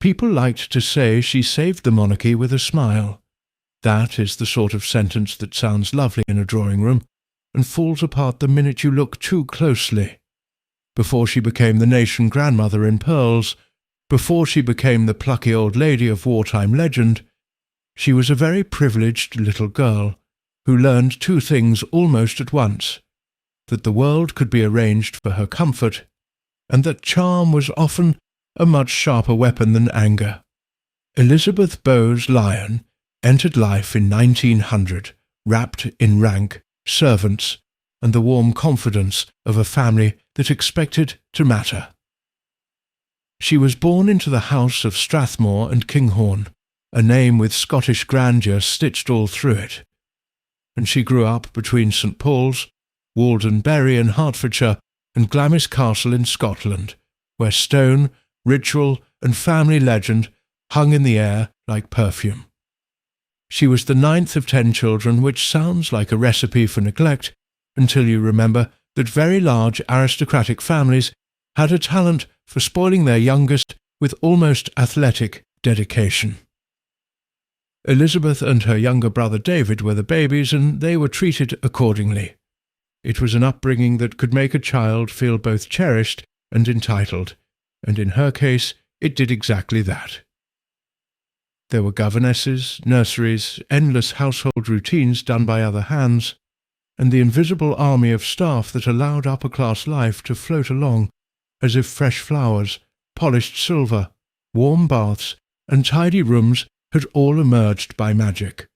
people liked to say she saved the monarchy with a smile. That is the sort of sentence that sounds lovely in a drawing room and falls apart the minute you look too closely. Before she became the nation grandmother in pearls, before she became the plucky old lady of wartime legend, she was a very privileged little girl who learned two things almost at once: that the world could be arranged for her comfort, and that charm was often a much sharper weapon than anger. Elizabeth Bowes Lyon entered life in 1900, wrapped in rank, servants, and the warm confidence of a family that expected to matter. She was born into the house of Strathmore and Kinghorn, a name with Scottish grandeur stitched all through it, and she grew up between St. Paul's, Walden Bury in Hertfordshire, and Glamis Castle in Scotland, where stone, ritual, and family legend hung in the air like perfume. She was the 9th of 10 children, which sounds like a recipe for neglect until you remember that very large aristocratic families had a talent for spoiling their youngest with almost athletic dedication. Elizabeth and her younger brother David were the babies, and they were treated accordingly. It was an upbringing that could make a child feel both cherished and entitled, and in her case it did exactly that. There were governesses, nurseries, endless household routines done by other hands, and the invisible army of staff that allowed upper-class life to float along as if fresh flowers, polished silver, warm baths, and tidy rooms had all emerged by magic.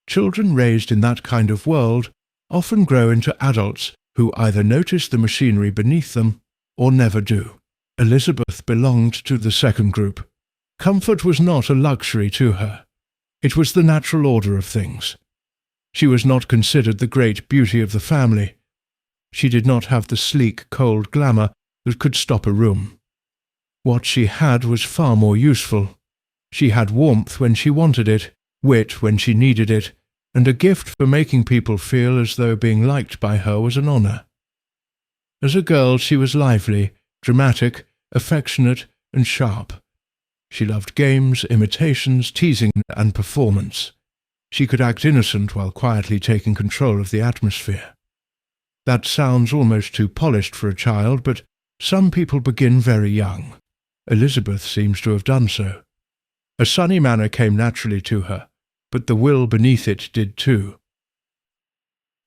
Children raised in that kind of world often grow into adults who either notice the machinery beneath them or never do. Elizabeth belonged to the second group. Comfort was not a luxury to her. It was the natural order of things. She was not considered the great beauty of the family. She did not have the sleek, cold glamour that could stop a room. What she had was far more useful. She had warmth when she wanted it, wit when she needed it, and a gift for making people feel as though being liked by her was an honour. As a girl she was lively, dramatic, affectionate, and sharp. She loved games, imitations, teasing, and performance. She could act innocent while quietly taking control of the atmosphere. That sounds almost too polished for a child, but some people begin very young. Elizabeth seems to have done so. A sunny manner came naturally to her, but the will beneath it did too.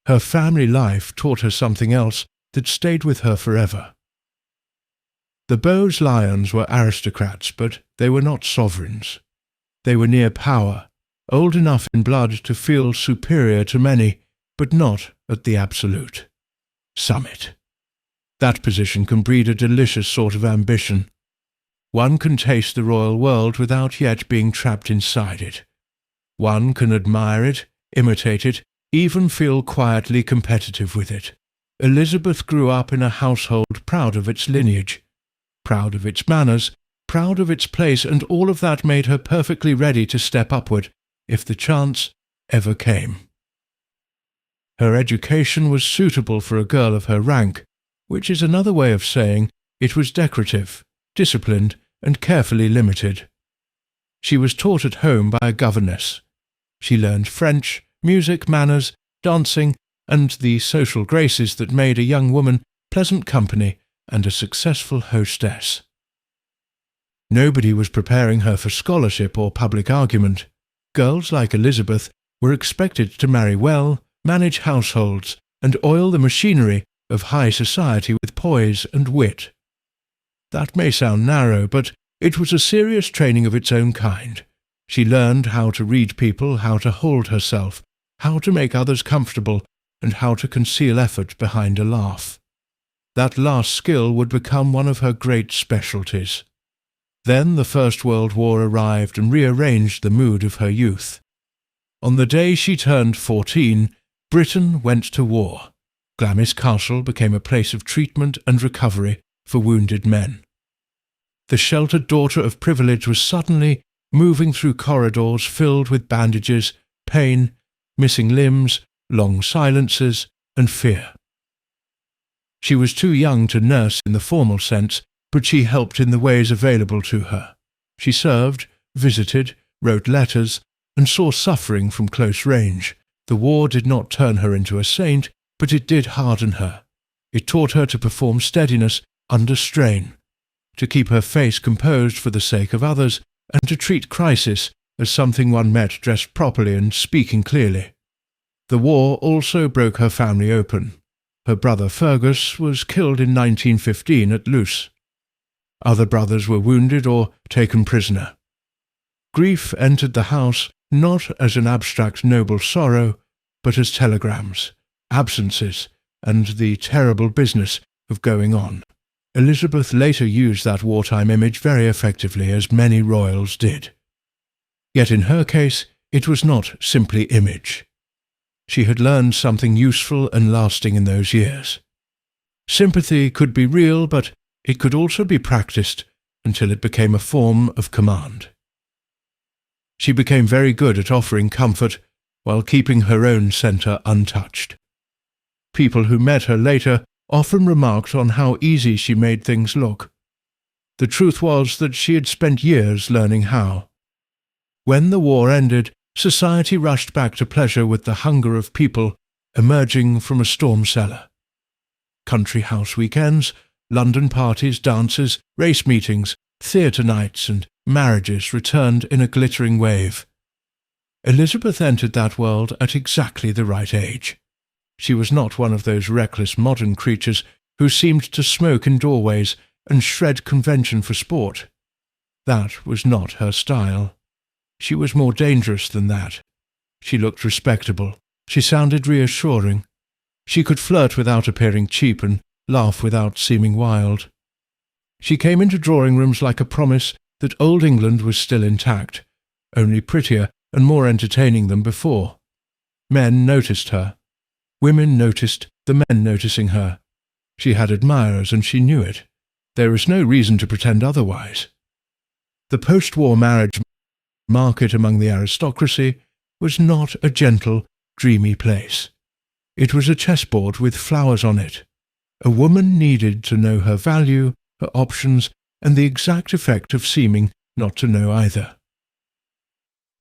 Her family life taught her something else that stayed with her forever. The Bowes Lyons were aristocrats, but they were not sovereigns. They were near power, old enough in blood to feel superior to many, but not at the absolute summit. That position can breed a delicious sort of ambition. One can taste the royal world without yet being trapped inside it. One can admire it, imitate it, even feel quietly competitive with it. Elizabeth grew up in a household proud of its lineage, proud of its manners, proud of its place, and all of that made her perfectly ready to step upward if the chance ever came. Her education was suitable for a girl of her rank, which is another way of saying it was decorative, disciplined, and carefully limited. She was taught at home by a governess. She learned French, music, manners, dancing, and the social graces that made a young woman pleasant company and a successful hostess. Nobody was preparing her for scholarship or public argument. Girls like Elizabeth were expected to marry well, manage households, and oil the machinery of high society with poise and wit. That may sound narrow, but it was a serious training of its own kind. She learned how to read people, how to hold herself, how to make others comfortable, and how to conceal effort behind a laugh. That last skill would become one of her great specialties. Then the First World War arrived and rearranged the mood of her youth. On the day she turned 14, Britain went to war. Glamis Castle became a place of treatment and recovery for wounded men. The sheltered daughter of privilege was suddenly moving through corridors filled with bandages, pain, missing limbs, long silences, and fear. She was too young to nurse in the formal sense, but she helped in the ways available to her. She served, visited, wrote letters, and saw suffering from close range. The war did not turn her into a saint, but it did harden her. It taught her to perform steadiness under strain, to keep her face composed for the sake of others, and to treat crisis as something one met dressed properly and speaking clearly. The war also broke her family open. Her brother Fergus was killed in 1915 at Luce. Other brothers were wounded or taken prisoner. Grief entered the house not as an abstract noble sorrow, but as telegrams, absences, and the terrible business of going on. Elizabeth later used that wartime image very effectively, as many royals did. Yet in her case, it was not simply image. She had learned something useful and lasting in those years. Sympathy could be real, but it could also be practiced until it became a form of command. She became very good at offering comfort while keeping her own centre untouched. People who met her later often remarked on how easy she made things look. The truth was that she had spent years learning how. When the war ended, society rushed back to pleasure with the hunger of people emerging from a storm cellar. Country house weekends, London parties, dances, race meetings, theatre nights, and marriages returned in a glittering wave. Elizabeth entered that world at exactly the right age. She was not one of those reckless modern creatures who seemed to smoke in doorways and shred convention for sport. That was not her style. She was more dangerous than that. She looked respectable. She sounded reassuring. She could flirt without appearing cheap and laugh without seeming wild. She came into drawing rooms like a promise that old England was still intact, only prettier and more entertaining than before. Men noticed her. Women noticed the men noticing her. She had admirers, and she knew it. There is no reason to pretend otherwise. The post-war marriage market among the aristocracy was not a gentle, dreamy place. It was a chessboard with flowers on it. A woman needed to know her value, her options, and the exact effect of seeming not to know either.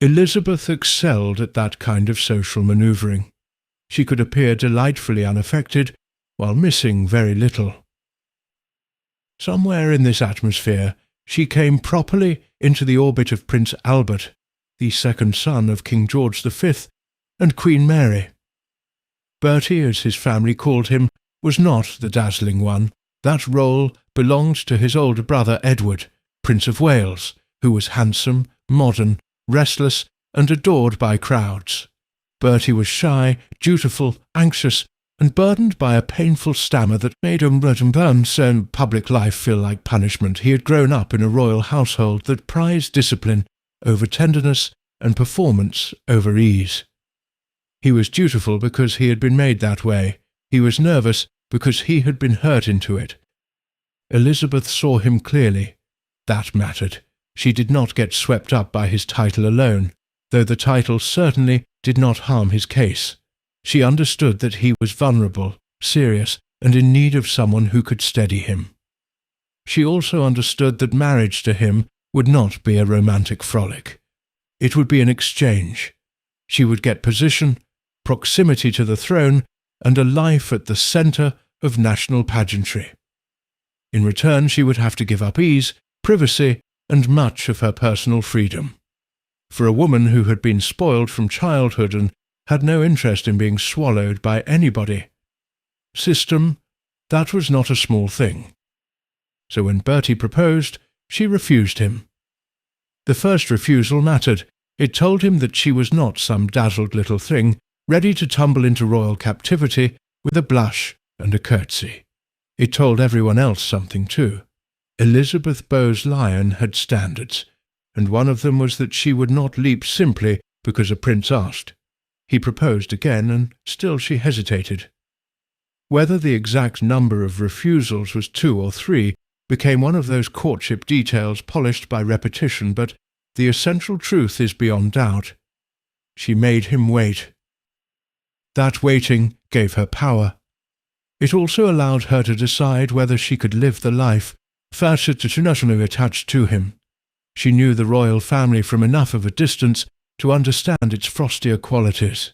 Elizabeth excelled at that kind of social manoeuvring. She could appear delightfully unaffected while missing very little. Somewhere in this atmosphere, she came properly into the orbit of Prince Albert, the second son of King George V and Queen Mary. Bertie, as his family called him, was not the dazzling one. That role belonged to his older brother Edward, Prince of Wales, who was handsome, modern, restless, and adored by crowds. Bertie was shy, anxious, and burdened by a painful stammer that made public life feel like punishment. He had grown up in a royal household that prized discipline over tenderness and performance over ease. He was dutiful because he had been made that way. He was nervous because he had been hurt into it. Elizabeth saw him clearly. That mattered. She did not get swept up by his title alone, though the title certainly did not harm his case. She understood that he was vulnerable, serious, and in need of someone who could steady him. She also understood that marriage to him would not be a romantic frolic. It would be an exchange. She would get position, proximity to the throne, and a life at the centre of national pageantry. In return, she would have to give up ease, privacy, and much of her personal freedom. For a woman who had been spoiled from childhood and had no interest in being swallowed by anybody. System, that was not a small thing. So when Bertie proposed, she refused him. The first refusal mattered. It told him that she was not some dazzled little thing, ready to tumble into royal captivity with a blush and a curtsy. It told everyone else something too. Elizabeth Bowes-Lyon had standards, and one of them was that she would not leap simply because a prince asked. He proposed again, and still she hesitated. Whether the exact number of refusals was 2 or 3 became one of those courtship details polished by repetition, but the essential truth is beyond doubt. She made him wait. That waiting gave her power. It also allowed her to decide whether she could live the life attached to him. She knew the royal family from enough of a distance to understand its frostier qualities.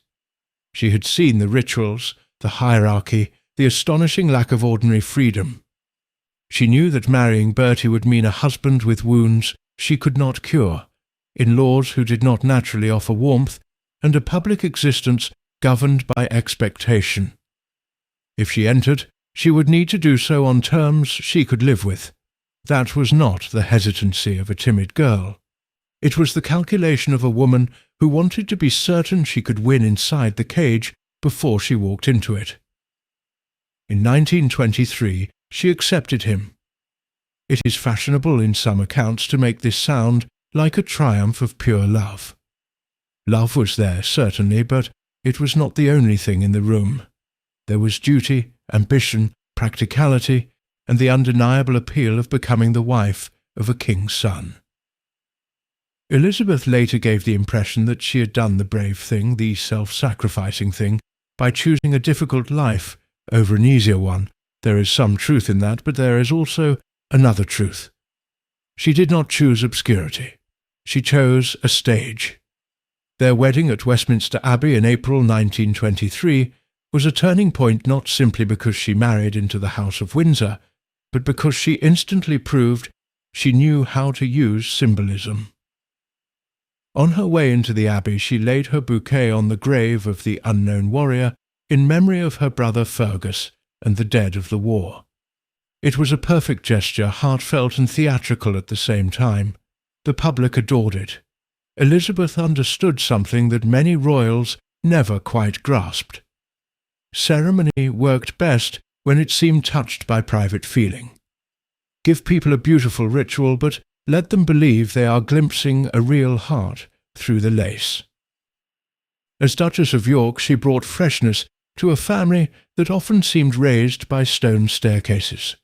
She had seen the rituals, the hierarchy, the astonishing lack of ordinary freedom. She knew that marrying Bertie would mean a husband with wounds she could not cure, in-laws who did not naturally offer warmth, and a public existence governed by expectation. If she entered, she would need to do so on terms she could live with. That was not the hesitancy of a timid girl. It was the calculation of a woman who wanted to be certain she could win inside the cage before she walked into it. In 1923, she accepted him. It is fashionable in some accounts to make this sound like a triumph of pure love. Love was there, certainly, but it was not the only thing in the room. There was duty, ambition, practicality, and the undeniable appeal of becoming the wife of a king's son. Elizabeth later gave the impression that she had done the brave thing, the self-sacrificing thing, by choosing a difficult life over an easier one. There is some truth in that, but there is also another truth. She did not choose obscurity. She chose a stage. Their wedding at Westminster Abbey in April 1923 was a turning point not simply because she married into the House of Windsor, but because she instantly proved she knew how to use symbolism. On her way into the Abbey, she laid her bouquet on the grave of the unknown warrior in memory of her brother Fergus and the dead of the war. It was a perfect gesture, heartfelt and theatrical at the same time. The public adored it. Elizabeth understood something that many royals never quite grasped. Ceremony worked best when it seemed touched by private feeling. Give people a beautiful ritual, but let them believe they are glimpsing a real heart through the lace. As Duchess of York, she brought freshness to a family that often seemed raised by stone staircases.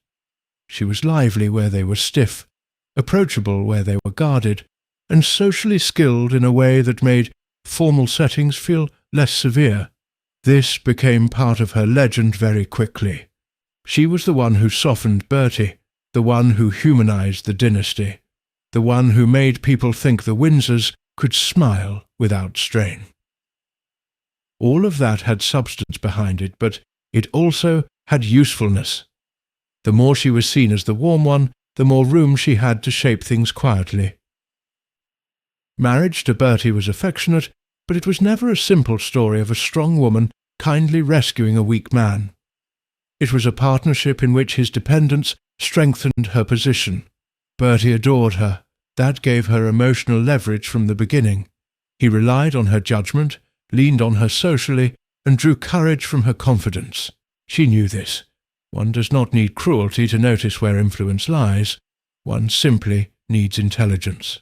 She was lively where they were stiff, approachable where they were guarded, and socially skilled in a way that made formal settings feel less severe. This became part of her legend very quickly. She was the one who softened Bertie, the one who humanized the dynasty, the one who made people think the Windsors could smile without strain. All of that had substance behind it, but it also had usefulness. The more she was seen as the warm one, the more room she had to shape things quietly. Marriage to Bertie was affectionate, but it was never a simple story of a strong woman kindly rescuing a weak man. It was a partnership in which his dependence strengthened her position. Bertie adored her. That gave her emotional leverage from the beginning. He relied on her judgment, leaned on her socially, and drew courage from her confidence. She knew this. One does not need cruelty to notice where influence lies. One simply needs intelligence.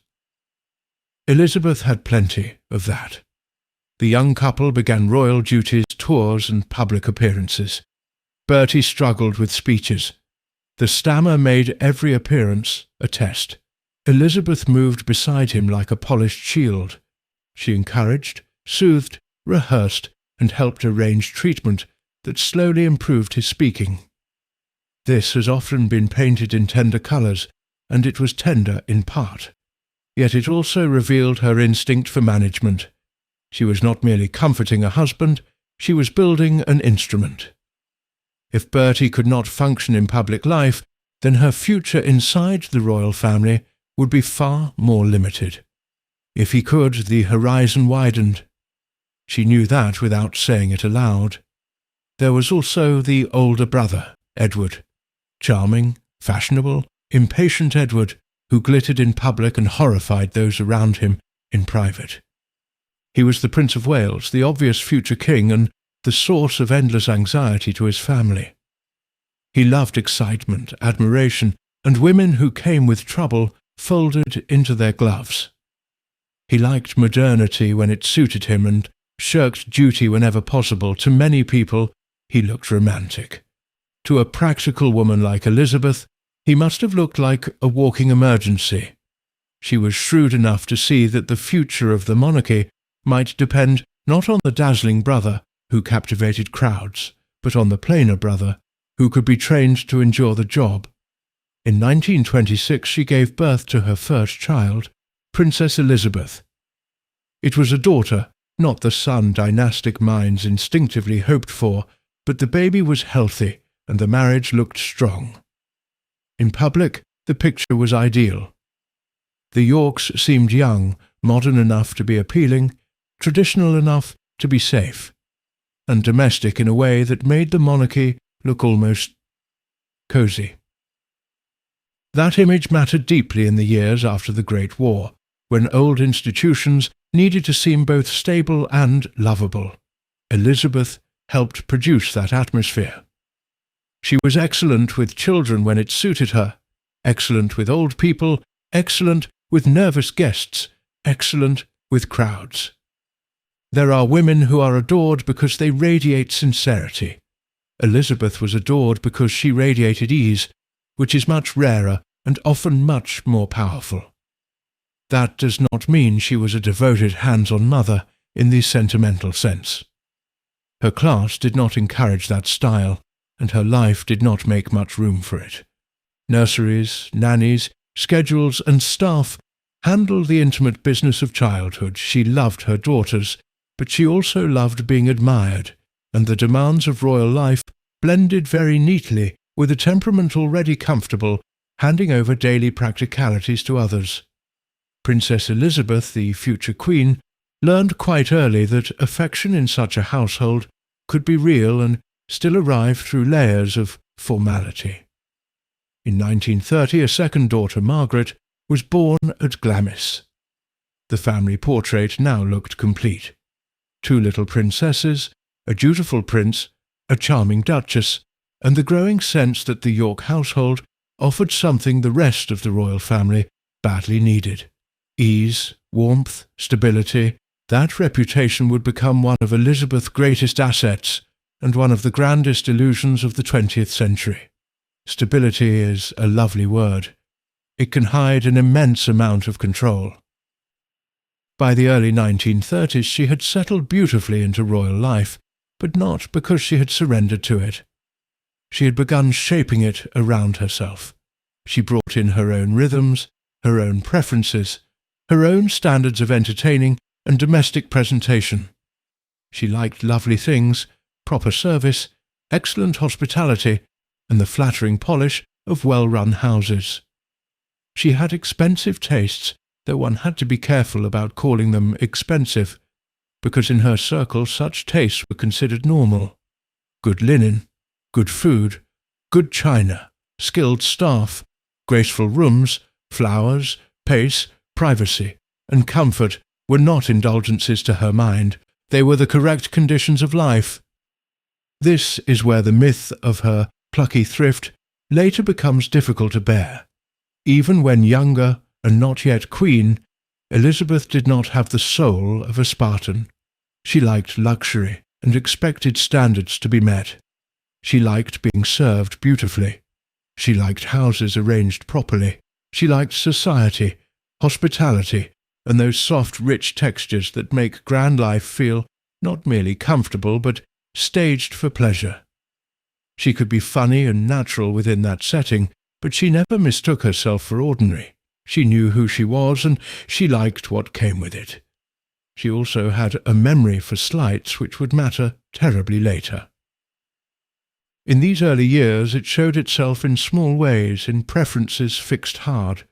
Elizabeth had plenty of that. The young couple began royal duties, tours, and public appearances. Bertie struggled with speeches. The stammer made every appearance a test. Elizabeth moved beside him like a polished shield. She encouraged, soothed, rehearsed, and helped arrange treatment that slowly improved his speaking. This has often been painted in tender colours, and it was tender in part. Yet it also revealed her instinct for management. She was not merely comforting a husband, she was building an instrument. If Bertie could not function in public life, then her future inside the royal family would be far more limited. If he could, the horizon widened. She knew that without saying it aloud. There was also the older brother, Edward. Charming, fashionable, impatient Edward, who glittered in public and horrified those around him in private. He was the Prince of Wales, the obvious future king, and the source of endless anxiety to his family. He loved excitement, admiration, and women who came with trouble folded into their gloves. He liked modernity when it suited him and shirked duty whenever possible. To many people, he looked romantic. To a practical woman like Elizabeth, he must have looked like a walking emergency. She was shrewd enough to see that the future of the monarchy might depend not on the dazzling brother who captivated crowds, but on the plainer brother who could be trained to endure the job. In 1926 she gave birth to her first child, Princess Elizabeth. It was a daughter, not the son dynastic minds instinctively hoped for, but the baby was healthy and the marriage looked strong. In public, the picture was ideal. The Yorks seemed young, modern enough to be appealing, traditional enough to be safe, and domestic in a way that made the monarchy look almost cosy. That image mattered deeply in the years after the Great War, when old institutions needed to seem both stable and lovable. Elizabeth helped produce that atmosphere. She was excellent with children when it suited her, excellent with old people, excellent with nervous guests, excellent with crowds. There are women who are adored because they radiate sincerity. Elizabeth was adored because she radiated ease, which is much rarer and often much more powerful. That does not mean she was a devoted hands-on mother in the sentimental sense. Her class did not encourage that style, and her life did not make much room for it. Nurseries, nannies, schedules, and staff handled the intimate business of childhood. She loved her daughters, but she also loved being admired, and the demands of royal life blended very neatly with a temperament already comfortable, handing over daily practicalities to others. Princess Elizabeth, the future queen, learned quite early that affection in such a household could be real and still arrive through layers of formality. In 1930, a second daughter, Margaret, was born at Glamis. The family portrait now looked complete. 2 little princesses, a dutiful prince, a charming duchess, and the growing sense that the York household offered something the rest of the royal family badly needed. Ease, warmth, stability. That reputation would become one of Elizabeth's greatest assets and one of the grandest illusions of the 20th century. Stability is a lovely word. It can hide an immense amount of control. By the early 1930s she had settled beautifully into royal life, but not because she had surrendered to it. She had begun shaping it around herself. She brought in her own rhythms, her own preferences, her own standards of entertaining and domestic presentation. She liked lovely things, proper service, excellent hospitality, and the flattering polish of well-run houses. She had expensive tastes, though one had to be careful about calling them expensive, because in her circle such tastes were considered normal. Good linen, good food, good china, skilled staff, graceful rooms, flowers, pace, privacy, and comfort were not indulgences to her mind. They were the correct conditions of life. This is where the myth of her plucky thrift later becomes difficult to bear. Even when younger and not yet queen, Elizabeth did not have the soul of a Spartan. She liked luxury and expected standards to be met. She liked being served beautifully. She liked houses arranged properly. She liked society, hospitality, and those soft, rich textures that make grand life feel not merely comfortable, but staged for pleasure. She could be funny and natural within that setting, but she never mistook herself for ordinary. She knew who she was, and she liked what came with it. She also had a memory for slights which would matter terribly later. In these early years it showed itself in small ways, in preferences fixed hard,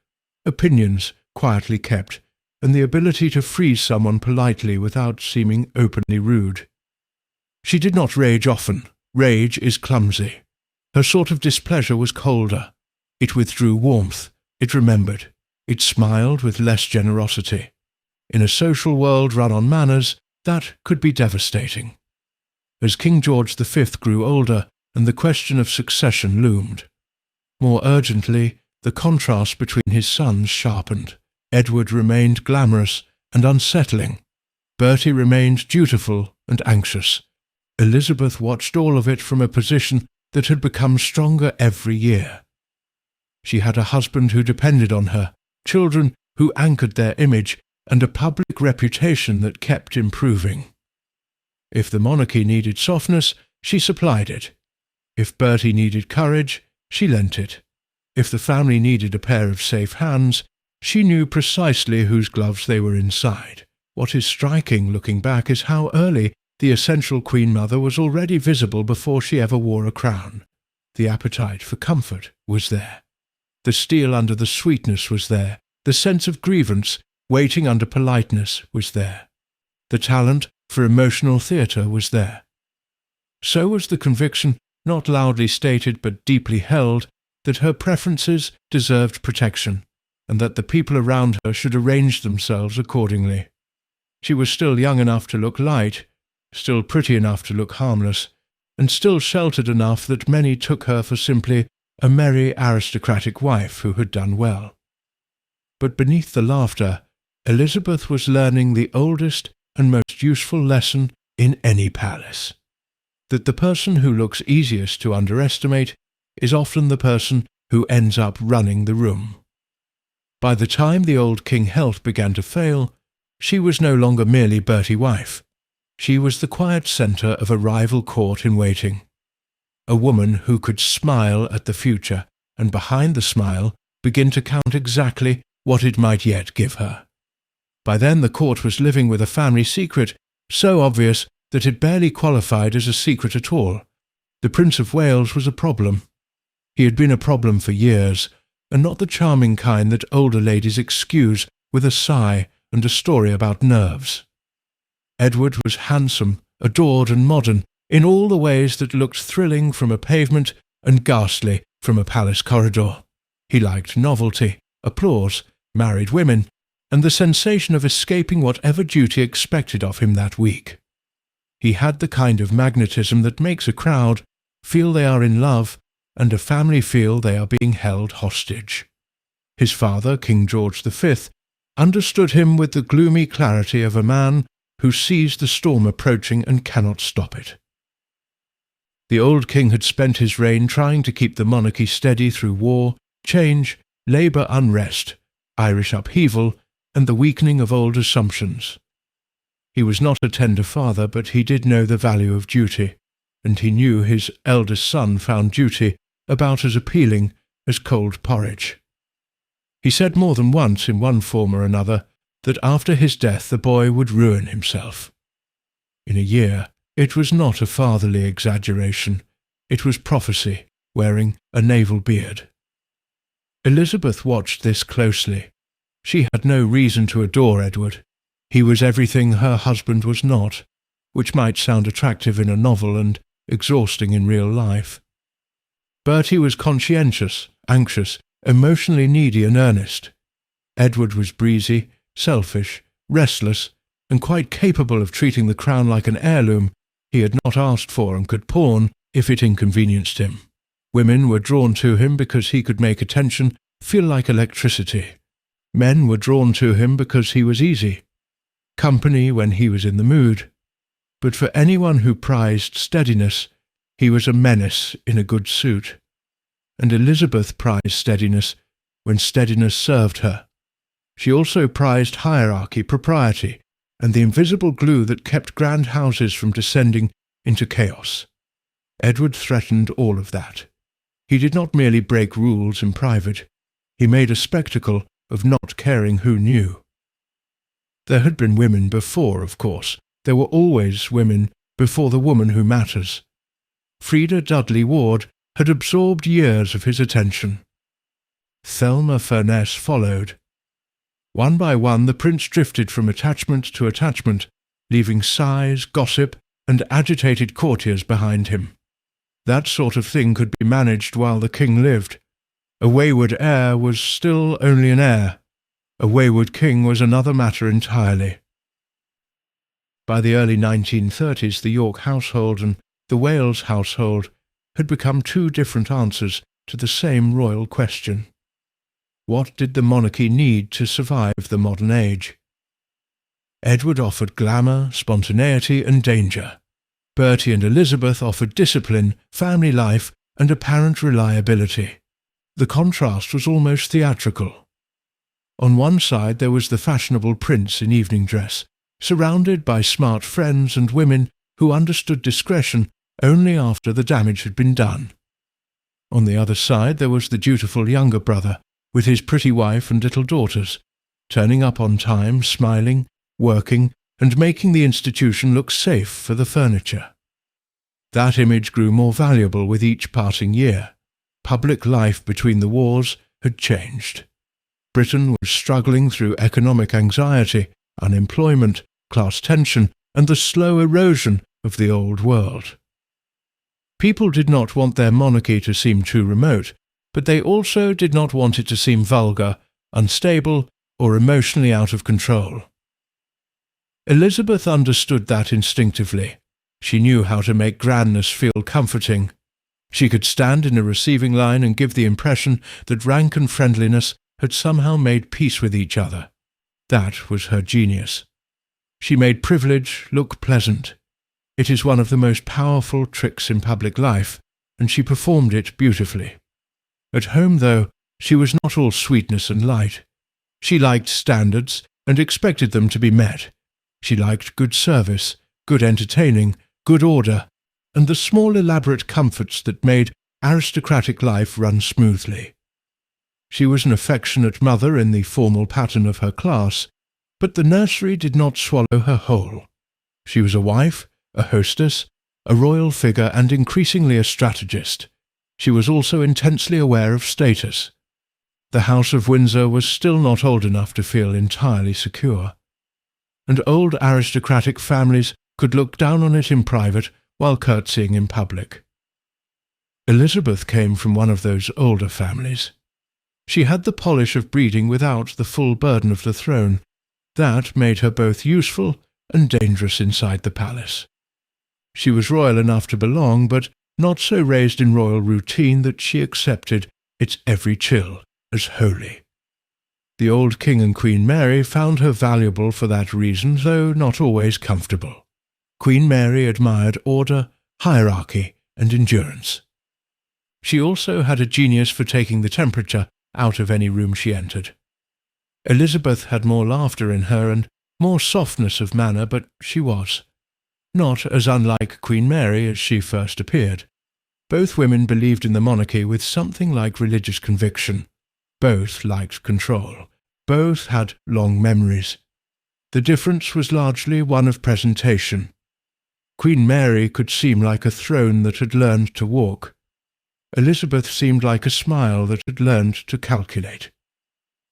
opinions quietly kept, and the ability to freeze someone politely without seeming openly rude. She did not rage often. Rage is clumsy. Her sort of displeasure was colder. It withdrew warmth. It remembered. It smiled with less generosity. In a social world run on manners, that could be devastating. As King George V grew older and the question of succession loomed, more urgently, the contrast between his sons sharpened. Edward remained glamorous and unsettling. Bertie remained dutiful and anxious. Elizabeth watched all of it from a position that had become stronger every year. She had a husband who depended on her, children who anchored their image, and a public reputation that kept improving. If the monarchy needed softness, she supplied it. If Bertie needed courage, she lent it. If the family needed a pair of safe hands, she knew precisely whose gloves they were inside. What is striking looking back is how early the essential Queen Mother was already visible before she ever wore a crown. The appetite for comfort was there. The steel under the sweetness was there. The sense of grievance, waiting under politeness, was there. The talent for emotional theatre was there. So was the conviction, not loudly stated but deeply held, that her preferences deserved protection, and that the people around her should arrange themselves accordingly. She was still young enough to look light, still pretty enough to look harmless, and still sheltered enough that many took her for simply a merry aristocratic wife who had done well. But beneath the laughter, Elizabeth was learning the oldest and most useful lesson in any palace, that the person who looks easiest to underestimate is often the person who ends up running the room. By the time the old King's health began to fail, she was no longer merely Bertie wife. She was the quiet centre of a rival court in waiting. A woman who could smile at the future, and behind the smile begin to count exactly what it might yet give her. By then the court was living with a family secret so obvious that it barely qualified as a secret at all. The Prince of Wales was a problem. He had been a problem for years, and not the charming kind that older ladies excuse with a sigh and a story about nerves. Edward was handsome, adored and modern in all the ways that looked thrilling from a pavement and ghastly from a palace corridor. He liked novelty, applause, married women, and the sensation of escaping whatever duty expected of him that week. He had the kind of magnetism that makes a crowd feel they are in love and a family feel they are being held hostage. His father, King George V, understood him with the gloomy clarity of a man who sees the storm approaching and cannot stop it. The old king had spent his reign trying to keep the monarchy steady through war, change, labour unrest, Irish upheaval, and the weakening of old assumptions. He was not a tender father, but he did know the value of duty, and he knew his eldest son found duty about as appealing as cold porridge. He said more than once, in one form or another, that after his death the boy would ruin himself. In a year, it was not a fatherly exaggeration. It was prophecy, wearing a naval beard. Elizabeth watched this closely. She had no reason to adore Edward. He was everything her husband was not, which might sound attractive in a novel and exhausting in real life. Bertie was conscientious, anxious, emotionally needy and earnest. Edward was breezy, selfish, restless, and quite capable of treating the crown like an heirloom he had not asked for and could pawn if it inconvenienced him. Women were drawn to him because he could make attention feel like electricity. Men were drawn to him because he was easy. Company when he was in the mood. But for anyone who prized steadiness, he was a menace in a good suit. And Elizabeth prized steadiness when steadiness served her. She also prized hierarchy, propriety, and the invisible glue that kept grand houses from descending into chaos. Edward threatened all of that. He did not merely break rules in private. He made a spectacle of not caring who knew. There had been women before, of course. There were always women before the woman who matters. Freda Dudley Ward had absorbed years of his attention. Thelma Furness followed. One by one the prince drifted from attachment to attachment, leaving sighs, gossip, and agitated courtiers behind him. That sort of thing could be managed while the king lived. A wayward heir was still only an heir. A wayward king was another matter entirely. By the early 1930s, the York household and the Wales household had become two different answers to the same royal question. What did the monarchy need to survive the modern age? Edward offered glamour, spontaneity, and danger. Bertie and Elizabeth offered discipline, family life, and apparent reliability. The contrast was almost theatrical. On one side there was the fashionable prince in evening dress, surrounded by smart friends and women who understood discretion only after the damage had been done. On the other side there was the dutiful younger brother, with his pretty wife and little daughters, turning up on time, smiling, working, and making the institution look safe for the furniture. That image grew more valuable with each passing year. Public life between the wars had changed. Britain was struggling through economic anxiety, unemployment, class tension, and the slow erosion of the old world. People did not want their monarchy to seem too remote, but they also did not want it to seem vulgar, unstable, or emotionally out of control. Elizabeth understood that instinctively. She knew how to make grandness feel comforting. She could stand in a receiving line and give the impression that rank and friendliness had somehow made peace with each other. That was her genius. She made privilege look pleasant. It is one of the most powerful tricks in public life, and she performed it beautifully. At home, though, she was not all sweetness and light. She liked standards and expected them to be met. She liked good service, good entertaining, good order, and the small elaborate comforts that made aristocratic life run smoothly. She was an affectionate mother in the formal pattern of her class, but the nursery did not swallow her whole. She was a wife, a hostess, a royal figure, and increasingly a strategist. She was also intensely aware of status. The House of Windsor was still not old enough to feel entirely secure, and old aristocratic families could look down on it in private while curtsying in public. Elizabeth came from one of those older families. She had the polish of breeding without the full burden of the throne. That made her both useful and dangerous inside the palace. She was royal enough to belong, but not so raised in royal routine that she accepted its every chill as holy. The old King and Queen Mary found her valuable for that reason, though not always comfortable. Queen Mary admired order, hierarchy, and endurance. She also had a genius for taking the temperature out of any room she entered. Elizabeth had more laughter in her and more softness of manner, but she was not as unlike Queen Mary as she first appeared. Both women believed in the monarchy with something like religious conviction. Both liked control. Both had long memories. The difference was largely one of presentation. Queen Mary could seem like a throne that had learned to walk. Elizabeth seemed like a smile that had learned to calculate.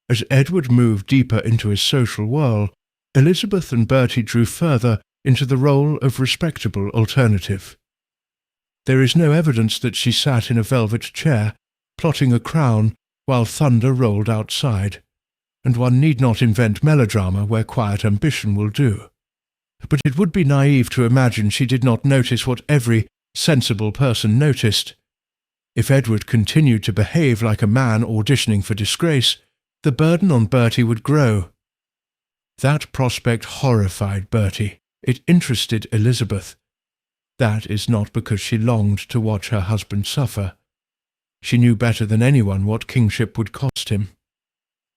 As Edward moved deeper into his social whirl, Elizabeth and Bertie drew further into the role of respectable alternative. There is no evidence that she sat in a velvet chair, plotting a crown, while thunder rolled outside, and one need not invent melodrama where quiet ambition will do. But it would be naive to imagine she did not notice what every sensible person noticed. If Edward continued to behave like a man auditioning for disgrace, the burden on Bertie would grow. That prospect horrified Bertie. It interested Elizabeth. That is not because she longed to watch her husband suffer. She knew better than anyone what kingship would cost him.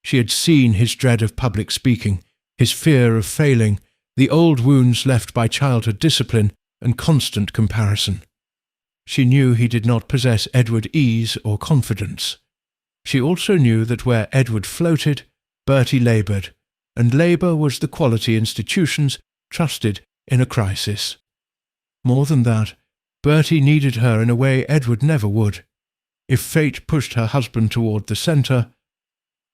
She had seen his dread of public speaking, his fear of failing, the old wounds left by childhood discipline and constant comparison. She knew he did not possess Edward ease or confidence. She also knew that where Edward floated, Bertie laboured, and labour was the quality institutions trusted in a crisis. More than that, Bertie needed her in a way Edward never would. If fate pushed her husband toward the centre,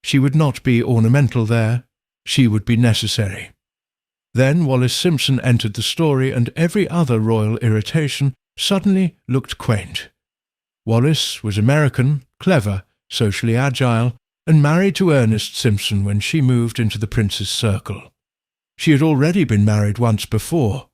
she would not be ornamental there, she would be necessary. Then Wallis Simpson entered the story, and every other royal irritation suddenly looked quaint. Wallis was American, clever, socially agile, and married to Ernest Simpson when she moved into the prince's circle. She had already been married once before.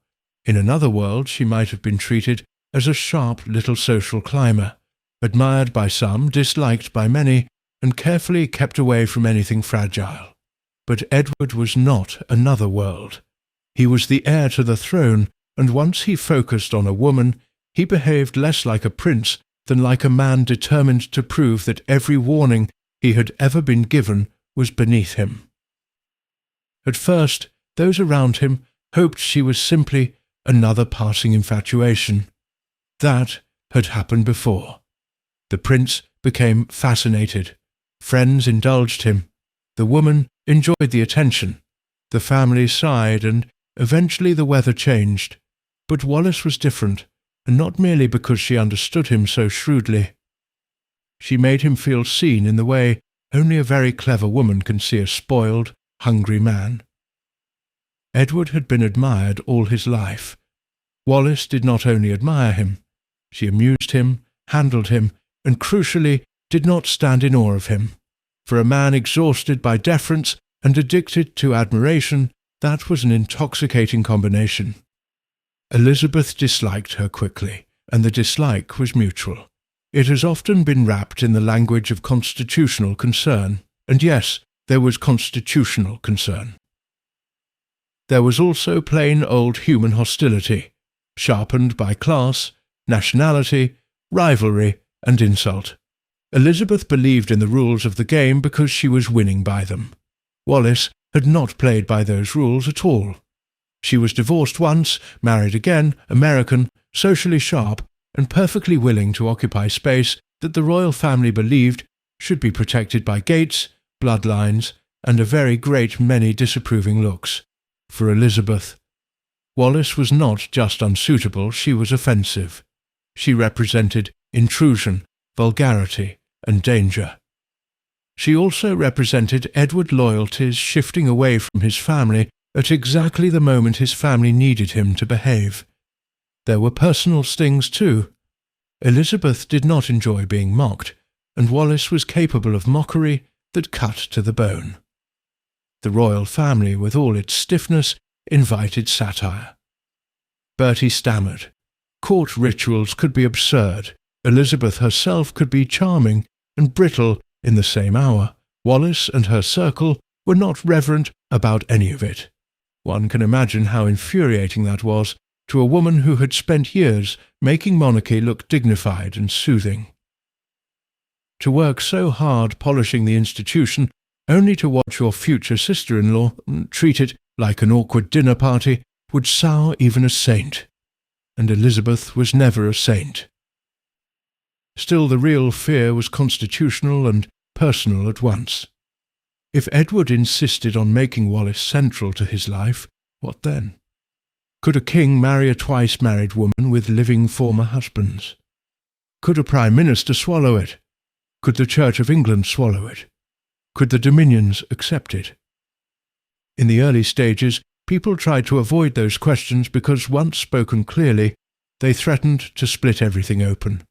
In another world she might have been treated as a sharp little social climber, admired by some, disliked by many, and carefully kept away from anything fragile. But Edward was not another world. He was the heir to the throne, and once he focused on a woman, he behaved less like a prince than like a man determined to prove that every warning he had ever been given was beneath him. At first, those around him hoped she was simply another passing infatuation. That had happened before. The prince became fascinated. Friends indulged him. The woman enjoyed the attention. The family sighed, and eventually the weather changed. But Wallis was different, and not merely because she understood him so shrewdly. She made him feel seen in the way only a very clever woman can see a spoiled, hungry man. Edward had been admired all his life. Wallis did not only admire him, she amused him, handled him, and crucially did not stand in awe of him. For a man exhausted by deference and addicted to admiration, that was an intoxicating combination. Elizabeth disliked her quickly, and the dislike was mutual. It has often been wrapped in the language of constitutional concern, and yes, there was constitutional concern. There was also plain old human hostility, sharpened by class, nationality, rivalry, and insult. Elizabeth believed in the rules of the game because she was winning by them. Wallis had not played by those rules at all. She was divorced once, married again, American, socially sharp, and perfectly willing to occupy space that the royal family believed should be protected by gates, bloodlines, and a very great many disapproving looks. For Elizabeth, Wallis was not just unsuitable, she was offensive. She represented intrusion, vulgarity, and danger. She also represented Edward loyalties shifting away from his family at exactly the moment his family needed him to behave. There were personal stings too. Elizabeth did not enjoy being mocked, and Wallis was capable of mockery that cut to the bone. The royal family, with all its stiffness, invited satire. Bertie stammered. Court rituals could be absurd. Elizabeth herself could be charming and brittle in the same hour. Wallis and her circle were not reverent about any of it. One can imagine how infuriating that was to a woman who had spent years making monarchy look dignified and soothing. To work so hard polishing the institution only to watch your future sister-in-law treat it like an awkward dinner party would sour even a saint. And Elizabeth was never a saint. Still, the real fear was constitutional and personal at once. If Edward insisted on making Wallis central to his life, what then? Could a king marry a twice-married woman with living former husbands? Could a prime minister swallow it? Could the Church of England swallow it? Could the Dominions accept it? In the early stages, people tried to avoid those questions because, once spoken clearly, they threatened to split everything open.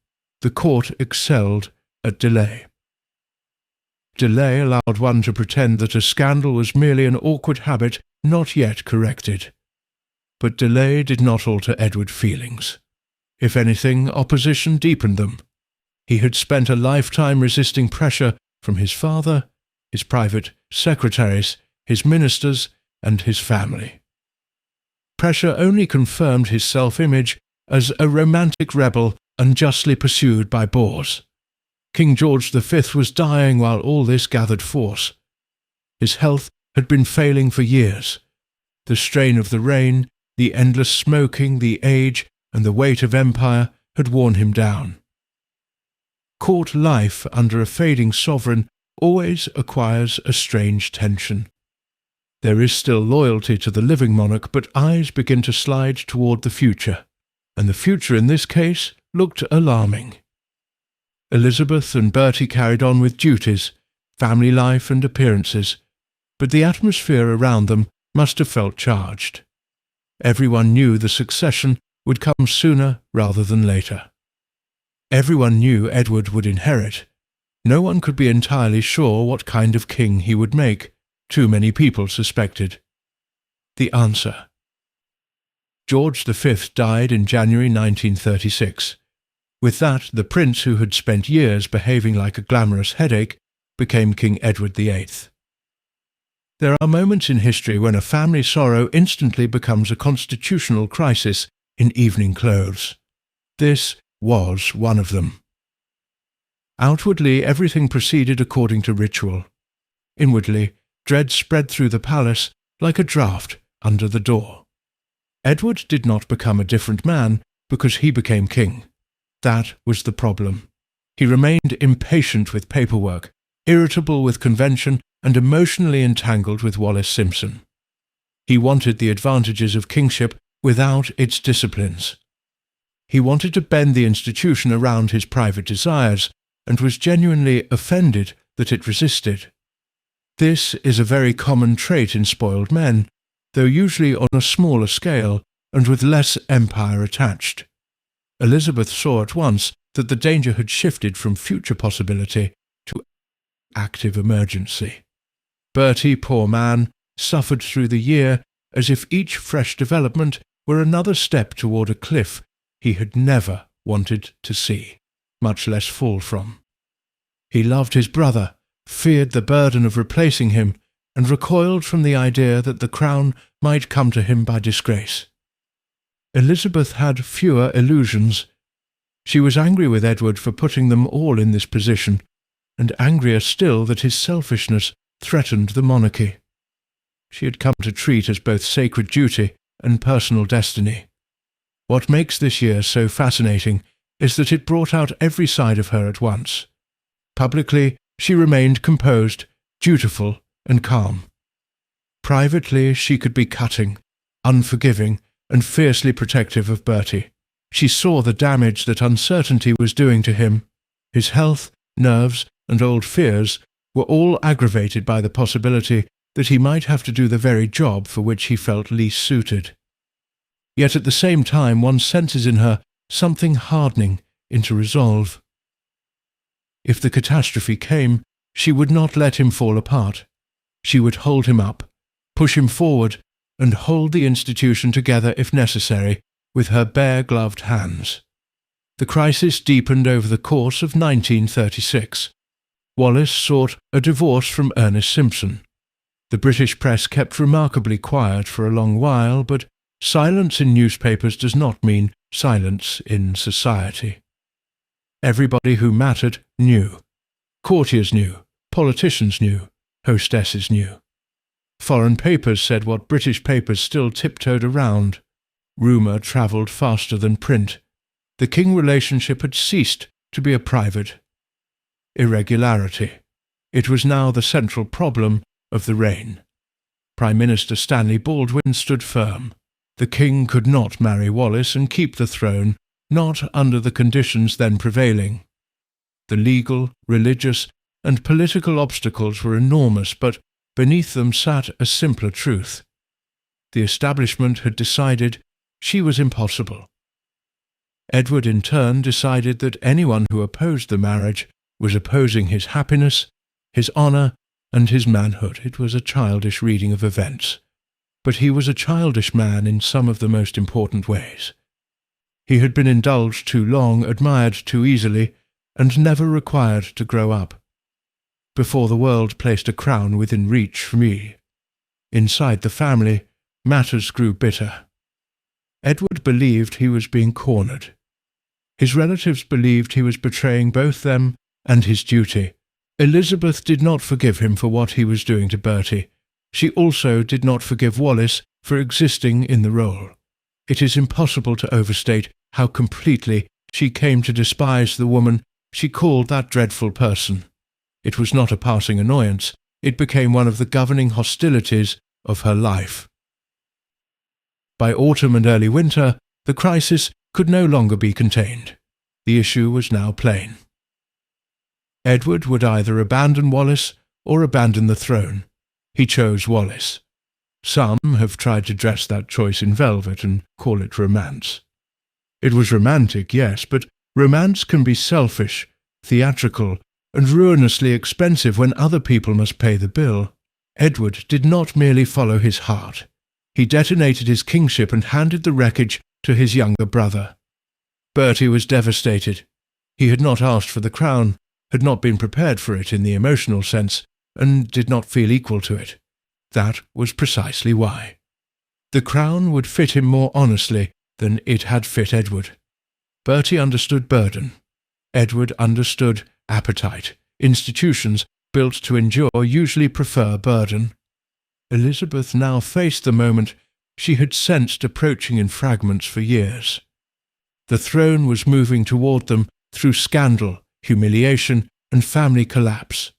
The court excelled at delay. Delay allowed one to pretend that a scandal was merely an awkward habit not yet corrected. But delay did not alter Edward's feelings. If anything, opposition deepened them. He had spent a lifetime resisting pressure from his father, his private secretaries, his ministers, and his family. Pressure only confirmed his self-image as a romantic rebel unjustly pursued by bores. King George V was dying while all this gathered force. His health had been failing for years. The strain of the reign, the endless smoking, the age, and the weight of empire had worn him down. Court life under a fading sovereign always acquires a strange tension. There is still loyalty to the living monarch, but eyes begin to slide toward the future, and the future in this case looked alarming. Elizabeth and Bertie carried on with duties, family life and appearances, but the atmosphere around them must have felt charged. Everyone knew the succession would come sooner rather than later. Everyone knew Edward would inherit. No one could be entirely sure what kind of king he would make. Too many people suspected. The answer. George V died in January 1936. With that, the prince who had spent years behaving like a glamorous headache became King Edward VIII. There are moments in history when a family sorrow instantly becomes a constitutional crisis in evening clothes. This was one of them. Outwardly, everything proceeded according to ritual. Inwardly, dread spread through the palace like a draught under the door. Edward did not become a different man because he became king. That was the problem. He remained impatient with paperwork, irritable with convention, and emotionally entangled with Wallis Simpson. He wanted the advantages of kingship without its disciplines. He wanted to bend the institution around his private desires, and was genuinely offended that it resisted. This is a very common trait in spoiled men, though usually on a smaller scale and with less empire attached. Elizabeth saw at once that the danger had shifted from future possibility to active emergency. Bertie, poor man, suffered through the year as if each fresh development were another step toward a cliff he had never wanted to see, much less fall from. He loved his brother, feared the burden of replacing him, and recoiled from the idea that the crown might come to him by disgrace. Elizabeth had fewer illusions. She was angry with Edward for putting them all in this position, and angrier still that his selfishness threatened the monarchy. She had come to treat as both sacred duty and personal destiny. What makes this year so fascinating is that it brought out every side of her at once. Publicly, she remained composed, dutiful, and calm. Privately, she could be cutting, unforgiving, and fiercely protective of Bertie. She saw the damage that uncertainty was doing to him. His health, nerves, and old fears were all aggravated by the possibility that he might have to do the very job for which he felt least suited. Yet at the same time one senses in her something hardening into resolve. If the catastrophe came, she would not let him fall apart. She would hold him up, push him forward, and hold the institution together if necessary with her bare-gloved hands. The crisis deepened over the course of 1936. Wallis sought a divorce from Ernest Simpson. The British press kept remarkably quiet for a long while, but silence in newspapers does not mean silence in society. Everybody who mattered knew. Courtiers knew, politicians knew, hostesses knew. Foreign papers said what British papers still tiptoed around. Rumour travelled faster than print. The king relationship had ceased to be a private irregularity. It was now the central problem of the reign. Prime Minister Stanley Baldwin stood firm. The king could not marry Wallis and keep the throne, not under the conditions then prevailing. The legal, religious, and political obstacles were enormous, but beneath them sat a simpler truth. The establishment had decided she was impossible. Edward in turn decided that anyone who opposed the marriage was opposing his happiness, his honour, and his manhood. It was a childish reading of events, but he was a childish man in some of the most important ways. He had been indulged too long, admired too easily, and never required to grow up. Before the world placed a crown within reach for me. Inside the family, matters grew bitter. Edward believed he was being cornered. His relatives believed he was betraying both them and his duty. Elizabeth did not forgive him for what he was doing to Bertie. She also did not forgive Wallis for existing in the role. It is impossible to overstate how completely she came to despise the woman she called that dreadful person. It was not a passing annoyance. It became one of the governing hostilities of her life. By autumn and early winter, the crisis could no longer be contained. The issue was now plain. Edward would either abandon Wallis or abandon the throne. He chose Wallis. Some have tried to dress that choice in velvet and call it romance. It was romantic, yes, but romance can be selfish, theatrical, and ruinously expensive when other people must pay the bill. Edward did not merely follow his heart. He detonated his kingship and handed the wreckage to his younger brother. Bertie was devastated. He had not asked for the crown, had not been prepared for it in the emotional sense, and did not feel equal to it. That was precisely why. The crown would fit him more honestly than it had fit Edward. Bertie understood burden. Edward understood appetite. Institutions built to endure usually prefer burden. Elizabeth now faced the moment she had sensed approaching in fragments for years. The throne was moving toward them through scandal, humiliation, and family collapse.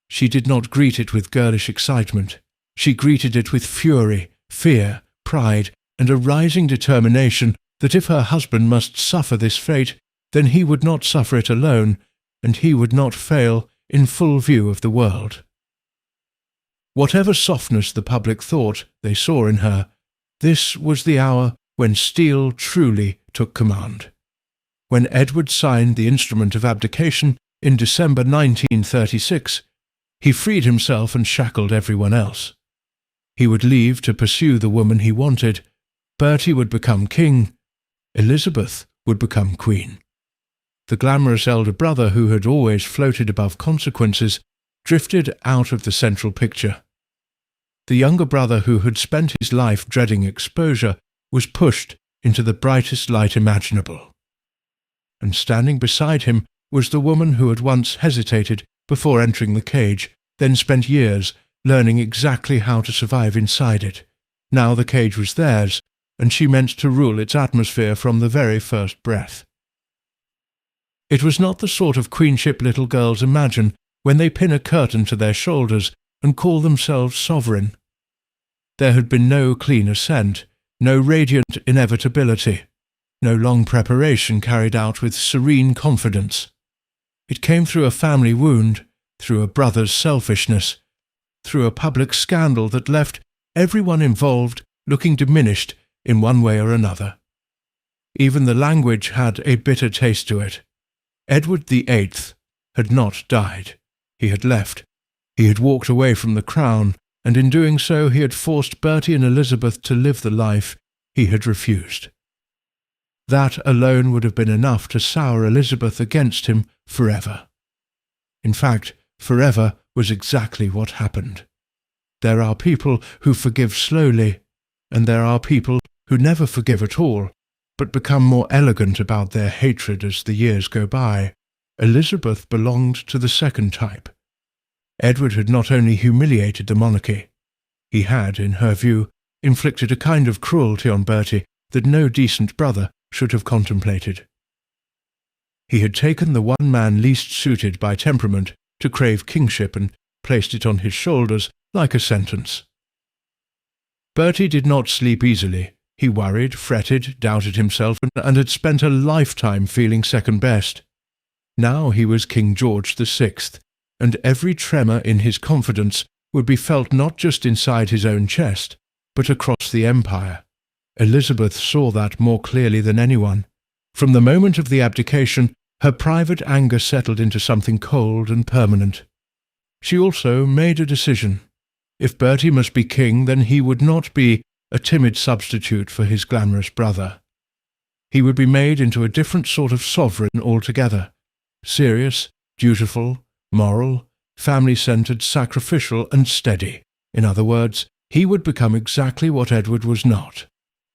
She did not greet it with girlish excitement. She greeted it with fury, fear, pride, and a rising determination that if her husband must suffer this fate, then he would not suffer it alone, and he would not fail in full view of the world. Whatever softness the public thought they saw in her, this was the hour when steel truly took command. When Edward signed the instrument of abdication in December 1936, he freed himself and shackled everyone else. He would leave to pursue the woman he wanted. Bertie would become king. Elizabeth would become queen. The glamorous elder brother who had always floated above consequences drifted out of the central picture. The younger brother who had spent his life dreading exposure was pushed into the brightest light imaginable. And standing beside him was the woman who had once hesitated before entering the cage, then spent years learning exactly how to survive inside it. Now the cage was theirs, and she meant to rule its atmosphere from the very first breath. It was not the sort of queenship little girls imagine when they pin a curtain to their shoulders and call themselves sovereign. There had been no clean ascent, no radiant inevitability, no long preparation carried out with serene confidence. It came through a family wound, through a brother's selfishness, through a public scandal that left everyone involved looking diminished in one way or another. Even the language had a bitter taste to it. Edward VIII had not died. He had left. He had walked away from the crown, and in doing so he had forced Bertie and Elizabeth to live the life he had refused. That alone would have been enough to sour Elizabeth against him forever. In fact, forever was exactly what happened. There are people who forgive slowly, and there are people who never forgive at all, but become more elegant about their hatred as the years go by. Elizabeth belonged to the second type. Edward had not only humiliated the monarchy, he had, in her view, inflicted a kind of cruelty on Bertie that no decent brother should have contemplated. He had taken the one man least suited by temperament to crave kingship and placed it on his shoulders like a sentence. Bertie did not sleep easily. He worried, fretted, doubted himself, and had spent a lifetime feeling second best. Now he was King George VI, and every tremor in his confidence would be felt not just inside his own chest, but across the empire. Elizabeth saw that more clearly than anyone. From the moment of the abdication, her private anger settled into something cold and permanent. She also made a decision. If Bertie must be king, then he would not be a timid substitute for his glamorous brother. He would be made into a different sort of sovereign altogether. Serious, dutiful, moral, family-centred, sacrificial, and steady. In other words, he would become exactly what Edward was not.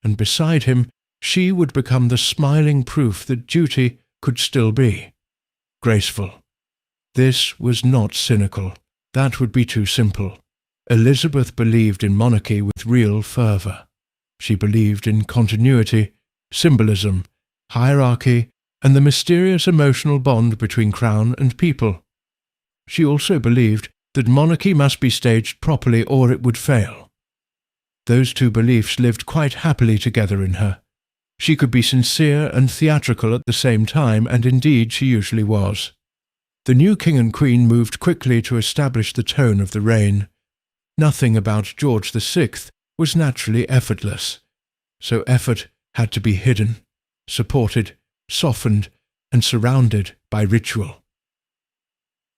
And beside him, she would become the smiling proof that duty could still be graceful. This was not cynical. That would be too simple. Elizabeth believed in monarchy with real fervour. She believed in continuity, symbolism, hierarchy, and the mysterious emotional bond between crown and people. She also believed that monarchy must be staged properly or it would fail. Those two beliefs lived quite happily together in her. She could be sincere and theatrical at the same time, and indeed she usually was. The new king and queen moved quickly to establish the tone of the reign. Nothing about George VI was naturally effortless, so effort had to be hidden, supported, softened, and surrounded by ritual.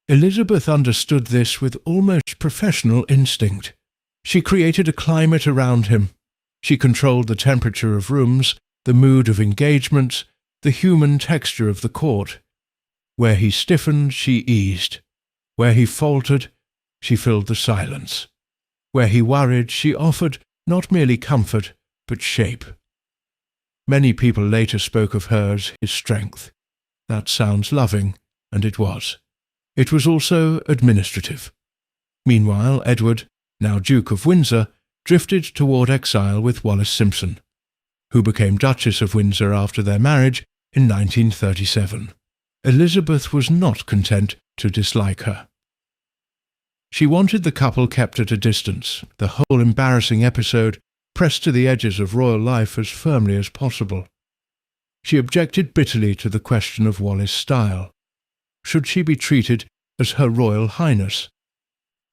Elizabeth understood this with almost professional instinct. She created a climate around him. She controlled the temperature of rooms, the mood of engagements, the human texture of the court. Where he stiffened, she eased. Where he faltered, she filled the silence. Where he worried, she offered not merely comfort, but shape. Many people later spoke of her as his strength. That sounds loving, and it was. It was also administrative. Meanwhile, Edward, now Duke of Windsor, drifted toward exile with Wallis Simpson, who became Duchess of Windsor after their marriage in 1937. Elizabeth was not content to dislike her. She wanted the couple kept at a distance, the whole embarrassing episode pressed to the edges of royal life as firmly as possible. She objected bitterly to the question of Wallis' style. Should she be treated as Her Royal Highness,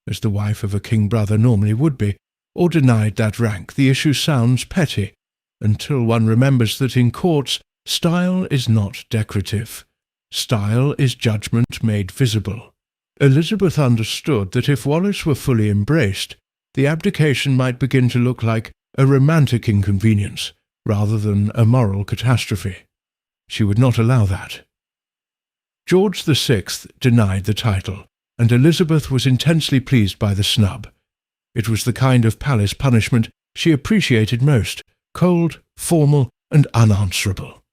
as the wife of a king brother normally would be, or denied that rank? The issue sounds petty, until one remembers that in courts, style is not decorative. Style is judgment made visible. Elizabeth understood that if Wallis were fully embraced, the abdication might begin to look like a romantic inconvenience rather than a moral catastrophe. She would not allow that. George VI denied the title, and Elizabeth was intensely pleased by the snub. It was the kind of palace punishment she appreciated most, cold, formal, and unanswerable.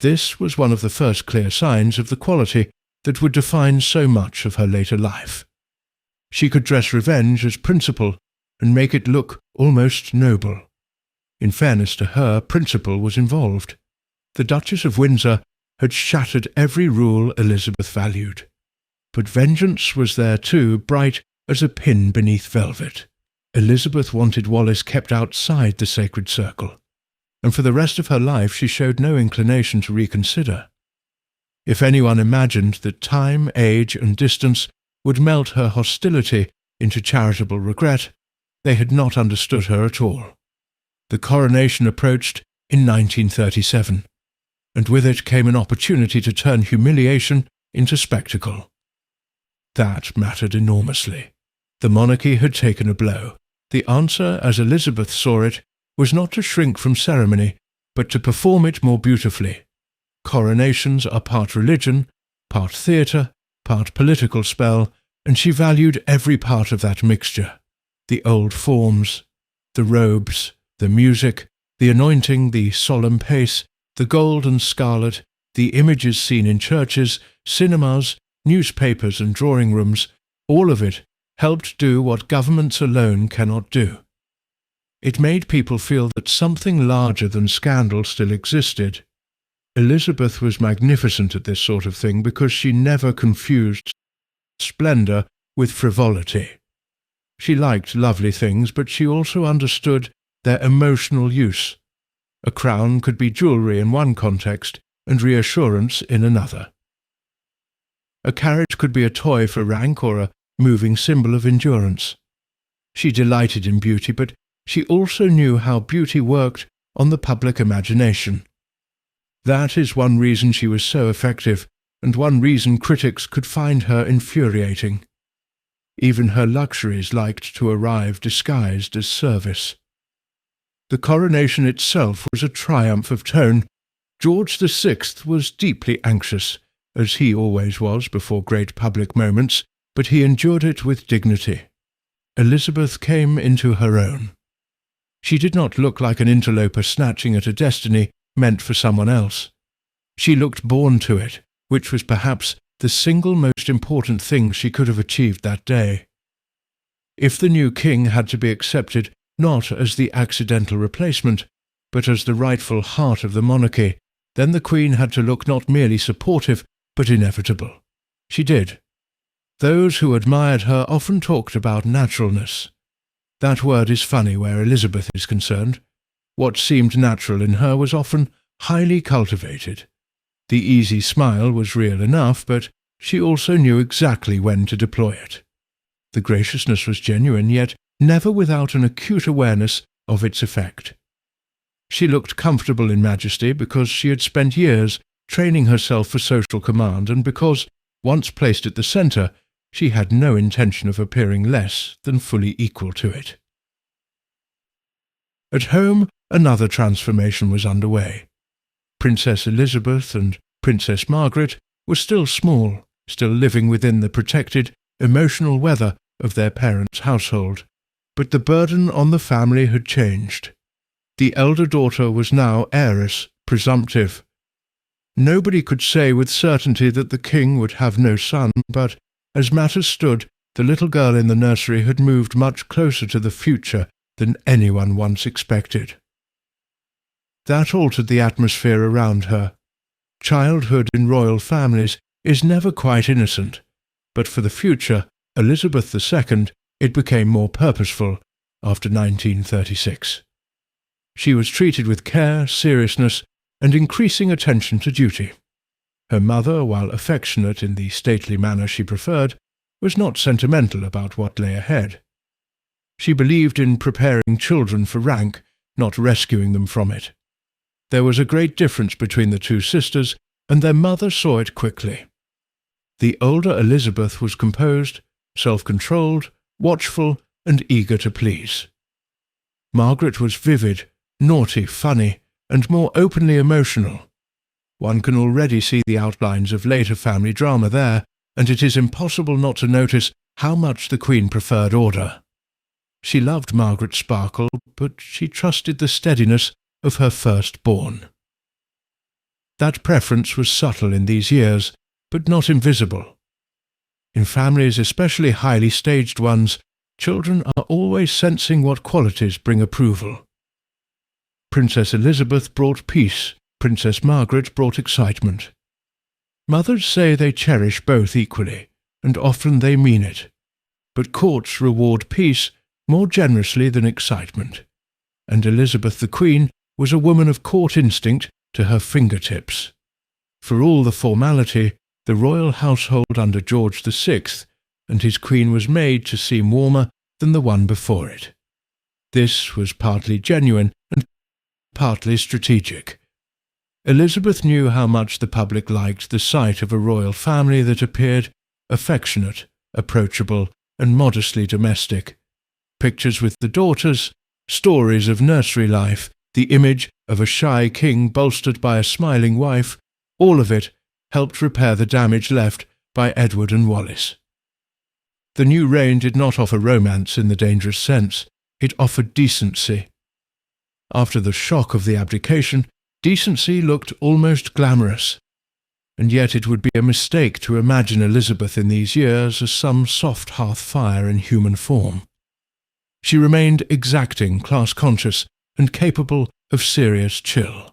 This was one of the first clear signs of the quality that would define so much of her later life. She could dress revenge as principle and make it look almost noble. In fairness to her, principle was involved. The Duchess of Windsor had shattered every rule Elizabeth valued. But vengeance was there too, bright as a pin beneath velvet. Elizabeth wanted Wallis kept outside the sacred circle, and for the rest of her life she showed no inclination to reconsider. If anyone imagined that time, age, and distance would melt her hostility into charitable regret, they had not understood her at all. The coronation approached in 1937, and with it came an opportunity to turn humiliation into spectacle. That mattered enormously. The monarchy had taken a blow. The answer, as Elizabeth saw it, was not to shrink from ceremony, but to perform it more beautifully. Coronations are part religion, part theatre, part political spell, and she valued every part of that mixture. The old forms, the robes, the music, the anointing, the solemn pace, the gold and scarlet, the images seen in churches, cinemas, newspapers and drawing rooms, all of it helped do what governments alone cannot do. It made people feel that something larger than scandal still existed. Elizabeth was magnificent at this sort of thing because she never confused splendour with frivolity. She liked lovely things, but she also understood their emotional use. A crown could be jewellery in one context and reassurance in another. A carriage could be a toy for rank or a moving symbol of endurance. She delighted in beauty, but she also knew how beauty worked on the public imagination. That is one reason she was so effective, and one reason critics could find her infuriating. Even her luxuries liked to arrive disguised as service. The coronation itself was a triumph of tone. George VI was deeply anxious, as he always was before great public moments, but he endured it with dignity. Elizabeth came into her own. She did not look like an interloper snatching at a destiny meant for someone else. She looked born to it, which was perhaps the single most important thing she could have achieved that day. If the new king had to be accepted not as the accidental replacement, but as the rightful heart of the monarchy, then the Queen had to look not merely supportive, but inevitable. She did. Those who admired her often talked about naturalness. That word is funny where Elizabeth is concerned. What seemed natural in her was often highly cultivated. The easy smile was real enough, but she also knew exactly when to deploy it. The graciousness was genuine, yet never without an acute awareness of its effect. She looked comfortable in majesty because she had spent years training herself for social command, and because, once placed at the centre, she had no intention of appearing less than fully equal to it. At home, another transformation was underway. Princess Elizabeth and Princess Margaret were still small, still living within the protected, emotional weather of their parents' household, but the burden on the family had changed. The elder daughter was now heiress presumptive. Nobody could say with certainty that the king would have no son, but as matters stood, the little girl in the nursery had moved much closer to the future than anyone once expected. That altered the atmosphere around her. Childhood in royal families is never quite innocent, but for the future, Elizabeth II, it became more purposeful after 1936. She was treated with care, seriousness, and increasing attention to duty. Her mother, while affectionate in the stately manner she preferred, was not sentimental about what lay ahead. She believed in preparing children for rank, not rescuing them from it. There was a great difference between the two sisters, and their mother saw it quickly. The older Elizabeth was composed, self-controlled, watchful, and eager to please. Margaret was vivid, naughty, funny, and more openly emotional. One can already see the outlines of later family drama there, and it is impossible not to notice how much the Queen preferred order. She loved Margaret's sparkle, but she trusted the steadiness of her firstborn. That preference was subtle in these years, but not invisible. In families, especially highly staged ones, children are always sensing what qualities bring approval. Princess Elizabeth brought peace, Princess Margaret brought excitement. Mothers say they cherish both equally, and often they mean it. But courts reward peace more generously than excitement, and Elizabeth the Queen was a woman of court instinct to her fingertips. For all the formality, the royal household under George VI and his queen was made to seem warmer than the one before it. This was partly genuine and partly strategic. Elizabeth knew how much the public liked the sight of a royal family that appeared affectionate, approachable, and modestly domestic. Pictures with the daughters, stories of nursery life, the image of a shy king bolstered by a smiling wife, all of it helped repair the damage left by Edward and Wallis. The new reign did not offer romance in the dangerous sense, it offered decency. After the shock of the abdication, decency looked almost glamorous, and yet it would be a mistake to imagine Elizabeth in these years as some soft hearth fire in human form. She remained exacting, class-conscious, and capable of serious chill.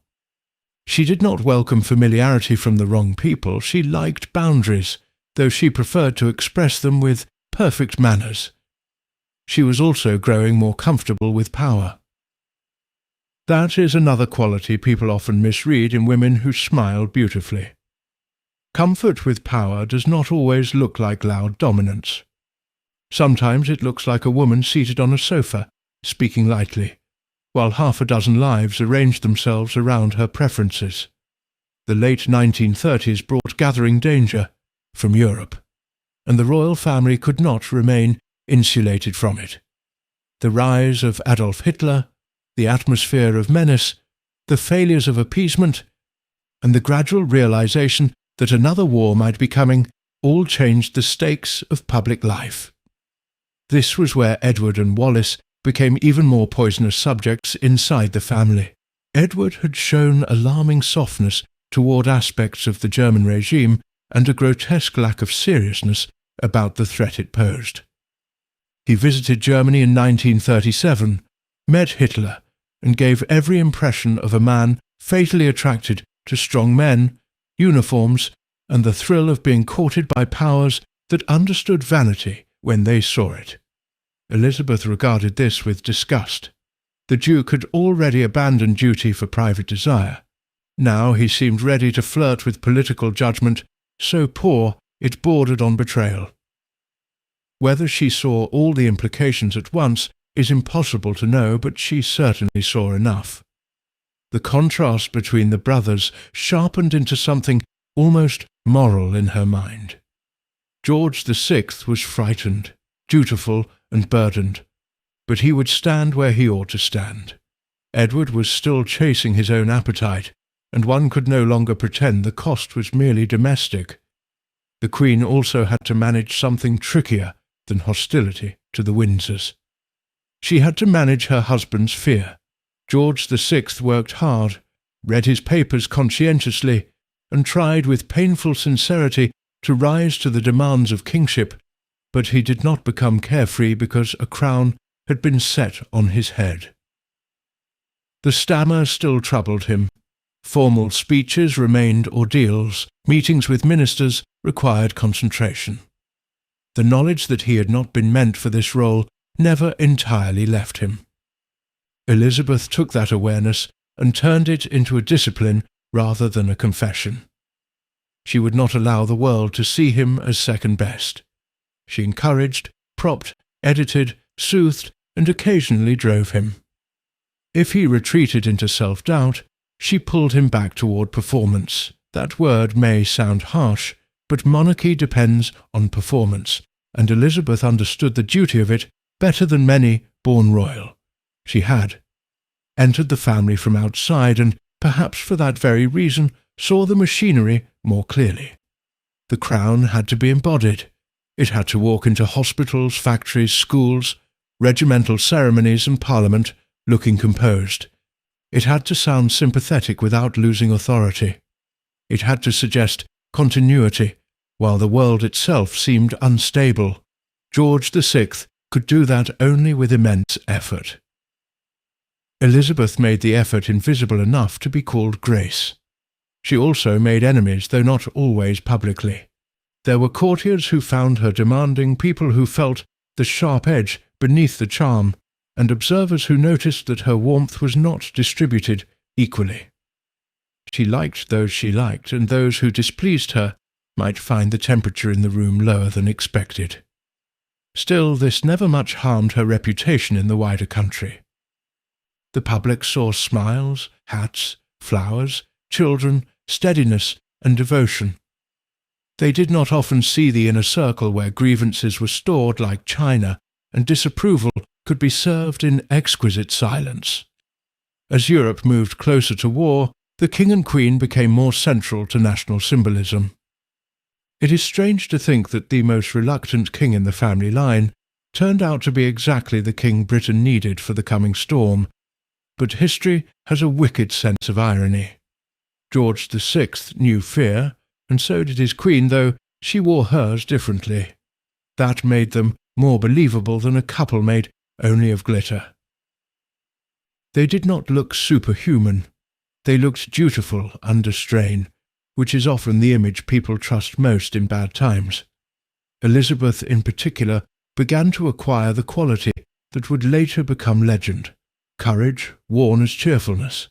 She did not welcome familiarity from the wrong people, she liked boundaries, though she preferred to express them with perfect manners. She was also growing more comfortable with power. That is another quality people often misread in women who smile beautifully. Comfort with power does not always look like loud dominance. Sometimes it looks like a woman seated on a sofa, speaking lightly, while half a dozen lives arrange themselves around her preferences. The late 1930s brought gathering danger from Europe, and the royal family could not remain insulated from it. The rise of Adolf Hitler, the atmosphere of menace, the failures of appeasement, and the gradual realization that another war might be coming all changed the stakes of public life. This was where Edward and Wallis became even more poisonous subjects inside the family. Edward had shown alarming softness toward aspects of the German regime and a grotesque lack of seriousness about the threat it posed. He visited Germany in 1937, met Hitler, and gave every impression of a man fatally attracted to strong men, uniforms, and the thrill of being courted by powers that understood vanity when they saw it. Elizabeth regarded this with disgust. The Duke had already abandoned duty for private desire. Now he seemed ready to flirt with political judgment, so poor it bordered on betrayal. Whether she saw all the implications at once is impossible to know, but she certainly saw enough. The contrast between the brothers sharpened into something almost moral in her mind. George VI was frightened, dutiful, and burdened, but he would stand where he ought to stand. Edward was still chasing his own appetite, and one could no longer pretend the cost was merely domestic. The Queen also had to manage something trickier than hostility to the Windsors. She had to manage her husband's fear. George VI worked hard, read his papers conscientiously, and tried with painful sincerity to rise to the demands of kingship, but he did not become carefree because a crown had been set on his head. The stammer still troubled him. Formal speeches remained ordeals. Meetings with ministers required concentration. The knowledge that he had not been meant for this role never entirely left him. Elizabeth took that awareness and turned it into a discipline rather than a confession. She would not allow the world to see him as second best. She encouraged, propped, edited, soothed, and occasionally drove him. If he retreated into self-doubt, she pulled him back toward performance. That word may sound harsh, but monarchy depends on performance, and Elizabeth understood the duty of it better than many born royal. She had entered the family from outside and, perhaps for that very reason, saw the machinery more clearly. The crown had to be embodied. It had to walk into hospitals, factories, schools, regimental ceremonies and parliament, looking composed. It had to sound sympathetic without losing authority. It had to suggest continuity, while the world itself seemed unstable. George VI could do that only with immense effort. Elizabeth made the effort invisible enough to be called grace. She also made enemies, though not always publicly. There were courtiers who found her demanding, people who felt the sharp edge beneath the charm, and observers who noticed that her warmth was not distributed equally. She liked those she liked, and those who displeased her might find the temperature in the room lower than expected. Still, this never much harmed her reputation in the wider country. The public saw smiles, hats, flowers, children, steadiness, and devotion. They did not often see the inner circle where grievances were stored like china, and disapproval could be served in exquisite silence. As Europe moved closer to war, the king and queen became more central to national symbolism. It is strange to think that the most reluctant king in the family line turned out to be exactly the king Britain needed for the coming storm, but history has a wicked sense of irony. George VI knew fear, and so did his queen, though she wore hers differently. That made them more believable than a couple made only of glitter. They did not look superhuman. They looked dutiful under strain, which is often the image people trust most in bad times. Elizabeth, in particular, began to acquire the quality that would later become legend: courage worn as cheerfulness.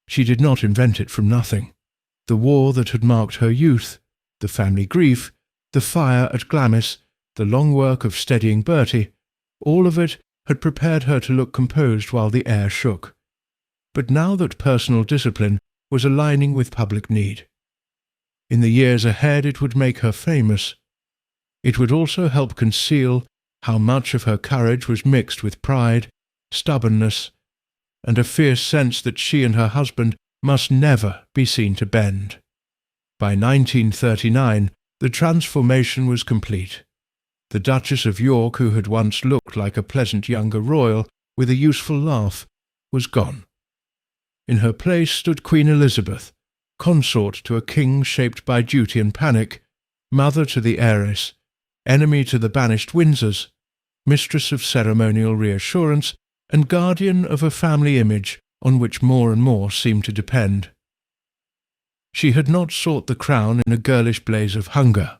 She did not invent it from nothing. The war that had marked her youth, the family grief, the fire at Glamis, the long work of steadying Bertie, all of it had prepared her to look composed while the air shook. But now that personal discipline was aligning with public need. In the years ahead it would make her famous. It would also help conceal how much of her courage was mixed with pride, stubbornness, and a fierce sense that she and her husband must never be seen to bend. By 1939, the transformation was complete. The Duchess of York, who had once looked like a pleasant younger royal with a useful laugh, was gone. In her place stood Queen Elizabeth, consort to a king shaped by duty and panic, mother to the heiress, enemy to the banished Windsors, mistress of ceremonial reassurance, and guardian of a family image on which more and more seemed to depend. She had not sought the crown in a girlish blaze of hunger,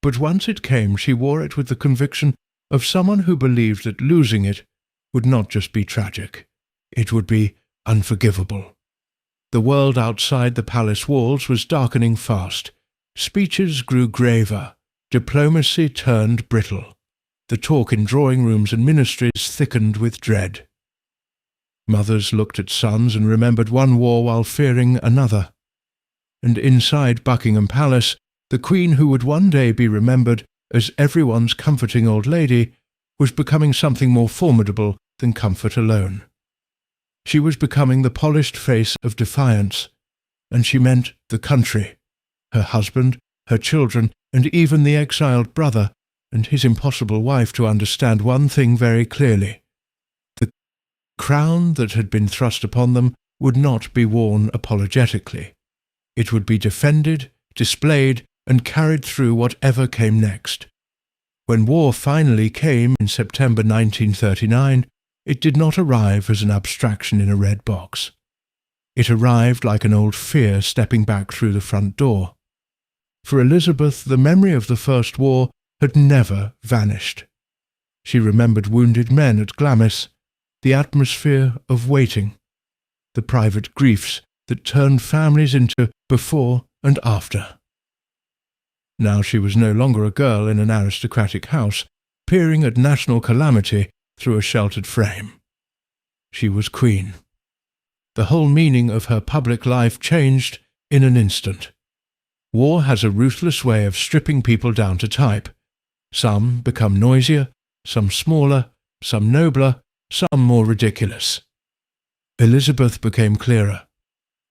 but once it came she wore it with the conviction of someone who believed that losing it would not just be tragic, it would be unforgivable. The world outside the palace walls was darkening fast. Speeches grew graver. Diplomacy turned brittle. The talk in drawing rooms and ministries thickened with dread. Mothers looked at sons and remembered one war while fearing another. And inside Buckingham Palace, the Queen, who would one day be remembered as everyone's comforting old lady, was becoming something more formidable than comfort alone. She was becoming the polished face of defiance, and she meant the country, her husband, her children, and even the exiled brother and his impossible wife to understand one thing very clearly. The crown that had been thrust upon them would not be worn apologetically. It would be defended, displayed, and carried through whatever came next. When war finally came in September 1939, it did not arrive as an abstraction in a red box. It arrived like an old fear stepping back through the front door. For Elizabeth, the memory of the First War had never vanished. She remembered wounded men at Glamis, the atmosphere of waiting, the private griefs that turned families into before and after. Now she was no longer a girl in an aristocratic house, peering at national calamity through a sheltered frame. She was queen. The whole meaning of her public life changed in an instant. War has a ruthless way of stripping people down to type. Some become noisier, some smaller, some nobler, some more ridiculous. Elizabeth became clearer.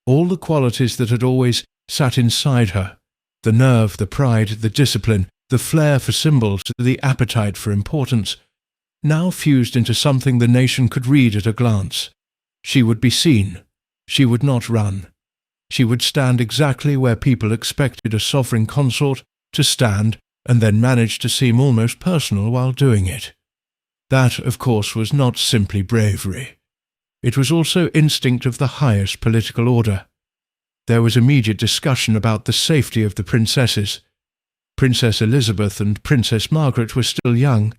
All the qualities that had always sat inside her, the nerve, the pride, the discipline, the flair for symbols, the appetite for importance, now fused into something the nation could read at a glance. She would be seen. She would not run. She would stand exactly where people expected a sovereign consort to stand, and then manage to seem almost personal while doing it. That, of course, was not simply bravery. It was also instinct of the highest political order. There was immediate discussion about the safety of the princesses. Princess Elizabeth and Princess Margaret were still young,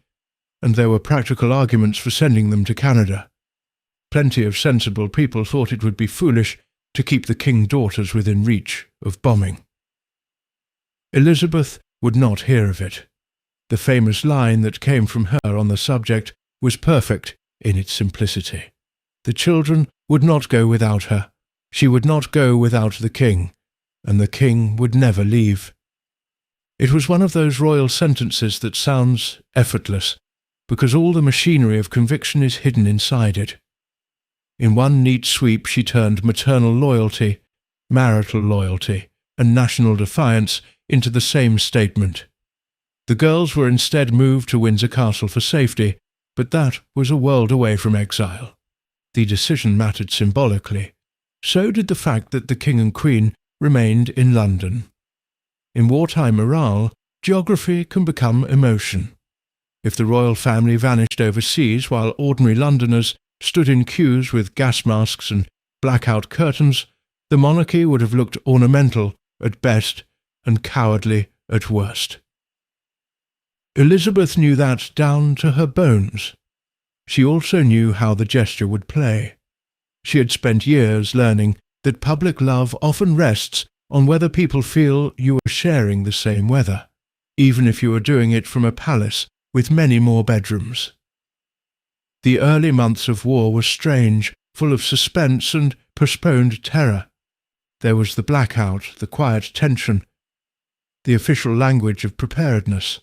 and there were practical arguments for sending them to Canada. Plenty of sensible people thought it would be foolish to keep the king daughters within reach of bombing. Elizabeth would not hear of it. The famous line that came from her on the subject was perfect in its simplicity. The children would not go without her. She would not go without the king, and the king would never leave. It was one of those royal sentences that sounds effortless, because all the machinery of conviction is hidden inside it. In one neat sweep she turned maternal loyalty, marital loyalty, and national defiance into the same statement. The girls were instead moved to Windsor Castle for safety, but that was a world away from exile. The decision mattered symbolically. So did the fact that the king and queen remained in London. In wartime morale, geography can become emotion. If the royal family vanished overseas while ordinary Londoners stood in queues with gas masks and blackout curtains, the monarchy would have looked ornamental at best and cowardly at worst. Elizabeth knew that down to her bones. She also knew how the gesture would play. She had spent years learning that public love often rests on whether people feel you are sharing the same weather, even if you are doing it from a palace with many more bedrooms. The early months of war were strange, full of suspense and postponed terror. There was the blackout, the quiet tension, the official language of preparedness.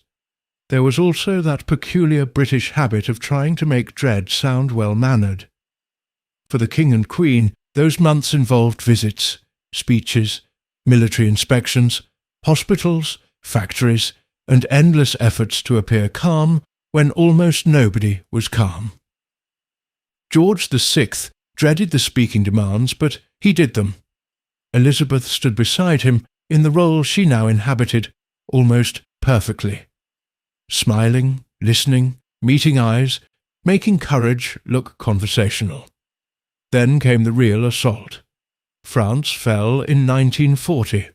There was also that peculiar British habit of trying to make dread sound well-mannered. For the king and queen, those months involved visits, speeches, military inspections, hospitals, factories, and endless efforts to appear calm when almost nobody was calm. George VI dreaded the speaking demands, but he did them. Elizabeth stood beside him in the role she now inhabited almost perfectly. Smiling, listening, meeting eyes, making courage look conversational. Then came the real assault. France fell in 1940.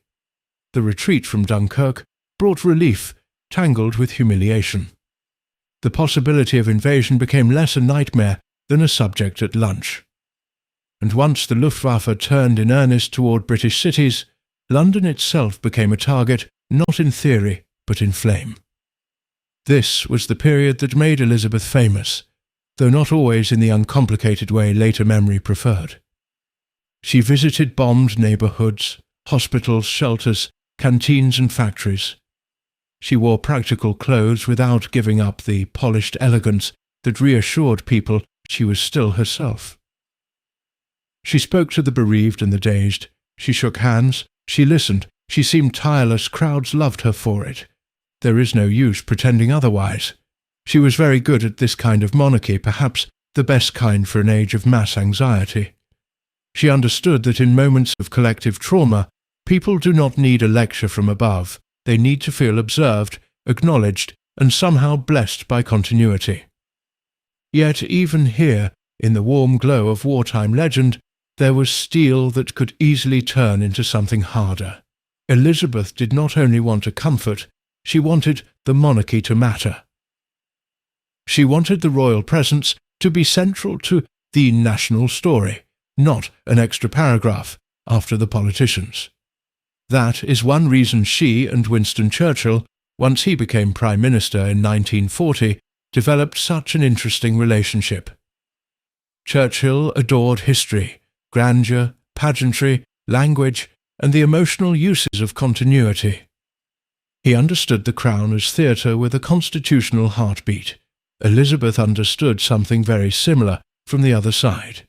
The retreat from Dunkirk brought relief, tangled with humiliation. The possibility of invasion became less a nightmare than a subject at lunch. And once the Luftwaffe turned in earnest toward British cities, London itself became a target not in theory but in flame. This was the period that made Elizabeth famous, though not always in the uncomplicated way later memory preferred. She visited bombed neighbourhoods, hospitals, shelters, canteens and factories. She wore practical clothes without giving up the polished elegance that reassured people she was still herself. She spoke to the bereaved and the dazed. She shook hands. She listened. She seemed tireless. Crowds loved her for it. There is no use pretending otherwise. She was very good at this kind of monarchy, perhaps the best kind for an age of mass anxiety. She understood that in moments of collective trauma, people do not need a lecture from above. They need to feel observed, acknowledged, and somehow blessed by continuity. Yet even here, in the warm glow of wartime legend, There was steel that could easily turn into something harder. Elizabeth did not only want to comfort, she wanted the monarchy to matter. She wanted the royal presence to be central to the national story, not an extra paragraph after the politicians. That is one reason she and Winston Churchill, once he became Prime Minister in 1940, developed such an interesting relationship. Churchill adored history, grandeur, pageantry, language, and the emotional uses of continuity. He understood the Crown as theatre with a constitutional heartbeat. Elizabeth understood something very similar from the other side.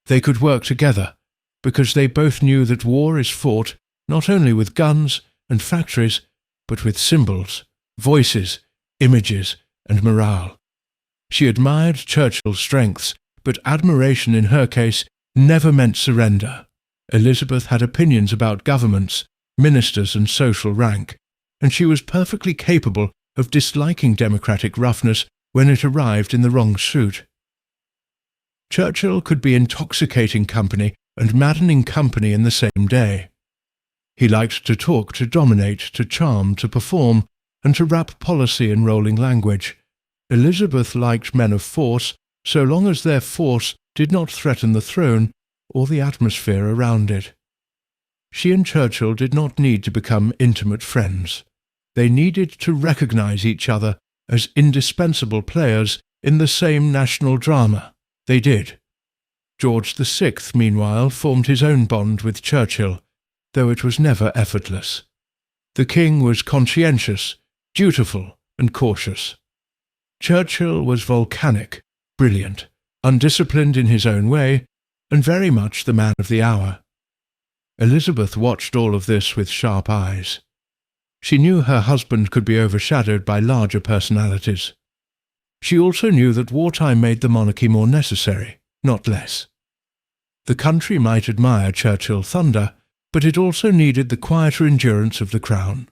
They could work together, because they both knew that war is fought not only with guns and factories, but with symbols, voices, images, and morale. She admired Churchill's strengths, but admiration in her case never meant surrender. Elizabeth had opinions about governments, ministers, and social rank, and she was perfectly capable of disliking democratic roughness when it arrived in the wrong suit. Churchill could be intoxicating company and maddening company in the same day. He liked to talk, to dominate, to charm, to perform, and to wrap policy in rolling language. Elizabeth liked men of force, so long as their force did not threaten the throne or the atmosphere around it. She and Churchill did not need to become intimate friends. They needed to recognize each other as indispensable players in the same national drama. They did. George VI, meanwhile, formed his own bond with Churchill, though it was never effortless. The king was conscientious, dutiful, and cautious. Churchill was volcanic, brilliant, undisciplined in his own way, and very much the man of the hour. Elizabeth watched all of this with sharp eyes. She knew her husband could be overshadowed by larger personalities. She also knew that wartime made the monarchy more necessary, not less. The country might admire Churchill thunder, but it also needed the quieter endurance of the Crown.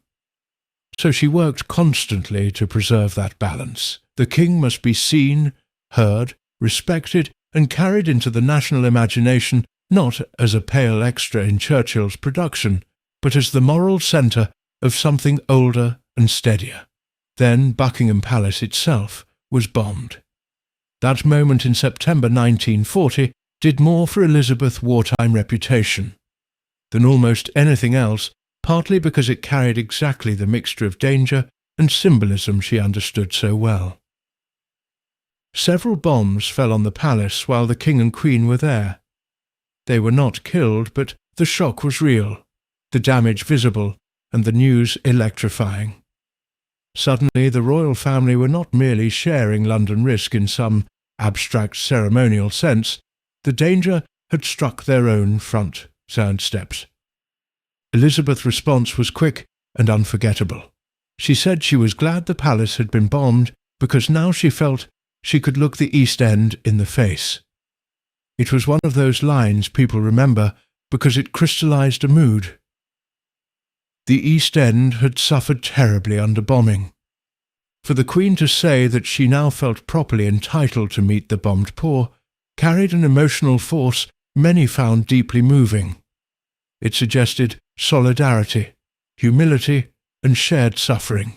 So she worked constantly to preserve that balance. The king must be seen, heard, respected, and carried into the national imagination not as a pale extra in Churchill's production, but as the moral centre of something older and steadier. Then Buckingham Palace itself was bombed. That moment in September 1940 did more for Elizabeth's wartime reputation than almost anything else, partly because it carried exactly the mixture of danger and symbolism she understood so well. Several bombs fell on the palace while the king and queen were there. They were not killed, but the shock was real, the damage visible, and the news electrifying. Suddenly the royal family were not merely sharing London risk in some abstract ceremonial sense. The danger had struck their own front steps. Elizabeth's response was quick and unforgettable. She said she was glad the palace had been bombed because now she felt she could look the East End in the face. It was one of those lines people remember because it crystallized a mood. The East End had suffered terribly under bombing. For the Queen to say that she now felt properly entitled to meet the bombed poor carried an emotional force many found deeply moving. It suggested solidarity, humility, and shared suffering.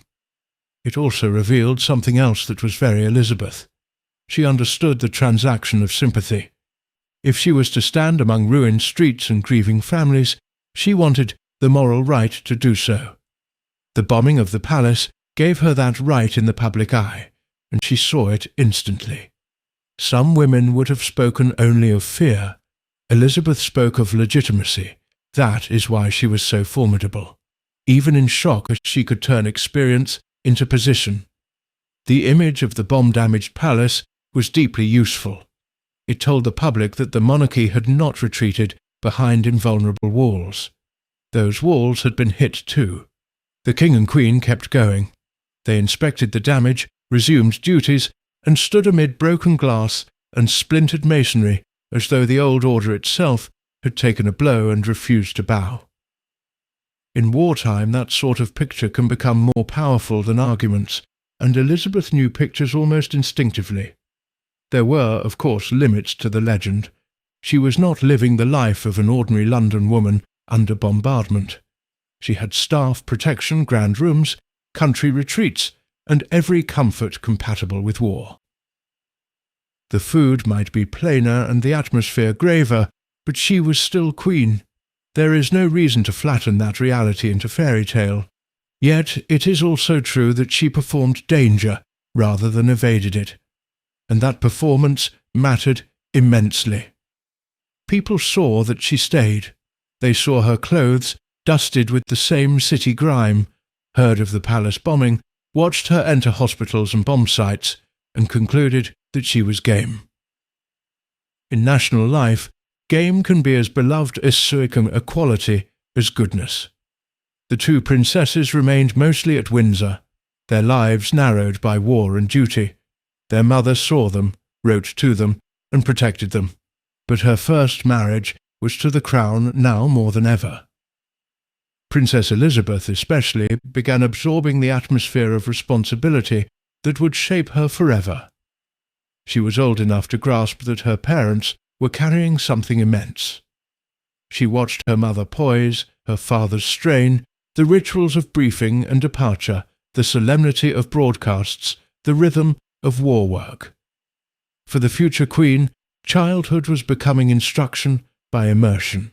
It also revealed something else that was very Elizabeth. She understood the transaction of sympathy. If she was to stand among ruined streets and grieving families, she wanted the moral right to do so. The bombing of the palace gave her that right in the public eye, and she saw it instantly. Some women would have spoken only of fear. Elizabeth spoke of legitimacy. That is why she was so formidable. Even in shock, she could turn experience into position. The image of the bomb-damaged palace was deeply useful. It told the public that the monarchy had not retreated behind invulnerable walls. Those walls had been hit too. The king and queen kept going. They inspected the damage, resumed duties, and stood amid broken glass and splintered masonry as though the old order itself had taken a blow and refused to bow. In wartime, that sort of picture can become more powerful than arguments, and Elizabeth knew pictures almost instinctively. There were, of course, limits to the legend. She was not living the life of an ordinary London woman under bombardment. She had staff protection, grand rooms, country retreats, and every comfort compatible with war. The food might be plainer and the atmosphere graver, but she was still queen. There is no reason to flatten that reality into fairy tale. Yet it is also true that she performed danger rather than evaded it, and that performance mattered immensely. People saw that she stayed. They saw her clothes dusted with the same city grime, heard of the palace bombing, watched her enter hospitals and bomb sites, and concluded that she was game. In national life, game can be as beloved a Suican equality as goodness. The two princesses remained mostly at Windsor, their lives narrowed by war and duty. Their mother saw them, wrote to them, and protected them. But her first marriage was to the crown now more than ever. Princess Elizabeth especially began absorbing the atmosphere of responsibility that would shape her forever. She was old enough to grasp that her parents were carrying something immense. She watched her mother poise, her father's strain, the rituals of briefing and departure, the solemnity of broadcasts, the rhythm of war work. For the future queen, childhood was becoming instruction by immersion.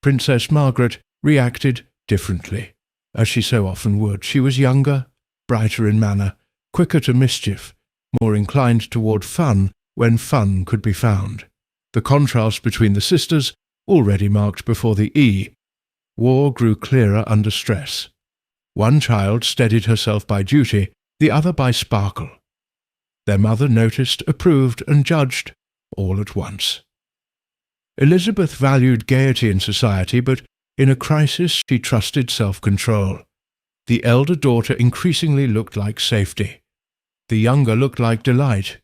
Princess Margaret reacted differently, as she so often would. She was younger, brighter in manner, quicker to mischief, more inclined toward fun when fun could be found. The contrast between the sisters, already marked before the E. War grew clearer under stress. One child steadied herself by duty, the other by sparkle. Their mother noticed, approved, and judged, all at once. Elizabeth valued gaiety in society, but in a crisis she trusted self-control. The elder daughter increasingly looked like safety. The younger looked like delight.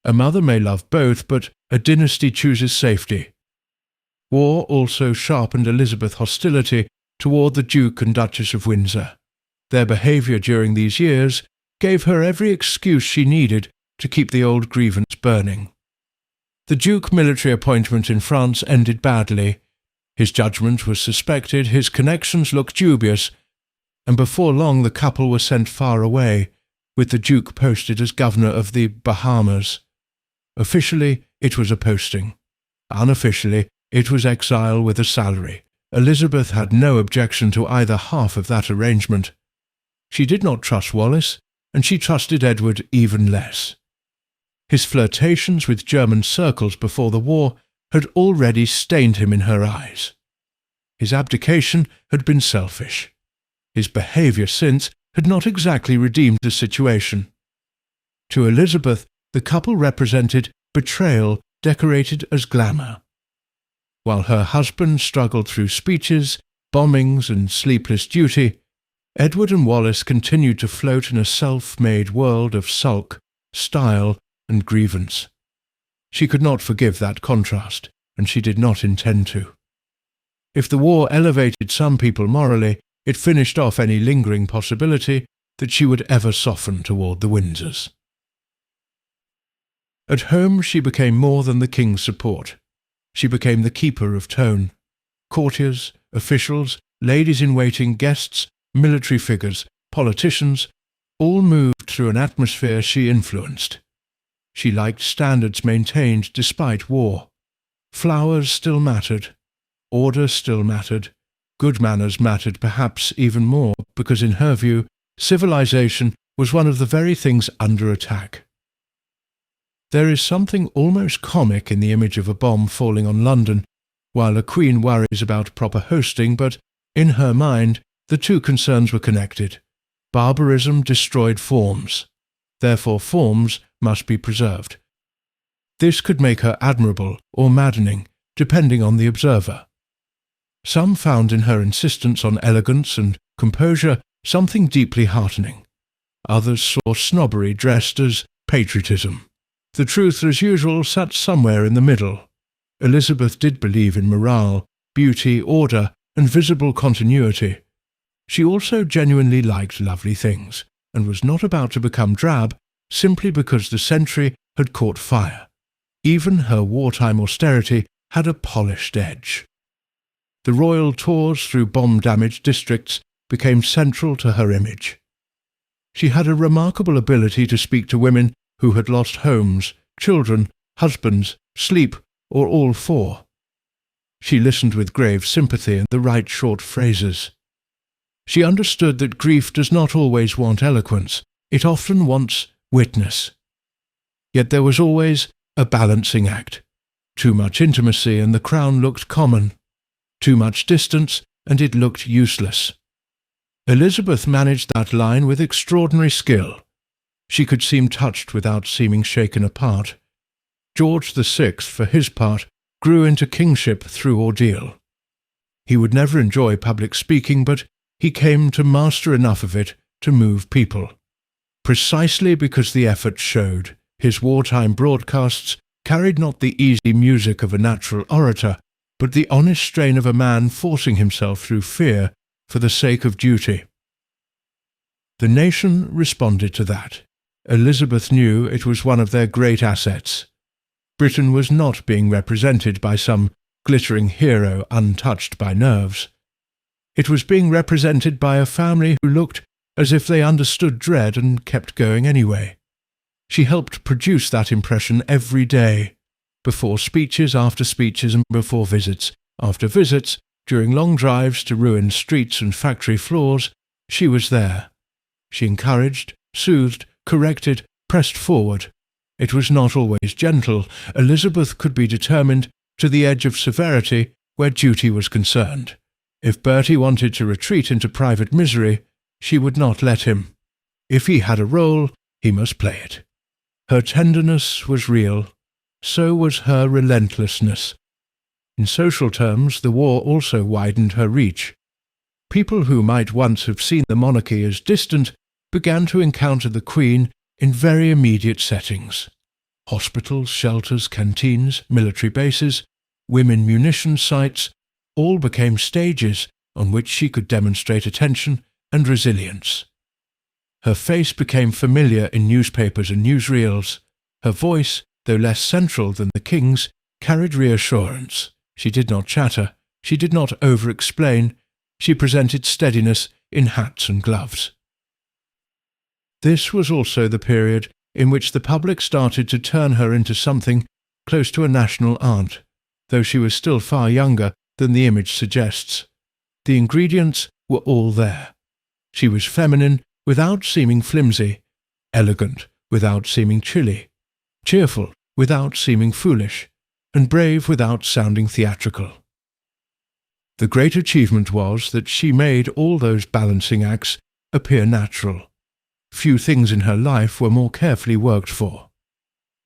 A mother may love both, but a dynasty chooses safety. War also sharpened Elizabeth's hostility toward the Duke and Duchess of Windsor. Their behaviour during these years gave her every excuse she needed to keep the old grievance burning. The Duke's military appointment in France ended badly. His judgment was suspected, his connections looked dubious, and before long the couple were sent far away, with the Duke posted as governor of the Bahamas. Officially, it was a posting. Unofficially, it was exile with a salary. Elizabeth had no objection to either half of that arrangement. She did not trust Wallace, and she trusted Edward even less. His flirtations with German circles before the war had already stained him in her eyes. His abdication had been selfish. His behaviour since had not exactly redeemed the situation. To Elizabeth, the couple represented betrayal decorated as glamour. While her husband struggled through speeches, bombings, and sleepless duty, Edward and Wallace continued to float in a self-made world of sulk, style, and grievance. She could not forgive that contrast, and she did not intend to. If the war elevated some people morally, it finished off any lingering possibility that she would ever soften toward the Windsors. At home she became more than the king's support. She became the keeper of tone. Courtiers, officials, ladies-in-waiting, guests, military figures, politicians, all moved through an atmosphere she influenced. She liked standards maintained despite war. Flowers still mattered. Order still mattered. Good manners mattered perhaps even more, because in her view, civilization was one of the very things under attack. There is something almost comic in the image of a bomb falling on London, while a queen worries about proper hosting, but in her mind, the two concerns were connected. Barbarism destroyed forms. Therefore forms must be preserved. This could make her admirable or maddening, depending on the observer. Some found in her insistence on elegance and composure something deeply heartening. Others saw snobbery dressed as patriotism. The truth, as usual, sat somewhere in the middle. Elizabeth did believe in morale, beauty, order, and visible continuity. She also genuinely liked lovely things, and was not about to become drab simply because the century had caught fire. Even her wartime austerity had a polished edge. The royal tours through bomb-damaged districts became central to her image. She had a remarkable ability to speak to women who had lost homes, children, husbands, sleep, or all four. She listened with grave sympathy and the right short phrases. She understood that grief does not always want eloquence, it often wants witness. Yet there was always a balancing act. Too much intimacy and the crown looked common. Too much distance and it looked useless. Elizabeth managed that line with extraordinary skill. She could seem touched without seeming shaken apart. George VI, for his part, grew into kingship through ordeal. He would never enjoy public speaking, but he came to master enough of it to move people. Precisely because the effort showed, his wartime broadcasts carried not the easy music of a natural orator, but the honest strain of a man forcing himself through fear for the sake of duty. The nation responded to that. Elizabeth knew it was one of their great assets. Britain was not being represented by some glittering hero untouched by nerves. It was being represented by a family who looked as if they understood dread and kept going anyway. She helped produce that impression every day, before speeches after speeches and before visits after visits, during long drives to ruined streets and factory floors. She was there. She encouraged, soothed, corrected, pressed forward. It was not always gentle. Elizabeth could be determined to the edge of severity where duty was concerned. If Bertie wanted to retreat into private misery, she would not let him. If he had a role, he must play it. Her tenderness was real. So was her relentlessness. In social terms, the war also widened her reach. People who might once have seen the monarchy as distant began to encounter the Queen in very immediate settings. Hospitals, shelters, canteens, military bases, women munition sites, all became stages on which she could demonstrate attention and resilience. Her face became familiar in newspapers and newsreels. Her voice, though less central than the King's, carried reassurance. She did not chatter. She did not over-explain. She presented steadiness in hats and gloves. This was also the period in which the public started to turn her into something close to a national aunt, though she was still far younger than the image suggests. The ingredients were all there. She was feminine without seeming flimsy, elegant without seeming chilly, cheerful without seeming foolish, and brave without sounding theatrical. The great achievement was that she made all those balancing acts appear natural. Few things in her life were more carefully worked for.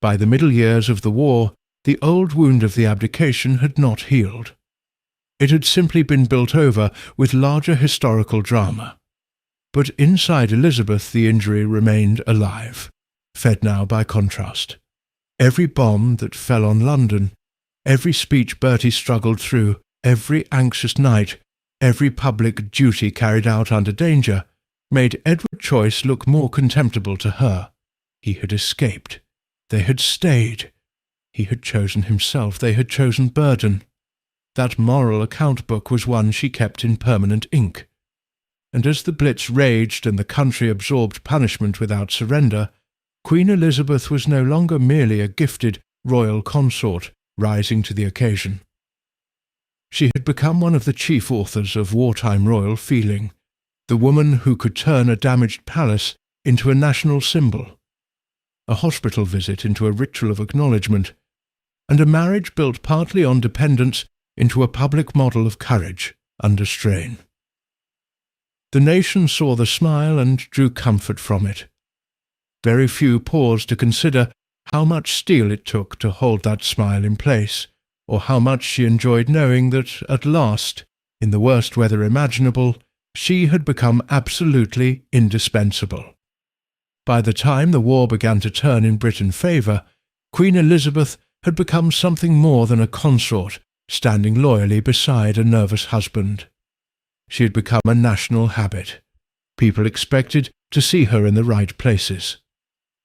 By the middle years of the war, the old wound of the abdication had not healed. It had simply been built over with larger historical drama. But inside Elizabeth the injury remained alive, fed now by contrast. Every bomb that fell on London, every speech Bertie struggled through, every anxious night, every public duty carried out under danger, made Edward Choice look more contemptible to her. He had escaped. They had stayed. He had chosen himself. They had chosen burden. That moral account book was one she kept in permanent ink. And as the Blitz raged and the country absorbed punishment without surrender, Queen Elizabeth was no longer merely a gifted royal consort rising to the occasion. She had become one of the chief authors of wartime royal feeling, the woman who could turn a damaged palace into a national symbol, a hospital visit into a ritual of acknowledgement, and a marriage built partly on dependence into a public model of courage under strain. The nation saw the smile and drew comfort from it. Very few paused to consider how much steel it took to hold that smile in place, or how much she enjoyed knowing that, at last, in the worst weather imaginable, she had become absolutely indispensable. By the time the war began to turn in Britain's favour, Queen Elizabeth had become something more than a consort standing loyally beside a nervous husband. She had become a national habit. People expected to see her in the right places,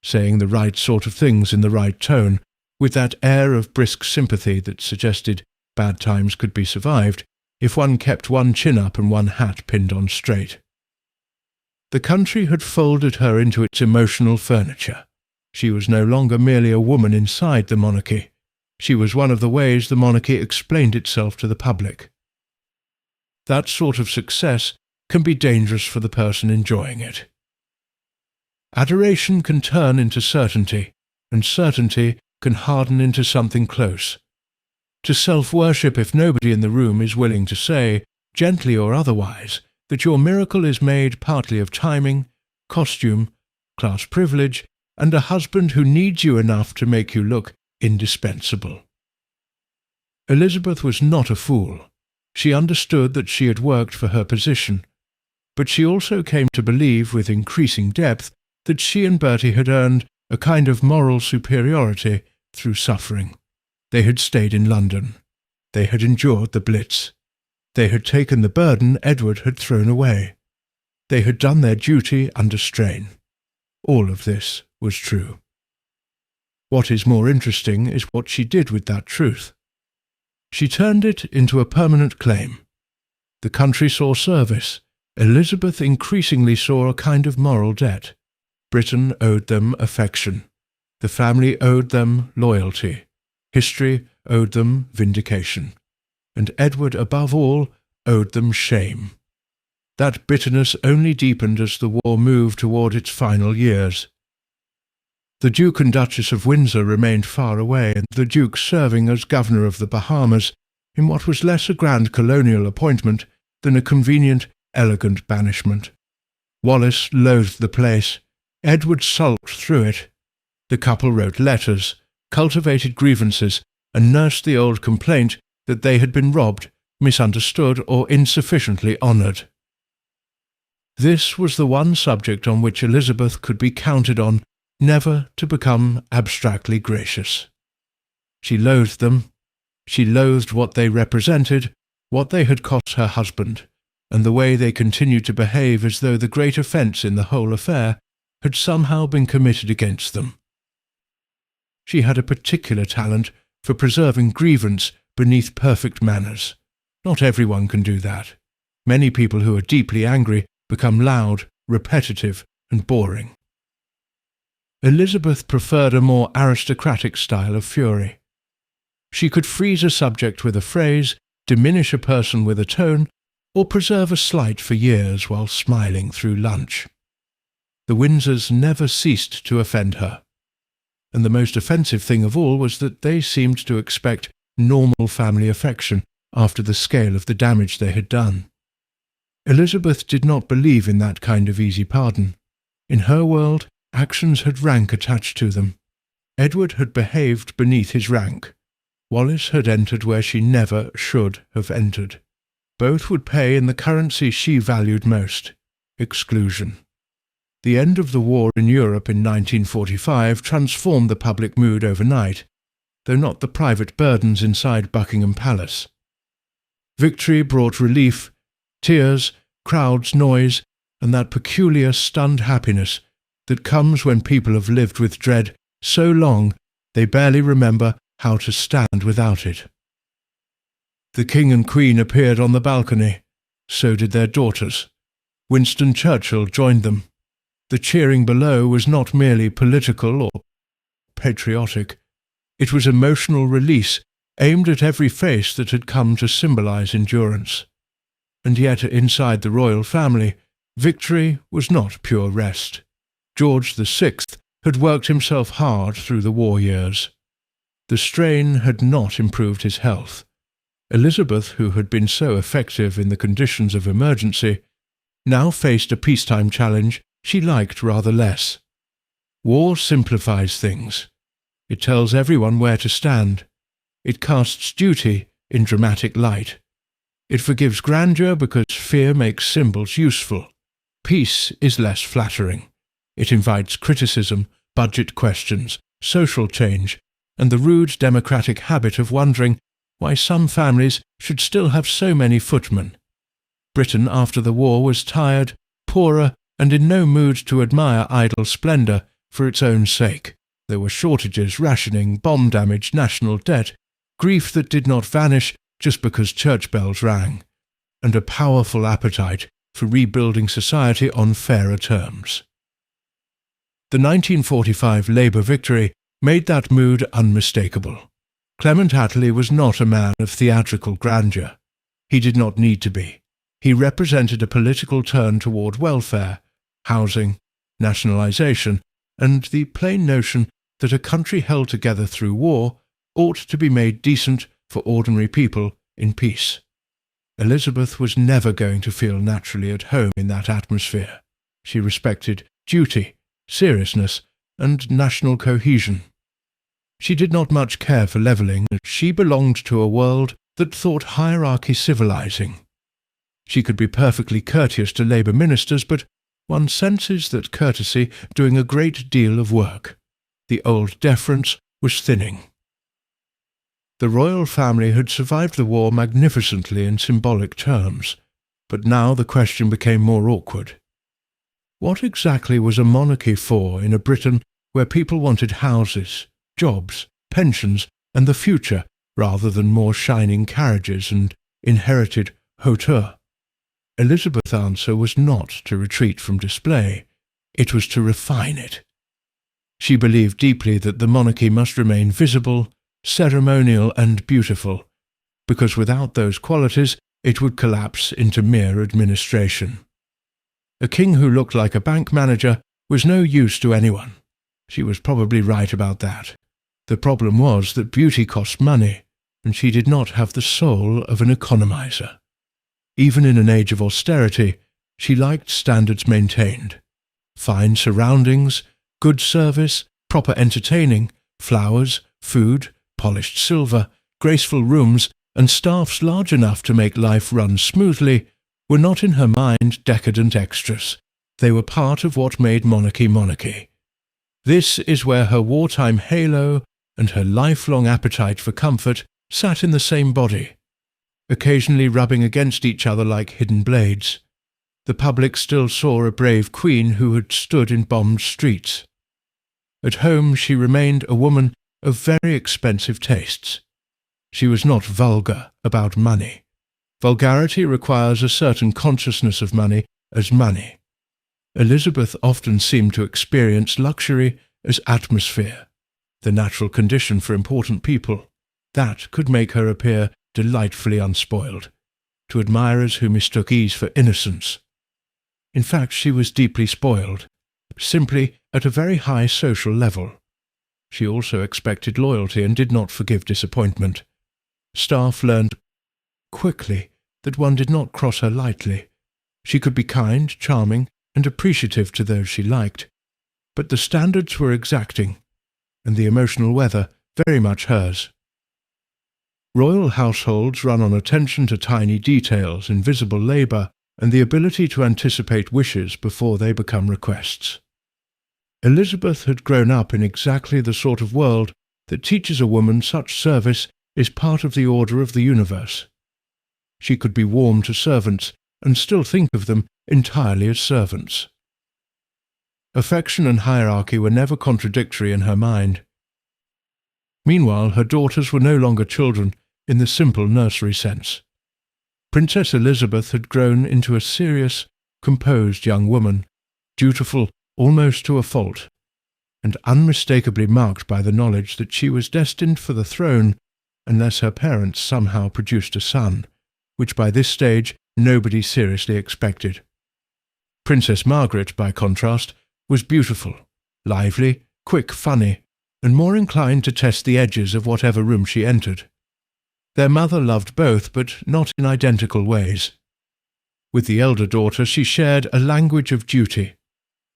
saying the right sort of things in the right tone, with that air of brisk sympathy that suggested bad times could be survived if one kept one chin up and one hat pinned on straight. The country had folded her into its emotional furniture. She was no longer merely a woman inside the monarchy. She was one of the ways the monarchy explained itself to the public. That sort of success can be dangerous for the person enjoying it. Adoration can turn into certainty, and certainty can harden into something close. To self-worship if nobody in the room is willing to say, gently or otherwise, that your miracle is made partly of timing, costume, class privilege, and a husband who needs you enough to make you look indispensable. Elizabeth was not a fool. She understood that she had worked for her position, but she also came to believe with increasing depth that she and Bertie had earned a kind of moral superiority through suffering. They had stayed in London. They had endured the Blitz. They had taken the burden Edward had thrown away. They had done their duty under strain. All of this was true. What is more interesting is what she did with that truth. She turned it into a permanent claim. The country saw service. Elizabeth increasingly saw a kind of moral debt. Britain owed them affection. The family owed them loyalty. History owed them vindication. And Edward, above all, owed them shame. That bitterness only deepened as the war moved toward its final years. The Duke and Duchess of Windsor remained far away, and the Duke serving as Governor of the Bahamas in what was less a grand colonial appointment than a convenient, elegant banishment. Wallace loathed the place. Edward sulked through it. The couple wrote letters, cultivated grievances, and nursed the old complaint that they had been robbed, misunderstood, or insufficiently honoured. This was the one subject on which Elizabeth could be counted on never to become abstractly gracious. She loathed them. She loathed what they represented, what they had cost her husband, and the way they continued to behave as though the great offence in the whole affair had somehow been committed against them. She had a particular talent for preserving grievance beneath perfect manners. Not everyone can do that. Many people who are deeply angry become loud, repetitive, and boring. Elizabeth preferred a more aristocratic style of fury. She could freeze a subject with a phrase, diminish a person with a tone, or preserve a slight for years while smiling through lunch. The Windsors never ceased to offend her. And the most offensive thing of all was that they seemed to expect normal family affection after the scale of the damage they had done. Elizabeth did not believe in that kind of easy pardon. In her world, actions had rank attached to them. Edward had behaved beneath his rank. Wallace had entered where she never should have entered. Both would pay in the currency she valued most, exclusion. The end of the war in Europe in 1945 transformed the public mood overnight, though not the private burdens inside Buckingham Palace. Victory brought relief, tears, crowds, noise, and that peculiar stunned happiness that comes when people have lived with dread so long they barely remember how to stand without it. The King and Queen appeared on the balcony. So did their daughters. Winston Churchill joined them. The cheering below was not merely political or patriotic. It was emotional release aimed at every face that had come to symbolize endurance. And yet inside the royal family, victory was not pure rest. George VI had worked himself hard through the war years. The strain had not improved his health. Elizabeth, who had been so effective in the conditions of emergency, now faced a peacetime challenge she liked rather less. War simplifies things. It tells everyone where to stand. It casts duty in dramatic light. It forgives grandeur because fear makes symbols useful. Peace is less flattering. It invites criticism, budget questions, social change, and the rude democratic habit of wondering why some families should still have so many footmen. Britain after the war was tired, poorer, and in no mood to admire idle splendour for its own sake. There were shortages, rationing, bomb damage, national debt, grief that did not vanish just because church bells rang, and a powerful appetite for rebuilding society on fairer terms. The 1945 Labour victory made that mood unmistakable. Clement Attlee was not a man of theatrical grandeur. He did not need to be. He represented a political turn toward welfare, housing, nationalisation, and the plain notion that a country held together through war ought to be made decent for ordinary people in peace. Elizabeth was never going to feel naturally at home in that atmosphere. She respected duty, seriousness, and national cohesion. She did not much care for levelling. She belonged to a world that thought hierarchy civilizing. She could be perfectly courteous to Labour ministers, but one senses that courtesy doing a great deal of work. The old deference was thinning. The royal family had survived the war magnificently in symbolic terms, but now the question became more awkward. What exactly was a monarchy for in a Britain where people wanted houses, jobs, pensions, and the future rather than more shining carriages and inherited hauteur? Elizabeth's answer was not to retreat from display, it was to refine it. She believed deeply that the monarchy must remain visible, ceremonial and beautiful, because without those qualities it would collapse into mere administration. A king who looked like a bank manager was no use to anyone. She was probably right about that. The problem was that beauty cost money, and she did not have the soul of an economizer. Even in an age of austerity, she liked standards maintained. Fine surroundings, good service, proper entertaining, flowers, food, polished silver, graceful rooms, and staffs large enough to make life run smoothly were not in her mind decadent extras. They were part of what made monarchy monarchy. This is where her wartime halo and her lifelong appetite for comfort sat in the same body, occasionally rubbing against each other like hidden blades. The public still saw a brave queen who had stood in bombed streets. At home she remained a woman of very expensive tastes. She was not vulgar about money. Vulgarity requires a certain consciousness of money as money. Elizabeth often seemed to experience luxury as atmosphere, the natural condition for important people. That could make her appear delightfully unspoiled, to admirers who mistook ease for innocence. In fact, she was deeply spoiled, simply at a very high social level. She also expected loyalty and did not forgive disappointment. Staff learned quickly that one did not cross her lightly. She could be kind, charming, and appreciative to those she liked, but the standards were exacting, and the emotional weather very much hers. Royal households run on attention to tiny details, invisible labour, and the ability to anticipate wishes before they become requests. Elizabeth had grown up in exactly the sort of world that teaches a woman such service is part of the order of the universe. She could be warm to servants and still think of them entirely as servants. Affection and hierarchy were never contradictory in her mind. Meanwhile, her daughters were no longer children in the simple nursery sense. Princess Elizabeth had grown into a serious, composed young woman, dutiful almost to a fault, and unmistakably marked by the knowledge that she was destined for the throne unless her parents somehow produced a son, which by this stage nobody seriously expected. Princess Margaret, by contrast, was beautiful, lively, quick, funny, and more inclined to test the edges of whatever room she entered. Their mother loved both, but not in identical ways. With the elder daughter she shared a language of duty.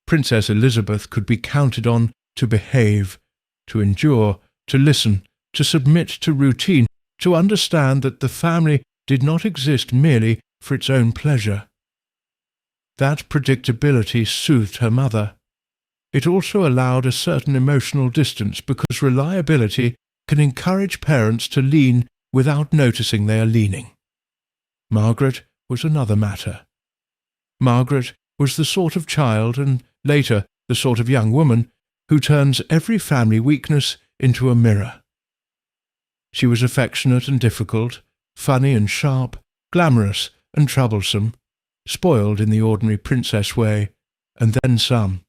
Princess Elizabeth could be counted on to behave, to endure, to listen, to submit to routine, to understand that the family did not exist merely for its own pleasure. That predictability soothed her mother. It also allowed a certain emotional distance because reliability can encourage parents to lean without noticing they are leaning. Margaret was another matter. Margaret was the sort of child, and later the sort of young woman, who turns every family weakness into a mirror. She was affectionate and difficult, funny and sharp, glamorous and troublesome, spoiled in the ordinary princess way, and then some.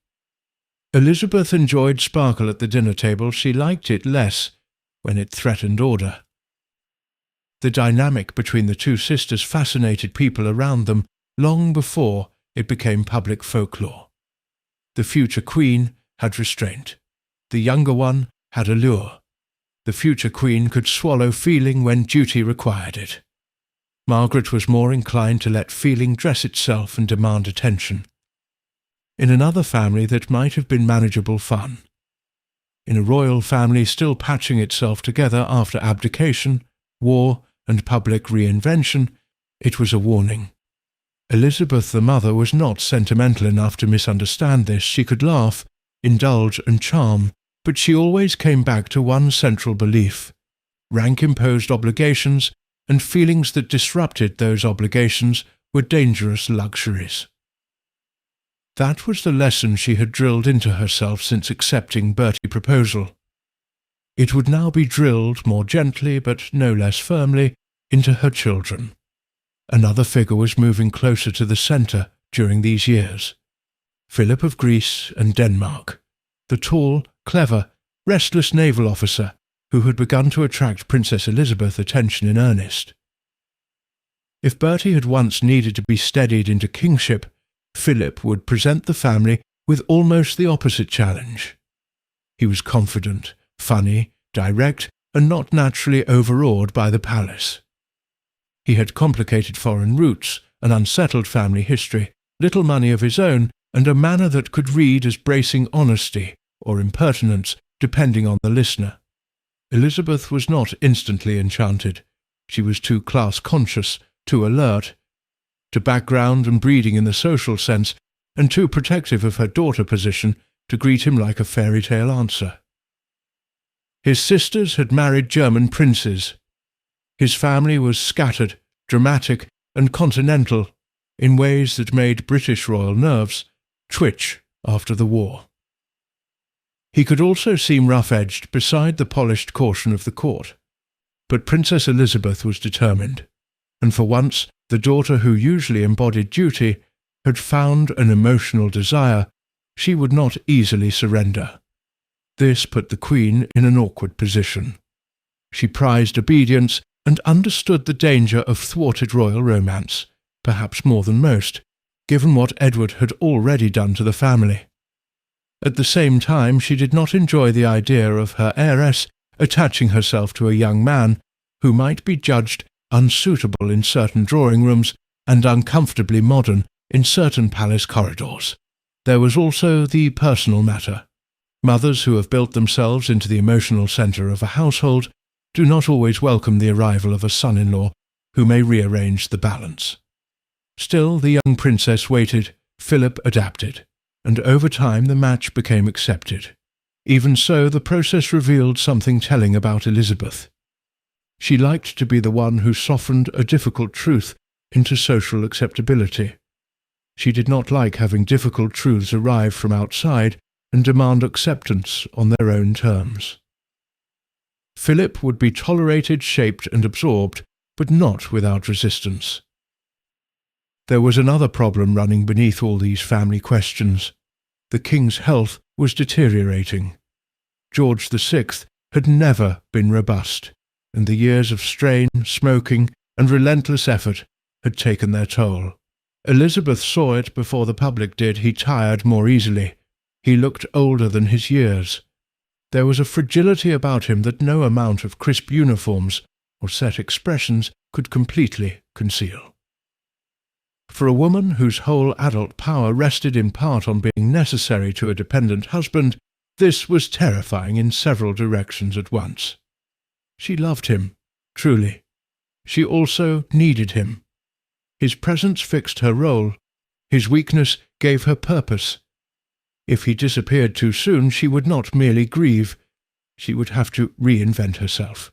Elizabeth enjoyed sparkle at the dinner table. She liked it less when it threatened order. The dynamic between the two sisters fascinated people around them long before it became public folklore. The future queen had restraint. The younger one had allure. The future queen could swallow feeling when duty required it. Margaret was more inclined to let feeling dress itself and demand attention. In another family that might have been manageable fun. In a royal family still patching itself together after abdication, war, and public reinvention, it was a warning. Elizabeth the mother was not sentimental enough to misunderstand this. She could laugh, indulge, and charm, but she always came back to one central belief: rank-imposed obligations and feelings that disrupted those obligations were dangerous luxuries. That was the lesson she had drilled into herself since accepting Bertie's proposal. It would now be drilled more gently, but no less firmly, into her children. Another figure was moving closer to the centre during these years. Philip of Greece and Denmark, the tall, clever, restless naval officer who had begun to attract Princess Elizabeth's attention in earnest. If Bertie had once needed to be steadied into kingship, Philip would present the family with almost the opposite challenge. He was confident, funny, direct, and not naturally overawed by the palace. He had complicated foreign roots, an unsettled family history, little money of his own, and a manner that could read as bracing honesty or impertinence, depending on the listener. Elizabeth was not instantly enchanted. She was too class-conscious, too alert, to background and breeding in the social sense, and too protective of her daughter position to greet him like a fairy tale answer. His sisters had married German princes. His family was scattered, dramatic, and continental in ways that made British royal nerves twitch after the war. He could also seem rough-edged beside the polished caution of the court. But Princess Elizabeth was determined, and for once the daughter who usually embodied duty had found an emotional desire she would not easily surrender. This put the Queen in an awkward position. She prized obedience and understood the danger of thwarted royal romance, perhaps more than most, given what Edward had already done to the family. At the same time, she did not enjoy the idea of her heiress attaching herself to a young man who might be judged unsuitable in certain drawing rooms and uncomfortably modern in certain palace corridors. There was also the personal matter. Mothers who have built themselves into the emotional centre of a household do not always welcome the arrival of a son-in-law who may rearrange the balance. Still, the young princess waited. Philip adapted, and over time the match became accepted. Even so, the process revealed something telling about Elizabeth. She liked to be the one who softened a difficult truth into social acceptability. She did not like having difficult truths arrive from outside and demand acceptance on their own terms. Philip would be tolerated, shaped, and absorbed, but not without resistance. There was another problem running beneath all these family questions. The king's health was deteriorating. George VI had never been robust, and the years of strain, smoking, and relentless effort had taken their toll. Elizabeth saw it before the public did. He tired more easily. He looked older than his years. There was a fragility about him that no amount of crisp uniforms or set expressions could completely conceal. For a woman whose whole adult power rested in part on being necessary to a dependent husband, this was terrifying in several directions at once. She loved him, truly. She also needed him. His presence fixed her role. His weakness gave her purpose. If he disappeared too soon, she would not merely grieve. She would have to reinvent herself.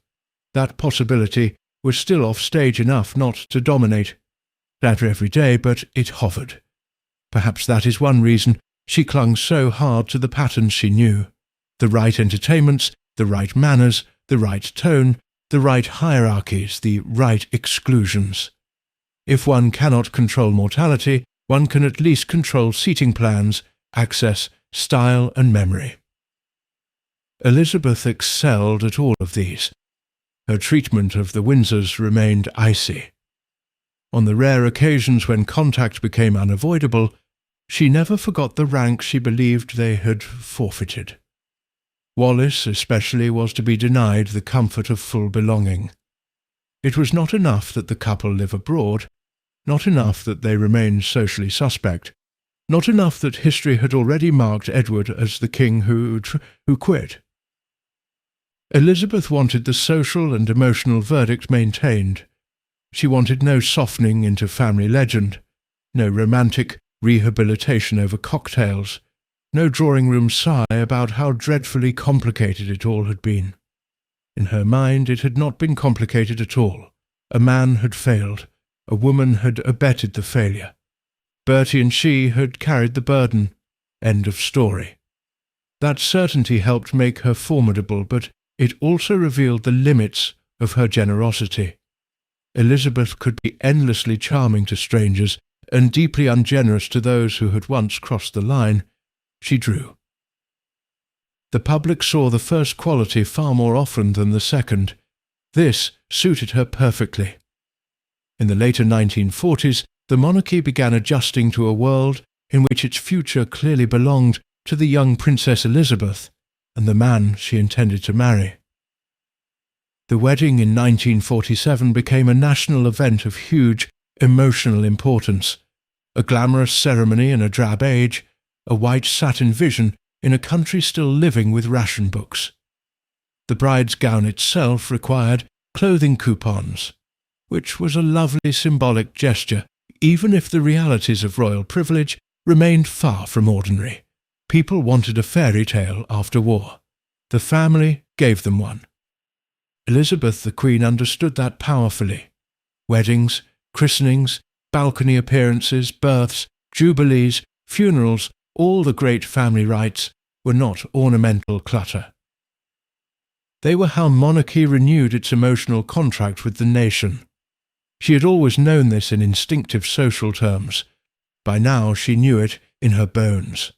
That possibility was still off stage enough not to dominate. Not every day, but it hovered. Perhaps that is one reason she clung so hard to the patterns she knew. the right entertainments, the right manners, the right tone, the right hierarchies, the right exclusions. If one cannot control mortality, one can at least control seating plans, access, style and memory. Elizabeth excelled at all of these. Her treatment of the Windsors remained icy. On the rare occasions when contact became unavoidable, she never forgot the rank she believed they had forfeited. Wallis especially was to be denied the comfort of full belonging. It was not enough that the couple live abroad, not enough that they remain socially suspect, not enough that history had already marked Edward as the king who quit. Elizabeth wanted the social and emotional verdict maintained. She wanted no softening into family legend, no romantic rehabilitation over cocktails, no drawing-room sigh about how dreadfully complicated it all had been. In her mind it had not been complicated at all. A man had failed. A woman had abetted the failure. Bertie and she had carried the burden. End of story. That certainty helped make her formidable, but it also revealed the limits of her generosity. Elizabeth could be endlessly charming to strangers and deeply ungenerous to those who had once crossed the line. She drew. The public saw the first quality far more often than the second. This suited her perfectly. In the later 1940s, the monarchy began adjusting to a world in which its future clearly belonged to the young Princess Elizabeth and the man she intended to marry. The wedding in 1947 became a national event of huge emotional importance, a glamorous ceremony in a drab age, a white satin vision in a country still living with ration books. The bride's gown itself required clothing coupons, which was a lovely symbolic gesture, even if the realities of royal privilege remained far from ordinary. People wanted a fairy tale after war. The family gave them one. Elizabeth the Queen understood that powerfully. Weddings, christenings, balcony appearances, births, jubilees, funerals, all the great family rites were not ornamental clutter. They were how monarchy renewed its emotional contract with the nation. She had always known this in instinctive social terms. By now she knew it in her bones.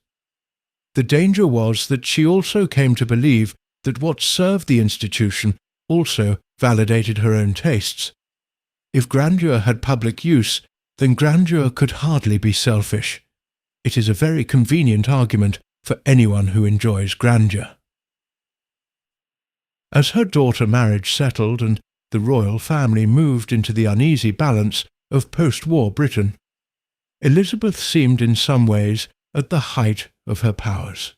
The danger was that she also came to believe that what served the institution also validated her own tastes. If grandeur had public use, then grandeur could hardly be selfish. It is a very convenient argument for anyone who enjoys grandeur. As her daughter marriage settled and the royal family moved into the uneasy balance of post-war Britain, Elizabeth seemed in some ways at the height of her powers.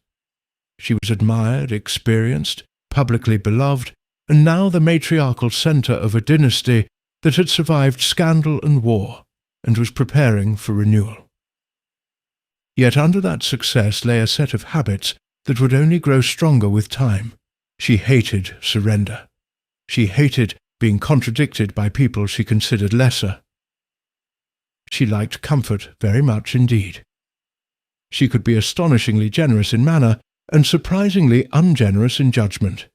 She was admired, experienced, publicly beloved, and now the matriarchal centre of a dynasty that had survived scandal and war and was preparing for renewal. Yet under that success lay a set of habits that would only grow stronger with time. She hated surrender. She hated being contradicted by people she considered lesser. She liked comfort very much indeed. She could be astonishingly generous in manner and surprisingly ungenerous in judgment.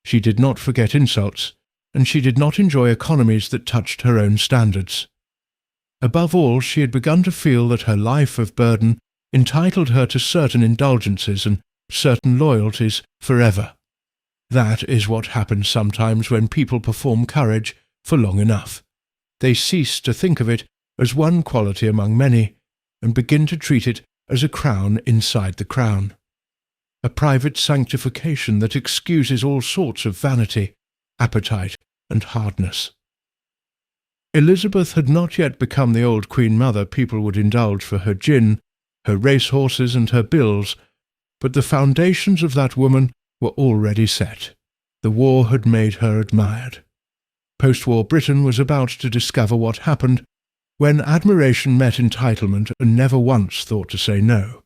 She did not forget insults, and she did not enjoy economies that touched her own standards. Above all, she had begun to feel that her life of burden entitled her to certain indulgences and certain loyalties forever. That is what happens sometimes when people perform courage for long enough. They cease to think of it as one quality among many, and begin to treat it as a crown inside the crown. A private sanctification that excuses all sorts of vanity, appetite, and hardness. Elizabeth had not yet become the old Queen Mother people would indulge for her gin, her racehorses, and her bills, but the foundations of that woman were already set. The war had made her admired. Post-war Britain was about to discover what happened when admiration met entitlement and never once thought to say no.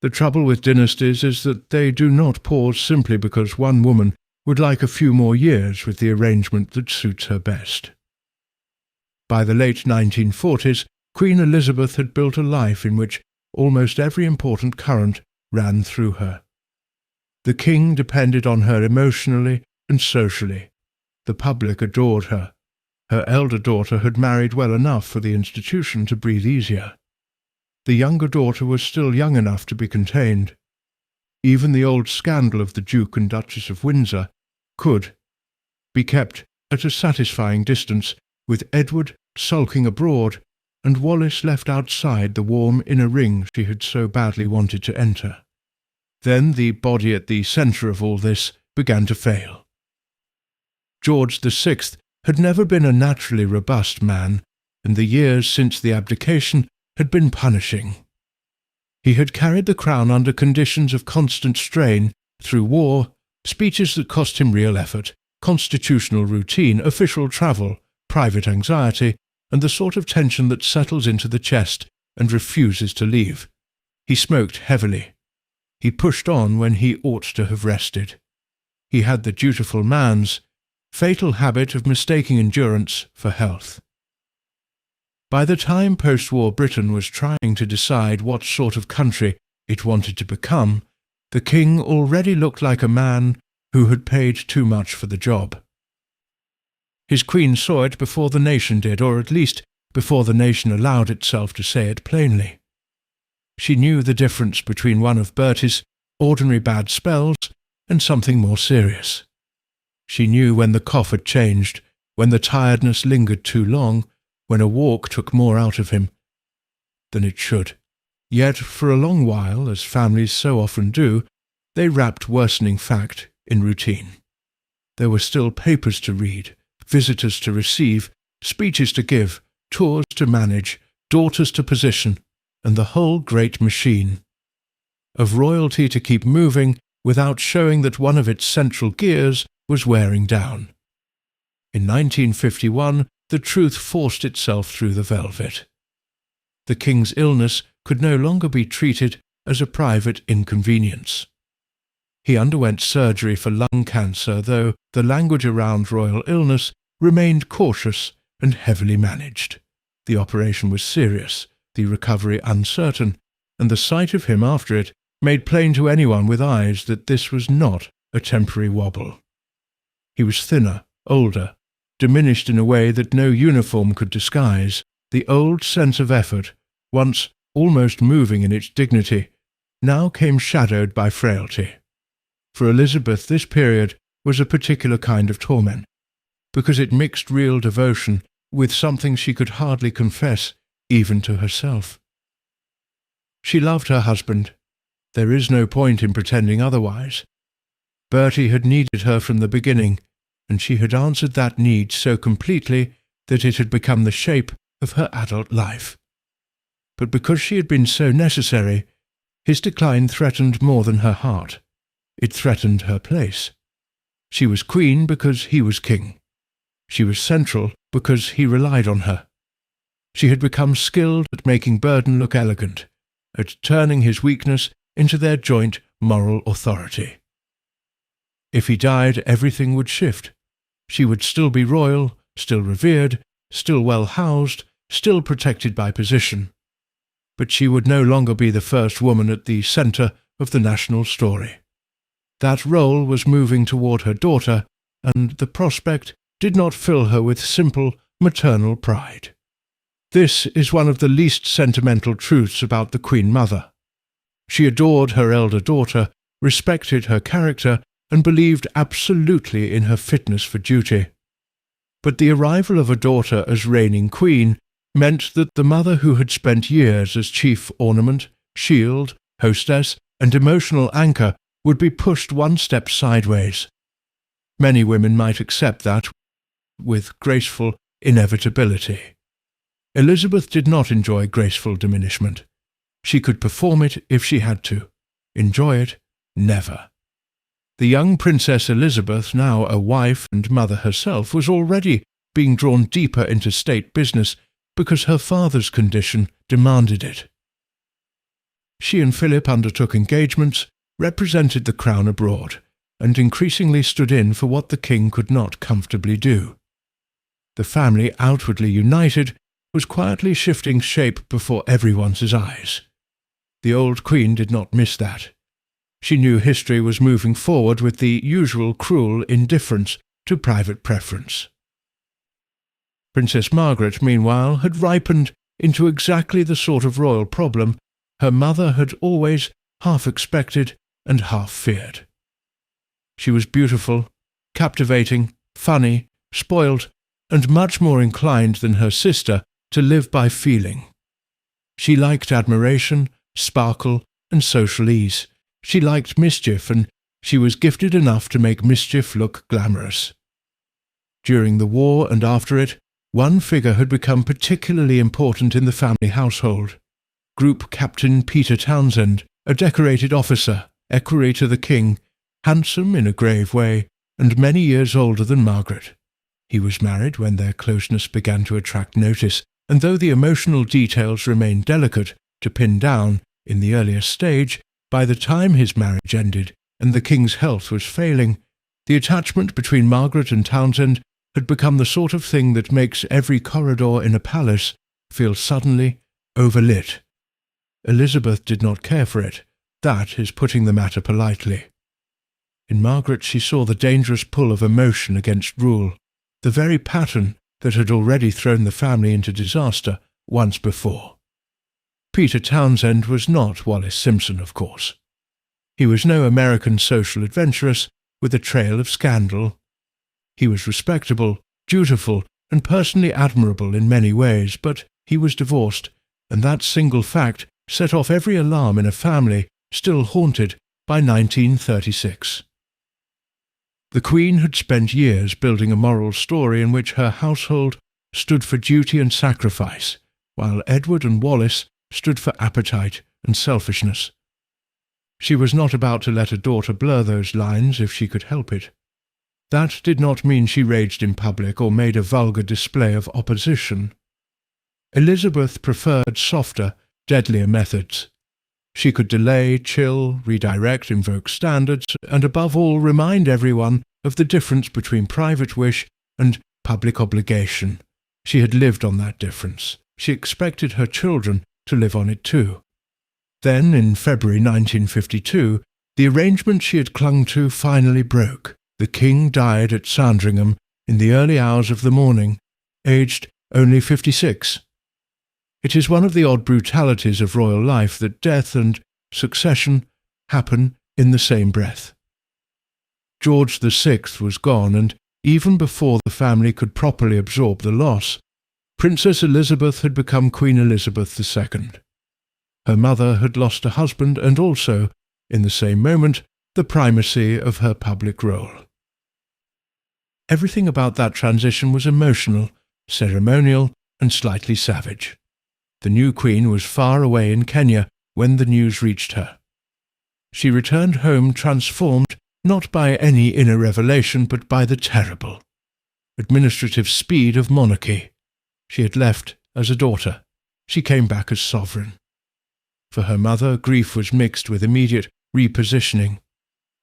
The trouble with dynasties is that they do not pause simply because one woman would like a few more years with the arrangement that suits her best. By the late 1940s, Queen Elizabeth had built a life in which almost every important current ran through her. The king depended on her emotionally and socially. The public adored her. Her elder daughter had married well enough for the institution to breathe easier. The younger daughter was still young enough to be contained. Even the old scandal of the Duke and Duchess of Windsor could be kept at a satisfying distance, with Edward sulking abroad and Wallis left outside the warm inner ring she had so badly wanted to enter. Then the body at the centre of all this began to fail. George VI had never been a naturally robust man, and the years since the abdication had been punishing. He had carried the crown under conditions of constant strain, through war, speeches that cost him real effort, constitutional routine, official travel, private anxiety, and the sort of tension that settles into the chest and refuses to leave. He smoked heavily. He pushed on when he ought to have rested. He had the dutiful man's fatal habit of mistaking endurance for health. By the time post-war Britain was trying to decide what sort of country it wanted to become, the king already looked like a man who had paid too much for the job. His queen saw it before the nation did, or at least before the nation allowed itself to say it plainly. She knew the difference between one of Bertie's ordinary bad spells and something more serious. She knew when the cough had changed, when the tiredness lingered too long, when a walk took more out of him than it should. Yet for a long while, as families so often do, they wrapped worsening fact in routine. There were still papers to read, visitors to receive, speeches to give, tours to manage, daughters to position, and the whole great machine of royalty to keep moving without showing that one of its central gears was wearing down. In 1951, the truth forced itself through the velvet. The king's illness could no longer be treated as a private inconvenience. He underwent surgery for lung cancer, though the language around royal illness remained cautious and heavily managed. The operation was serious, the recovery uncertain, and the sight of him after it made plain to anyone with eyes that this was not a temporary wobble. He was thinner, older, diminished in a way that no uniform could disguise. The old sense of effort, once almost moving in its dignity, now came shadowed by frailty. For Elizabeth, this period was a particular kind of torment, because it mixed real devotion with something she could hardly confess even to herself. She loved her husband. There is no point in pretending otherwise. Bertie had needed her from the beginning, and she had answered that need so completely that it had become the shape of her adult life. But because she had been so necessary, his decline threatened more than her heart. It threatened her place. She was queen because he was king. She was central because he relied on her. She had become skilled at making burden look elegant, at turning his weakness into their joint moral authority. If he died, everything would shift. She would still be royal, still revered, still well housed, still protected by position. But she would no longer be the first woman at the centre of the national story. That role was moving toward her daughter, and the prospect did not fill her with simple maternal pride. This is one of the least sentimental truths about the Queen Mother. She adored her elder daughter, respected her character, and believed absolutely in her fitness for duty. But the arrival of a daughter as reigning queen meant that the mother who had spent years as chief ornament, shield, hostess, and emotional anchor would be pushed one step sideways. Many women might accept that with graceful inevitability. Elizabeth did not enjoy graceful diminishment. She could perform it if she had to. Enjoy it, never. The young Princess Elizabeth, now a wife and mother herself, was already being drawn deeper into state business because her father's condition demanded it. She and Philip undertook engagements, represented the crown abroad, and increasingly stood in for what the king could not comfortably do. The family, outwardly united, was quietly shifting shape before everyone's eyes. The old queen did not miss that. She knew history was moving forward with the usual cruel indifference to private preference. Princess Margaret, meanwhile, had ripened into exactly the sort of royal problem her mother had always half expected and half feared. She was beautiful, captivating, funny, spoilt, and much more inclined than her sister to live by feeling. She liked admiration, sparkle, and social ease. She liked mischief, and she was gifted enough to make mischief look glamorous. During the war and after it, one figure had become particularly important in the family household. Group Captain Peter Townsend, a decorated officer, equerry to the king, handsome in a grave way, and many years older than Margaret. He was married when their closeness began to attract notice, and though the emotional details remained delicate to pin down in the earlier stage, by the time his marriage ended and the king's health was failing, the attachment between Margaret and Townsend had become the sort of thing that makes every corridor in a palace feel suddenly overlit. Elizabeth did not care for it. That is putting the matter politely. In Margaret she saw the dangerous pull of emotion against rule, the very pattern that had already thrown the family into disaster once before. Peter Townsend was not Wallis Simpson, of course. He was no American social adventuress with a trail of scandal. He was respectable, dutiful, and personally admirable in many ways, but he was divorced, and that single fact set off every alarm in a family still haunted by 1936. The Queen had spent years building a moral story in which her household stood for duty and sacrifice, while Edward and Wallis stood for appetite and selfishness. She was not about to let a daughter blur those lines if she could help it. That did not mean she raged in public or made a vulgar display of opposition. Elizabeth preferred softer, deadlier methods. She could delay, chill, redirect, invoke standards, and above all remind everyone of the difference between private wish and public obligation. She had lived on that difference. She expected her children to live on it too. Then, in February 1952, the arrangement she had clung to finally broke. The king died at Sandringham in the early hours of the morning, aged only 56. It is one of the odd brutalities of royal life that death and succession happen in the same breath. George VI was gone, and even before the family could properly absorb the loss, Princess Elizabeth had become Queen Elizabeth II. Her mother had lost a husband and also, in the same moment, the primacy of her public role. Everything about that transition was emotional, ceremonial, and slightly savage. The new queen was far away in Kenya when the news reached her. She returned home transformed not by any inner revelation but by the terrible, administrative speed of monarchy. She had left as a daughter. She came back as sovereign. For her mother, grief was mixed with immediate repositioning.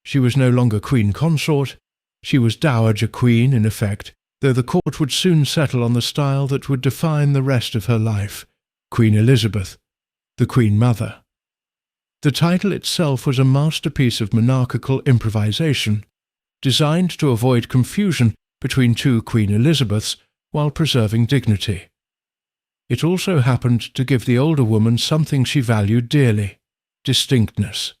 She was no longer queen consort. She was dowager queen, in effect, though the court would soon settle on the style that would define the rest of her life. Queen Elizabeth, the Queen Mother. The title itself was a masterpiece of monarchical improvisation, designed to avoid confusion between two Queen Elizabeths while preserving dignity. It also happened to give the older woman something she valued dearly: distinctness.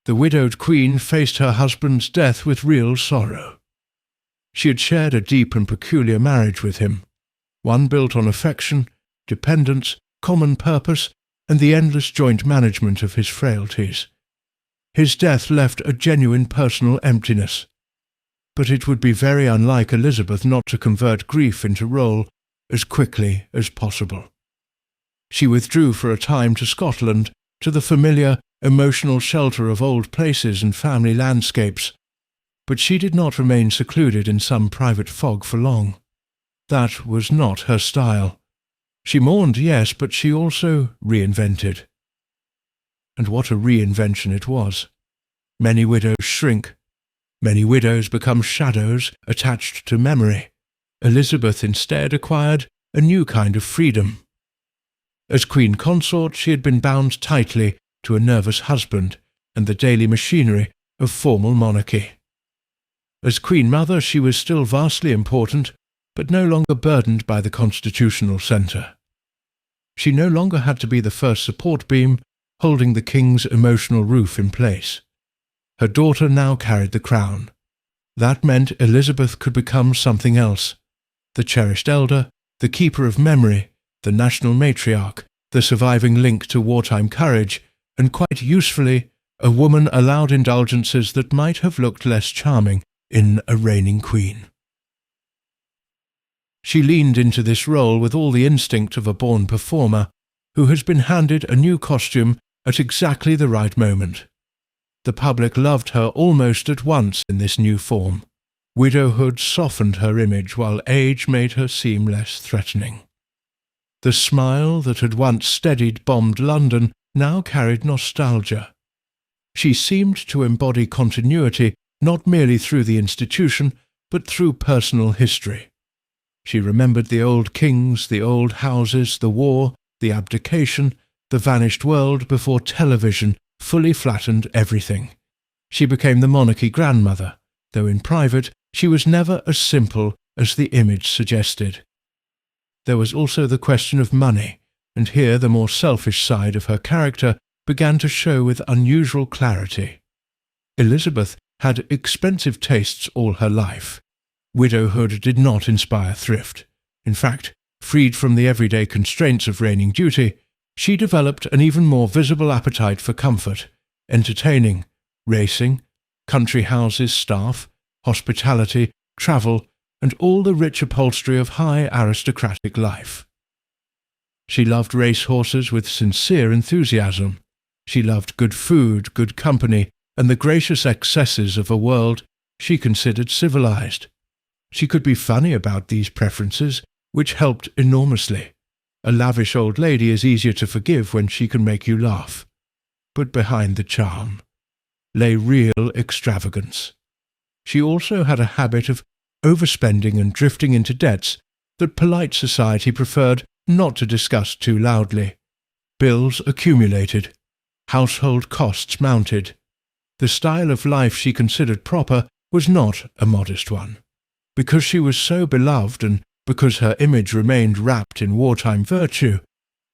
The widowed queen faced her husband's death with real sorrow. She had shared a deep and peculiar marriage with him, one built on affection, dependence, common purpose, and the endless joint management of his frailties. His death left a genuine personal emptiness. But it would be very unlike Elizabeth not to convert grief into role as quickly as possible. She withdrew for a time to Scotland, to the familiar, emotional shelter of old places and family landscapes, but she did not remain secluded in some private fog for long. That was not her style. She mourned, yes, but she also reinvented. And what a reinvention it was. Many widows shrink. Many widows become shadows attached to memory. Elizabeth instead acquired a new kind of freedom. As queen consort, she had been bound tightly to a nervous husband, and the daily machinery of formal monarchy. As Queen Mother she was still vastly important, but no longer burdened by the constitutional centre. She no longer had to be the first support beam, holding the king's emotional roof in place. Her daughter now carried the crown. That meant Elizabeth could become something else: the cherished elder, the keeper of memory, the national matriarch, the surviving link to wartime courage, and quite usefully, a woman allowed indulgences that might have looked less charming in a reigning queen. She leaned into this role with all the instinct of a born performer who has been handed a new costume at exactly the right moment. The public loved her almost at once in this new form. Widowhood softened her image while age made her seem less threatening. The smile that had once steadied bombed London now carried nostalgia. She seemed to embody continuity not merely through the institution, but through personal history. She remembered the old kings, the old houses, the war, the abdication, the vanished world before television fully flattened everything. She became the monarchy grandmother, though in private she was never as simple as the image suggested. There was also the question of money, and here the more selfish side of her character began to show with unusual clarity. Elizabeth had expensive tastes all her life. Widowhood did not inspire thrift. In fact, freed from the everyday constraints of reigning duty, she developed an even more visible appetite for comfort, entertaining, racing, country houses, staff, hospitality, travel, and all the rich upholstery of high aristocratic life. She loved racehorses with sincere enthusiasm. She loved good food, good company, and the gracious excesses of a world she considered civilized. She could be funny about these preferences, which helped enormously. A lavish old lady is easier to forgive when she can make you laugh. But behind the charm lay real extravagance. She also had a habit of overspending and drifting into debts that polite society preferred not to discuss too loudly. Bills accumulated. Household costs mounted. The style of life she considered proper was not a modest one. Because she was so beloved and because her image remained wrapped in wartime virtue,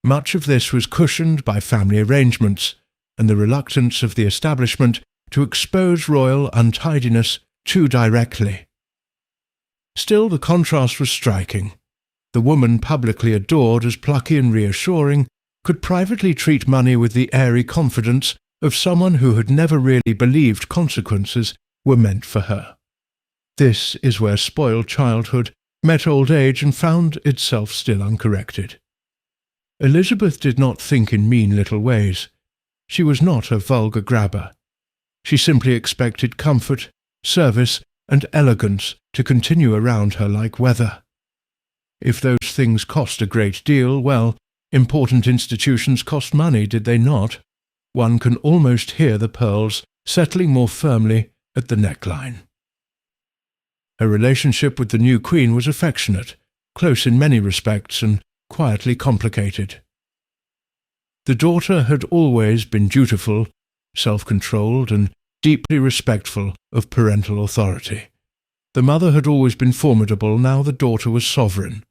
much of this was cushioned by family arrangements and the reluctance of the establishment to expose royal untidiness too directly. Still, the contrast was striking. The woman publicly adored as plucky and reassuring could privately treat money with the airy confidence of someone who had never really believed consequences were meant for her. This is where spoiled childhood met old age and found itself still uncorrected. Elizabeth did not think in mean little ways. She was not a vulgar grabber. She simply expected comfort, service, and elegance to continue around her like weather. If those things cost a great deal, well, important institutions cost money, did they not? One can almost hear the pearls settling more firmly at the neckline. Her relationship with the new queen was affectionate, close in many respects, and quietly complicated. The daughter had always been dutiful, self-controlled, and deeply respectful of parental authority. The mother had always been formidable, now the daughter was sovereign.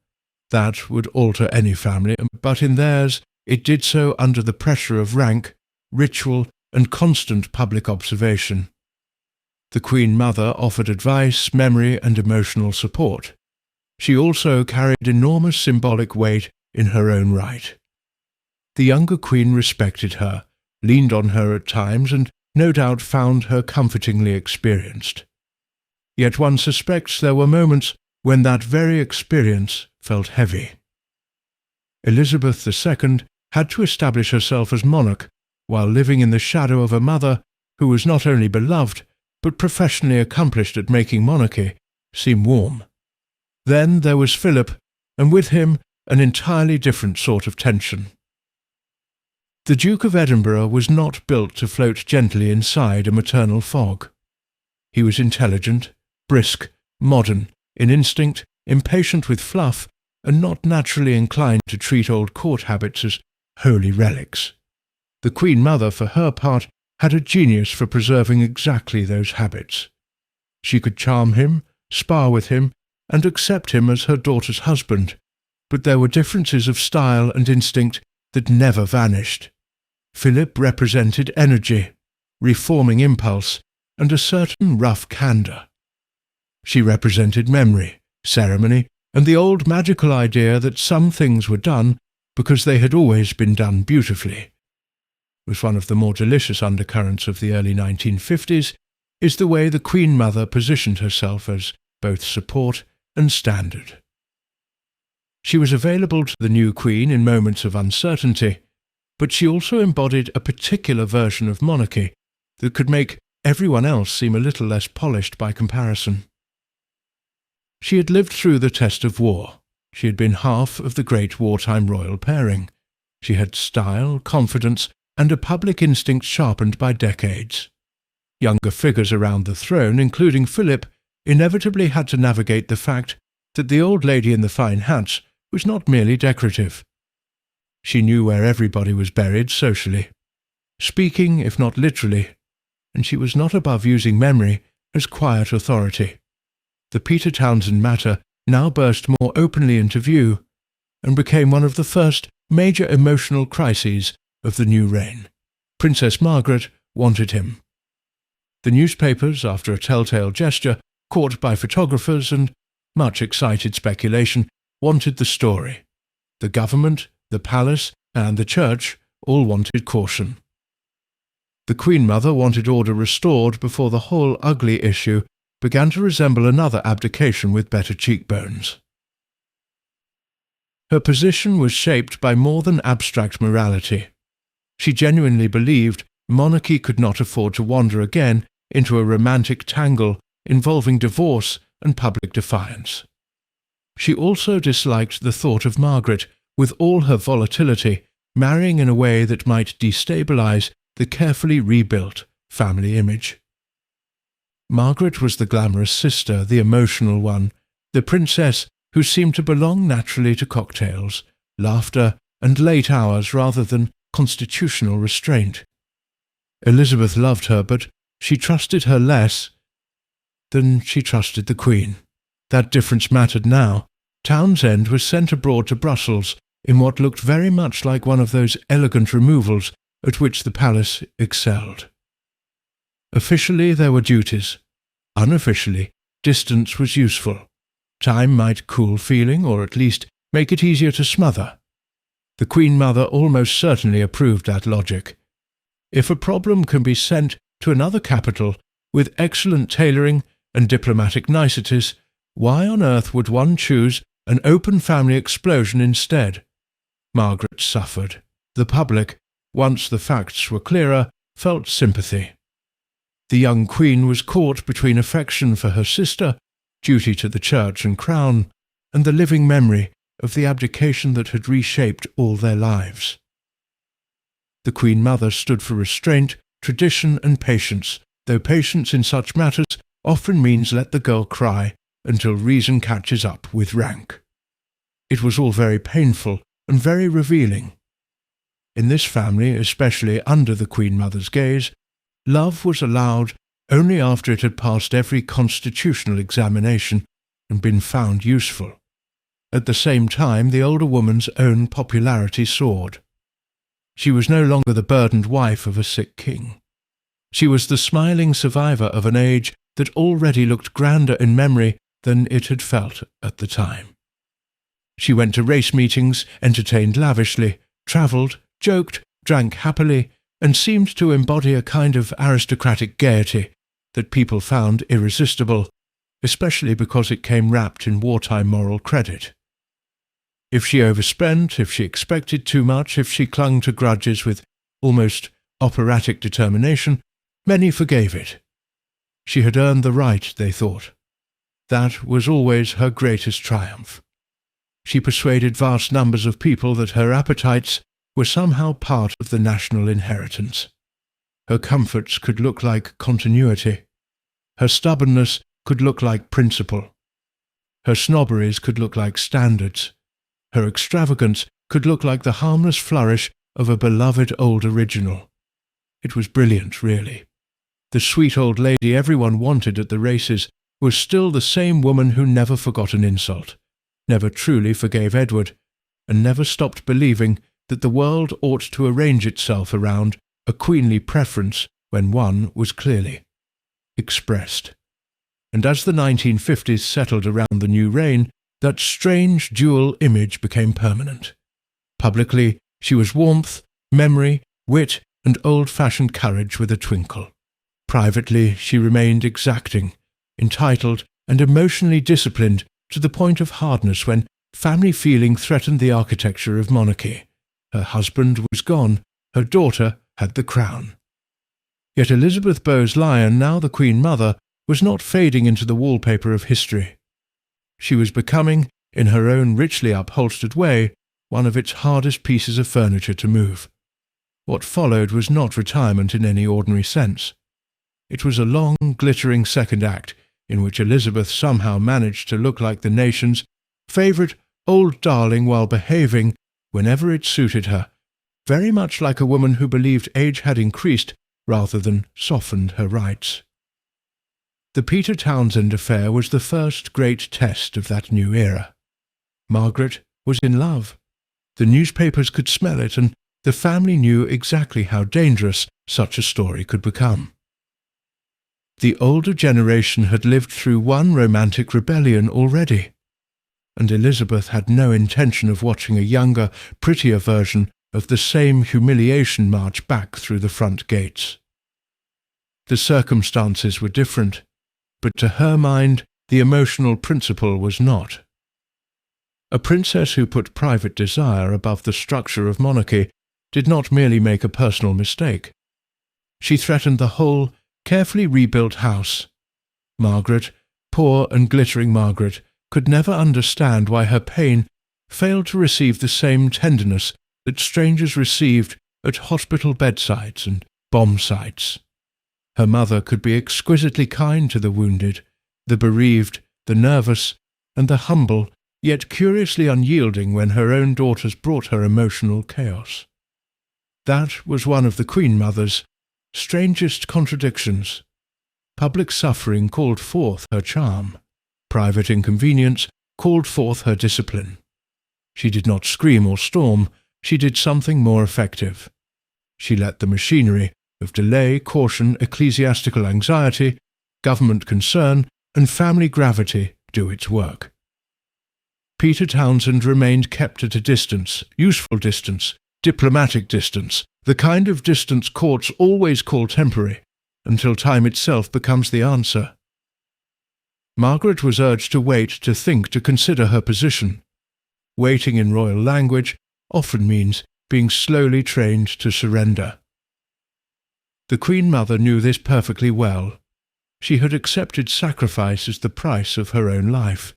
That would alter any family, but in theirs it did so under the pressure of rank, ritual, and constant public observation. The Queen Mother offered advice, memory, and emotional support. She also carried enormous symbolic weight in her own right. The younger queen respected her, leaned on her at times, and no doubt found her comfortingly experienced. Yet one suspects there were moments when that very experience felt heavy. Elizabeth II had to establish herself as monarch while living in the shadow of a mother who was not only beloved, but professionally accomplished at making monarchy seem warm. Then there was Philip, and with him an entirely different sort of tension. The Duke of Edinburgh was not built to float gently inside a maternal fog. He was intelligent, brisk, modern, in instinct, impatient with fluff, and not naturally inclined to treat old court habits as holy relics. The Queen Mother, for her part, had a genius for preserving exactly those habits. She could charm him, spar with him, and accept him as her daughter's husband, but there were differences of style and instinct that never vanished. Philip represented energy, reforming impulse, and a certain rough candour. She represented memory, ceremony, and the old magical idea that some things were done because they had always been done beautifully. Was one of the more delicious undercurrents of the early 1950s is the way the Queen Mother positioned herself as both support and standard. She was available to the new Queen in moments of uncertainty, but she also embodied a particular version of monarchy that could make everyone else seem a little less polished by comparison. She had lived through the test of war. She had been half of the great wartime royal pairing. She had style, confidence, and a public instinct sharpened by decades. Younger figures around the throne, including Philip, inevitably had to navigate the fact that the old lady in the fine hats was not merely decorative. She knew where everybody was buried socially, speaking if not literally, and she was not above using memory as quiet authority. The Peter Townsend matter now burst more openly into view and became one of the first major emotional crises of the new reign. Princess Margaret wanted him. The newspapers, after a telltale gesture, caught by photographers and much excited speculation, wanted the story. The government, the palace, and the church all wanted caution. The Queen Mother wanted order restored before the whole ugly issue began to resemble another abdication with better cheekbones. Her position was shaped by more than abstract morality. She genuinely believed monarchy could not afford to wander again into a romantic tangle involving divorce and public defiance. She also disliked the thought of Margaret, with all her volatility, marrying in a way that might destabilize the carefully rebuilt family image. Margaret was the glamorous sister, the emotional one, the princess who seemed to belong naturally to cocktails, laughter, and late hours rather than constitutional restraint. Elizabeth loved her, but she trusted her less than she trusted the Queen. That difference mattered now. Townsend was sent abroad to Brussels in what looked very much like one of those elegant removals at which the palace excelled. Officially there were duties. Unofficially, distance was useful. Time might cool feeling, or at least make it easier to smother. The Queen Mother almost certainly approved that logic. If a problem can be sent to another capital with excellent tailoring and diplomatic niceties, why on earth would one choose an open family explosion instead? Margaret suffered. The public, once the facts were clearer, felt sympathy. The young Queen was caught between affection for her sister, duty to the church and crown, and the living memory of the abdication that had reshaped all their lives. The Queen Mother stood for restraint, tradition, and patience, though patience in such matters often means let the girl cry until reason catches up with rank. It was all very painful and very revealing. In this family, especially under the Queen Mother's gaze, love was allowed only after it had passed every constitutional examination and been found useful. At the same time, the older woman's own popularity soared. She was no longer the burdened wife of a sick king. She was the smiling survivor of an age that already looked grander in memory than it had felt at the time. She went to race meetings, entertained lavishly, travelled, joked, drank happily, and seemed to embody a kind of aristocratic gaiety that people found irresistible, especially because it came wrapped in wartime moral credit. If she overspent, if she expected too much, if she clung to grudges with almost operatic determination, many forgave it. She had earned the right, they thought. That was always her greatest triumph. She persuaded vast numbers of people that her appetites were somehow part of the national inheritance. Her comforts could look like continuity. Her stubbornness could look like principle. Her snobberies could look like standards. Her extravagance could look like the harmless flourish of a beloved old original. It was brilliant, really. The sweet old lady everyone wanted at the races was still the same woman who never forgot an insult, never truly forgave Edward, and never stopped believing that the world ought to arrange itself around a queenly preference when one was clearly expressed. And as the 1950s settled around the new reign, that strange dual image became permanent. Publicly, she was warmth, memory, wit, and old-fashioned courage with a twinkle. Privately, she remained exacting, entitled, and emotionally disciplined to the point of hardness when family feeling threatened the architecture of monarchy. Her husband was gone, her daughter had the crown. Yet Elizabeth Bowes-Lyon, now the Queen Mother, was not fading into the wallpaper of history. She was becoming, in her own richly upholstered way, one of its hardest pieces of furniture to move. What followed was not retirement in any ordinary sense. It was a long, glittering second act in which Elizabeth somehow managed to look like the nation's favourite old darling while behaving, whenever it suited her, very much like a woman who believed age had increased rather than softened her rights. The Peter Townsend affair was the first great test of that new era. Margaret was in love. The newspapers could smell it, and the family knew exactly how dangerous such a story could become. The older generation had lived through one romantic rebellion already, and Elizabeth had no intention of watching a younger, prettier version of the same humiliation march back through the front gates. The circumstances were different, but to her mind the emotional principle was not. A princess who put private desire above the structure of monarchy did not merely make a personal mistake. She threatened the whole, carefully rebuilt house. Margaret, poor and glittering Margaret, could never understand why her pain failed to receive the same tenderness that strangers received at hospital bedsides and bomb sites. Her mother could be exquisitely kind to the wounded, the bereaved, the nervous, and the humble, yet curiously unyielding when her own daughters brought her emotional chaos. That was one of the Queen Mother's strangest contradictions. Public suffering called forth her charm. Private inconvenience called forth her discipline. She did not scream or storm, she did something more effective. She let the machinery of delay, caution, ecclesiastical anxiety, government concern, and family gravity do its work. Peter Townsend remained kept at a distance, useful distance, diplomatic distance, the kind of distance courts always call temporary, until time itself becomes the answer. Margaret was urged to wait, to think, to consider her position. Waiting in royal language often means being slowly trained to surrender. The Queen Mother knew this perfectly well. She had accepted sacrifice as the price of her own life.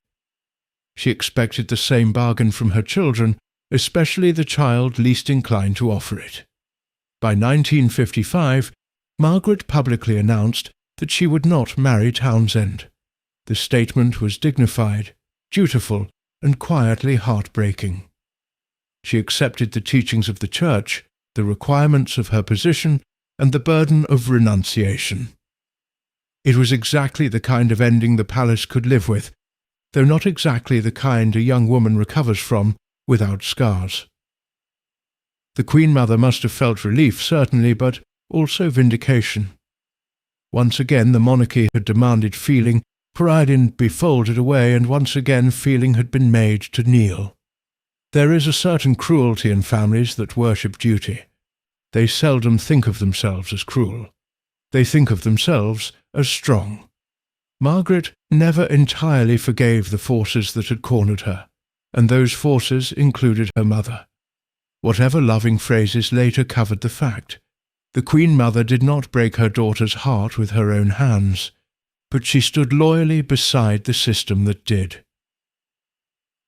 She expected the same bargain from her children, especially the child least inclined to offer it. By 1955, Margaret publicly announced that she would not marry Townsend. The statement was dignified, dutiful, and quietly heartbreaking. She accepted the teachings of the Church, the requirements of her position, and the burden of renunciation. It was exactly the kind of ending the palace could live with, though not exactly the kind a young woman recovers from without scars. The Queen Mother must have felt relief, certainly, but also vindication. Once again the monarchy had demanded feeling, pride in be folded away, and once again feeling had been made to kneel. There is a certain cruelty in families that worship duty. They seldom think of themselves as cruel. They think of themselves as strong. Margaret never entirely forgave the forces that had cornered her, and those forces included her mother. Whatever loving phrases later covered the fact, the Queen Mother did not break her daughter's heart with her own hands, but she stood loyally beside the system that did.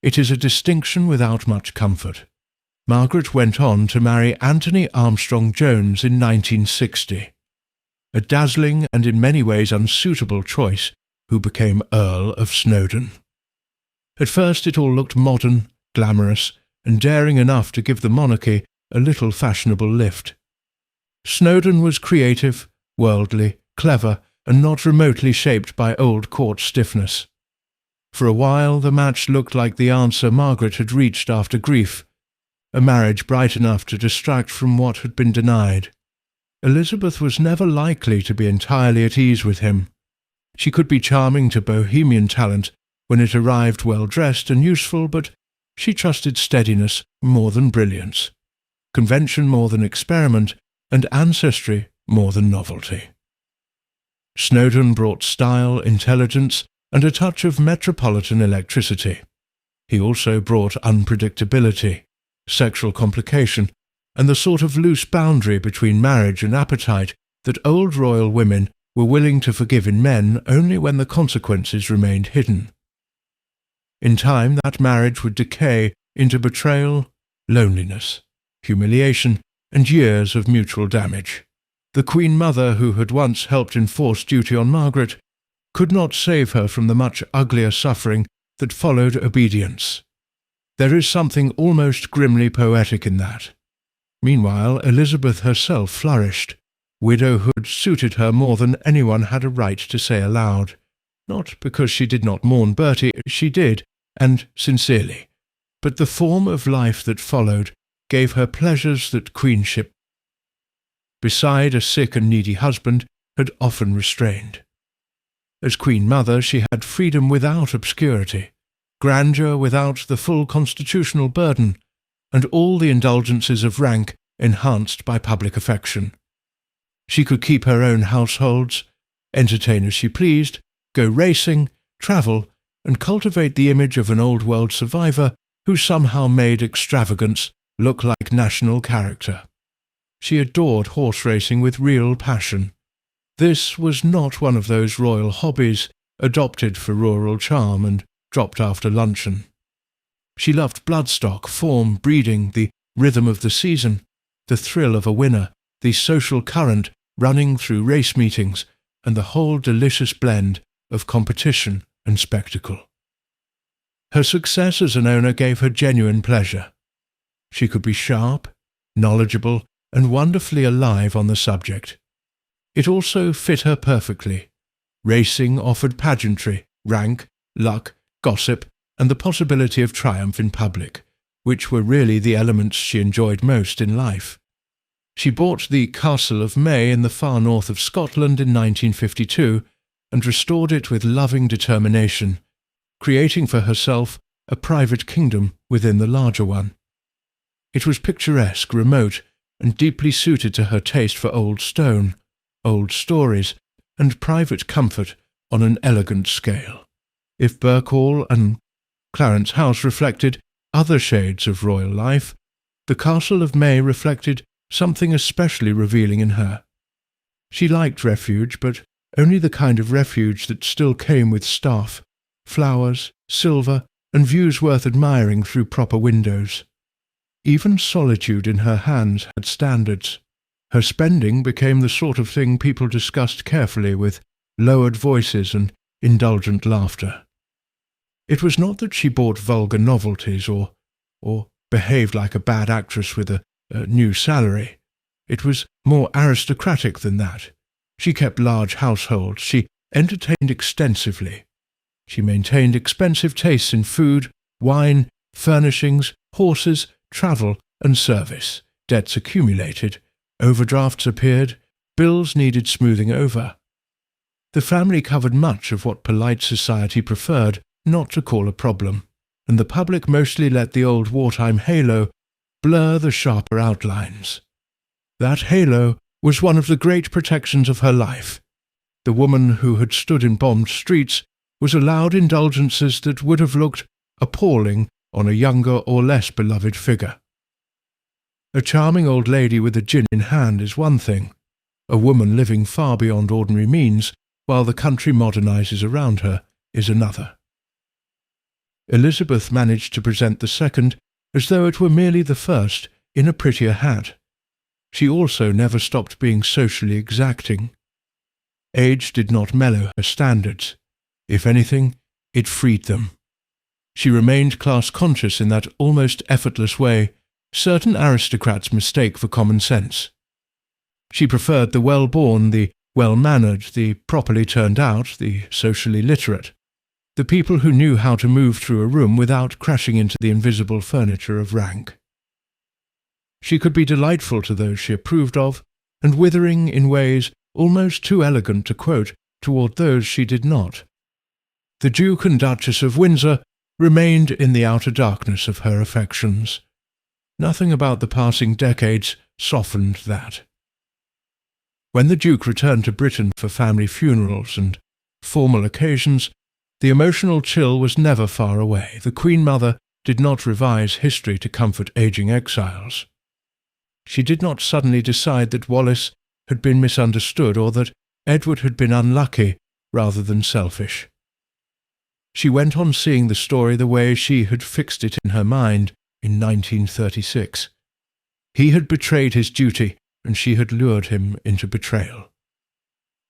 It is a distinction without much comfort. Margaret went on to marry Anthony Armstrong Jones in 1960, a dazzling and in many ways unsuitable choice who became Earl of Snowdon. At first it all looked modern, glamorous, and daring enough to give the monarchy a little fashionable lift. Snowdon was creative, worldly, clever, and not remotely shaped by old court stiffness. For a while the match looked like the answer Margaret had reached after grief, a marriage bright enough to distract from what had been denied. Elizabeth was never likely to be entirely at ease with him. She could be charming to bohemian talent when it arrived well-dressed and useful, but she trusted steadiness more than brilliance, convention more than experiment, and ancestry more than novelty. Snowdon brought style, intelligence, and a touch of metropolitan electricity. He also brought unpredictability, sexual complication, and the sort of loose boundary between marriage and appetite that old royal women were willing to forgive in men only when the consequences remained hidden. In time, that marriage would decay into betrayal, loneliness, humiliation, and years of mutual damage. The Queen Mother, who had once helped enforce duty on Margaret, could not save her from the much uglier suffering that followed obedience. There is something almost grimly poetic in that. Meanwhile, Elizabeth herself flourished. Widowhood suited her more than anyone had a right to say aloud. Not because she did not mourn Bertie, she did, and sincerely. But the form of life that followed gave her pleasures that queenship, beside a sick and needy husband, had often restrained. As Queen Mother, she had freedom without obscurity, grandeur without the full constitutional burden, and all the indulgences of rank enhanced by public affection. She could keep her own households, entertain as she pleased, go racing, travel, and cultivate the image of an old-world survivor who somehow made extravagance look like national character. She adored horse racing with real passion. This was not one of those royal hobbies adopted for rural charm and dropped after luncheon. She loved bloodstock, form, breeding, the rhythm of the season, the thrill of a winner, the social current running through race meetings, and the whole delicious blend of competition and spectacle. Her success as an owner gave her genuine pleasure. She could be sharp, knowledgeable, and wonderfully alive on the subject. It also fit her perfectly. Racing offered pageantry, rank, luck, gossip, and the possibility of triumph in public, which were really the elements she enjoyed most in life. She bought the Castle of May in the far north of Scotland in 1952 and restored it with loving determination, creating for herself a private kingdom within the larger one. It was picturesque, remote, and deeply suited to her taste for old stone, old stories, and private comfort on an elegant scale. If Birkhall and Clarence House reflected other shades of royal life, the Castle of May reflected something especially revealing in her. She liked refuge, but only the kind of refuge that still came with staff, flowers, silver, and views worth admiring through proper windows. Even solitude in her hands had standards. Her spending became the sort of thing people discussed carefully with lowered voices and indulgent laughter. It was not that she bought vulgar novelties or behaved like a bad actress with a new salary. It was more aristocratic than that. She kept large households. She entertained extensively. She maintained expensive tastes in food, wine, furnishings, horses, travel, and service. Debts accumulated. Overdrafts appeared. Bills needed smoothing over. The family covered much of what polite society preferred not to call a problem, and the public mostly let the old wartime halo blur the sharper outlines. That halo was one of the great protections of her life. The woman who had stood in bombed streets was allowed indulgences that would have looked appalling on a younger or less beloved figure. A charming old lady with a gin in hand is one thing, a woman living far beyond ordinary means while the country modernizes around her is another. Elizabeth managed to present the second as though it were merely the first in a prettier hat. She also never stopped being socially exacting. Age did not mellow her standards. If anything, it freed them. She remained class-conscious in that almost effortless way certain aristocrats mistake for common sense. She preferred the well-born, the well-mannered, the properly turned out, the socially literate, the people who knew how to move through a room without crashing into the invisible furniture of rank. She could be delightful to those she approved of, and withering in ways almost too elegant to quote toward those she did not. The Duke and Duchess of Windsor remained in the outer darkness of her affections. Nothing about the passing decades softened that. When the Duke returned to Britain for family funerals and formal occasions, the emotional chill was never far away. The Queen Mother did not revise history to comfort aging exiles. She did not suddenly decide that Wallace had been misunderstood or that Edward had been unlucky rather than selfish. She went on seeing the story the way she had fixed it in her mind in 1936. He had betrayed his duty, and she had lured him into betrayal.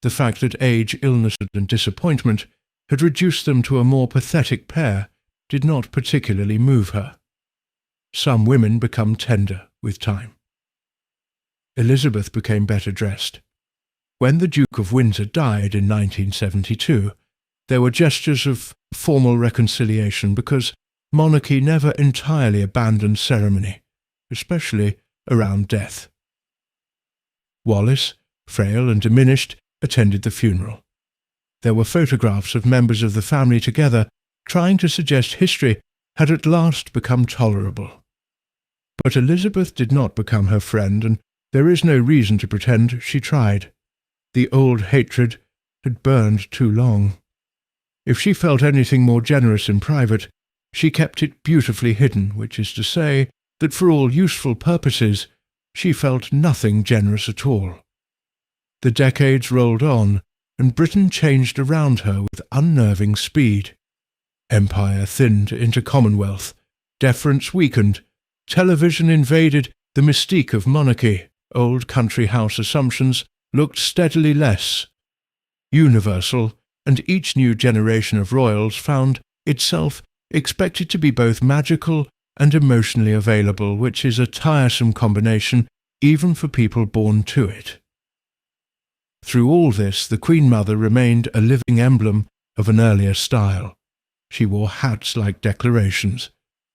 The fact that age, illness, and disappointment had reduced them to a more pathetic pair did not particularly move her. Some women become tender with time. Elizabeth became better dressed. When the Duke of Windsor died in 1972, there were gestures of formal reconciliation because monarchy never entirely abandoned ceremony, especially around death. Wallace, frail and diminished, attended the funeral. There were photographs of members of the family together, trying to suggest history had at last become tolerable. But Elizabeth did not become her friend, and there is no reason to pretend she tried. The old hatred had burned too long. If she felt anything more generous in private, she kept it beautifully hidden, which is to say that for all useful purposes she felt nothing generous at all. The decades rolled on, and Britain changed around her with unnerving speed. Empire thinned into Commonwealth, deference weakened, television invaded the mystique of monarchy, old country house assumptions looked steadily less universal, and each new generation of royals found itself expected to be both magical and emotionally available, which is a tiresome combination even for people born to it. Through all this, the Queen Mother remained a living emblem of an earlier style. She wore hats like declarations.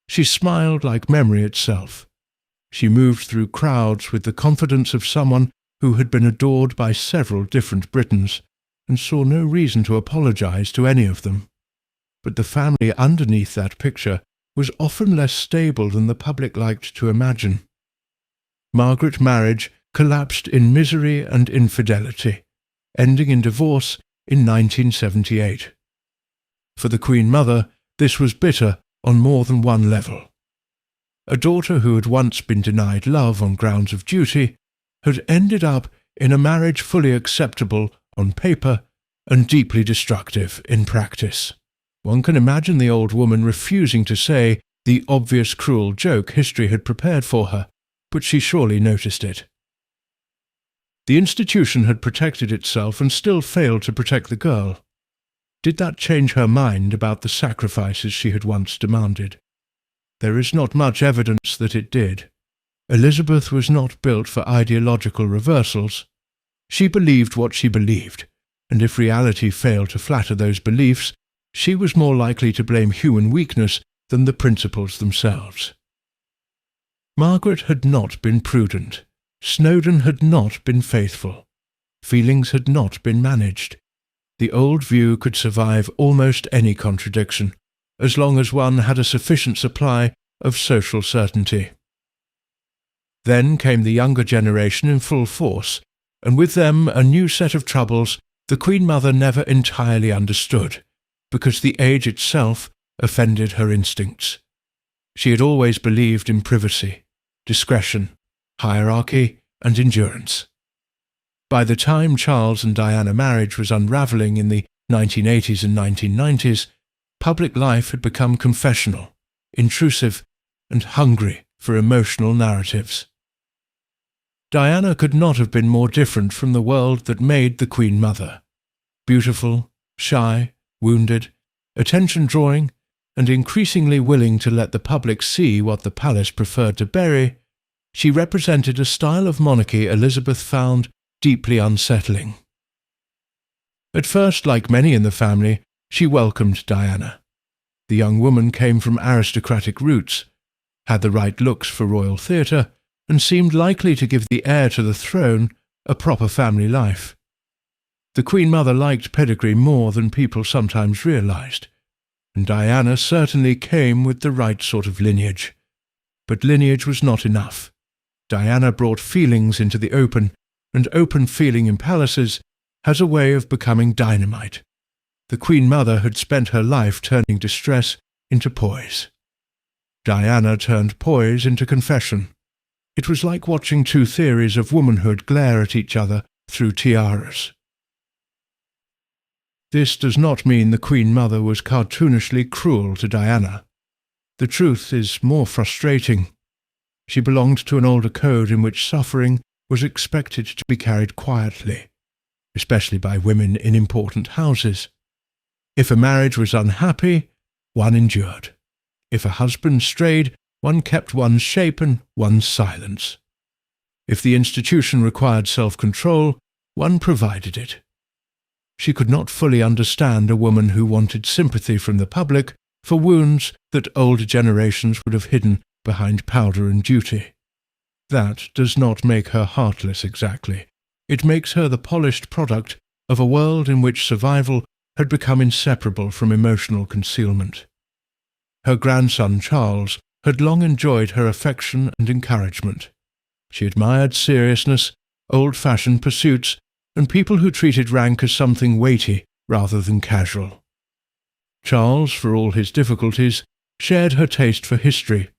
She smiled like memory itself. She moved through crowds with the confidence of someone who had been adored by several different Britons, and saw no reason to apologize to any of them. But the family underneath that picture was often less stable than the public liked to imagine. Margaret's marriage collapsed in misery and infidelity, ending in divorce in 1978. For the Queen Mother, this was bitter on more than one level. A daughter who had once been denied love on grounds of duty had ended up in a marriage fully acceptable on paper and deeply destructive in practice. One can imagine the old woman refusing to say the obvious cruel joke history had prepared for her, but she surely noticed it. The institution had protected itself and still failed to protect the girl. Did that change her mind about the sacrifices she had once demanded? There is not much evidence that it did. Elizabeth was not built for ideological reversals. She believed what she believed, and if reality failed to flatter those beliefs, she was more likely to blame human weakness than the principles themselves. Margaret had not been prudent. Snowdon had not been faithful. Feelings had not been managed. The old view could survive almost any contradiction, as long as one had a sufficient supply of social certainty. Then came the younger generation in full force, and with them a new set of troubles the Queen Mother never entirely understood, because the age itself offended her instincts. She had always believed in privacy, discretion, hierarchy, and endurance. By the time Charles and Diana marriage was unravelling in the 1980s and 1990s, public life had become confessional, intrusive, and hungry for emotional narratives. Diana could not have been more different from the world that made the Queen Mother. Beautiful, shy, wounded, attention-drawing, and increasingly willing to let the public see what the palace preferred to bury, She represented a style of monarchy Elizabeth found deeply unsettling. At first, like many in the family, she welcomed Diana. The young woman came from aristocratic roots, had the right looks for royal theatre, and seemed likely to give the heir to the throne a proper family life. The Queen Mother liked pedigree more than people sometimes realized, and Diana certainly came with the right sort of lineage. But lineage was not enough. Diana brought feelings into the open, and open feeling in palaces has a way of becoming dynamite. The Queen Mother had spent her life turning distress into poise. Diana turned poise into confession. It was like watching two theories of womanhood glare at each other through tiaras. This does not mean the Queen Mother was cartoonishly cruel to Diana. The truth is more frustrating. She belonged to an older code in which suffering was expected to be carried quietly, especially by women in important houses. If a marriage was unhappy, one endured. If a husband strayed, one kept one's shape and one's silence. If the institution required self-control, one provided it. She could not fully understand a woman who wanted sympathy from the public for wounds that older generations would have hidden behind powder and duty. That does not make her heartless exactly. It makes her the polished product of a world in which survival had become inseparable from emotional concealment. Her grandson Charles had long enjoyed her affection and encouragement. She admired seriousness, old-fashioned pursuits, and people who treated rank as something weighty rather than casual. Charles, for all his difficulties, shared her taste for history,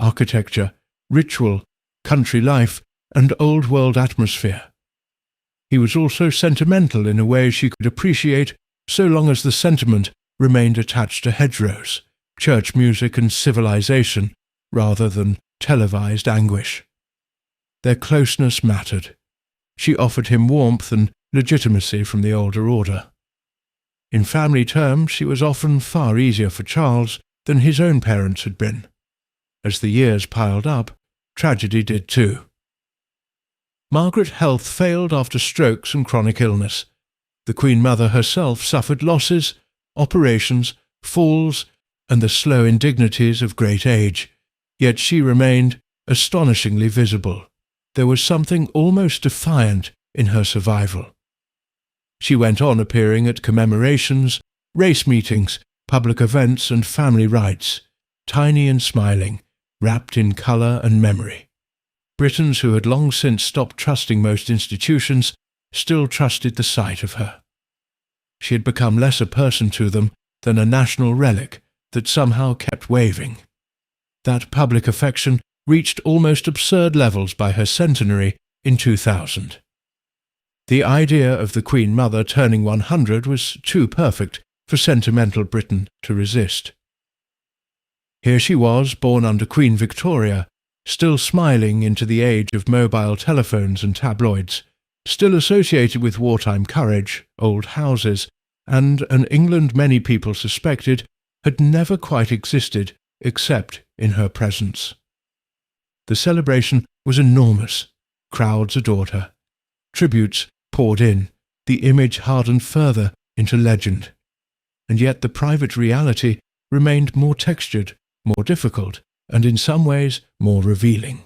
architecture, ritual, country life, and old-world atmosphere. He was also sentimental in a way she could appreciate so long as the sentiment remained attached to hedgerows, church music and civilization, rather than televised anguish. Their closeness mattered. She offered him warmth and legitimacy from the older order. In family terms, she was often far easier for Charles than his own parents had been. As the years piled up, tragedy did too. Margaret's health failed after strokes and chronic illness. The Queen Mother herself suffered losses, operations, falls, and the slow indignities of great age, yet she remained astonishingly visible. There was something almost defiant in her survival. She went on appearing at commemorations, race meetings, public events, and family rites, tiny and smiling, wrapped in colour and memory. Britons who had long since stopped trusting most institutions still trusted the sight of her. She had become less a person to them than a national relic that somehow kept waving. That public affection reached almost absurd levels by her centenary in 2000. The idea of the Queen Mother turning 100 was too perfect for sentimental Britain to resist. Here she was, born under Queen Victoria, still smiling into the age of mobile telephones and tabloids, still associated with wartime courage, old houses, and an England many people suspected had never quite existed except in her presence. The celebration was enormous. Crowds adored her. Tributes poured in. The image hardened further into legend. And yet the private reality remained more textured, more difficult, and in some ways more revealing.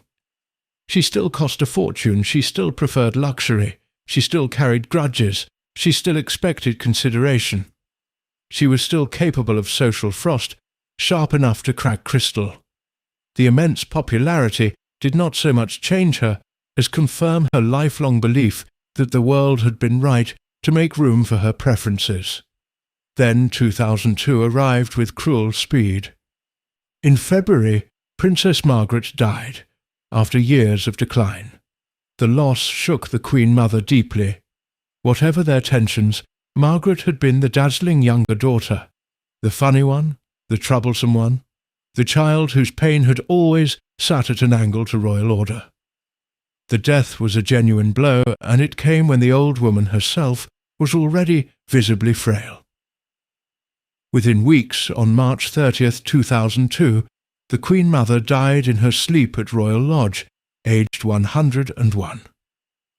She still cost a fortune, she still preferred luxury, she still carried grudges, she still expected consideration. She was still capable of social frost, sharp enough to crack crystal. The immense popularity did not so much change her as confirm her lifelong belief that the world had been right to make room for her preferences. Then 2002 arrived with cruel speed. In February, Princess Margaret died, after years of decline. The loss shook the Queen Mother deeply. Whatever their tensions, Margaret had been the dazzling younger daughter, the funny one, the troublesome one, the child whose pain had always sat at an angle to royal order. The death was a genuine blow, and it came when the old woman herself was already visibly frail. Within weeks, on March 30th, 2002, the Queen Mother died in her sleep at Royal Lodge, aged 101.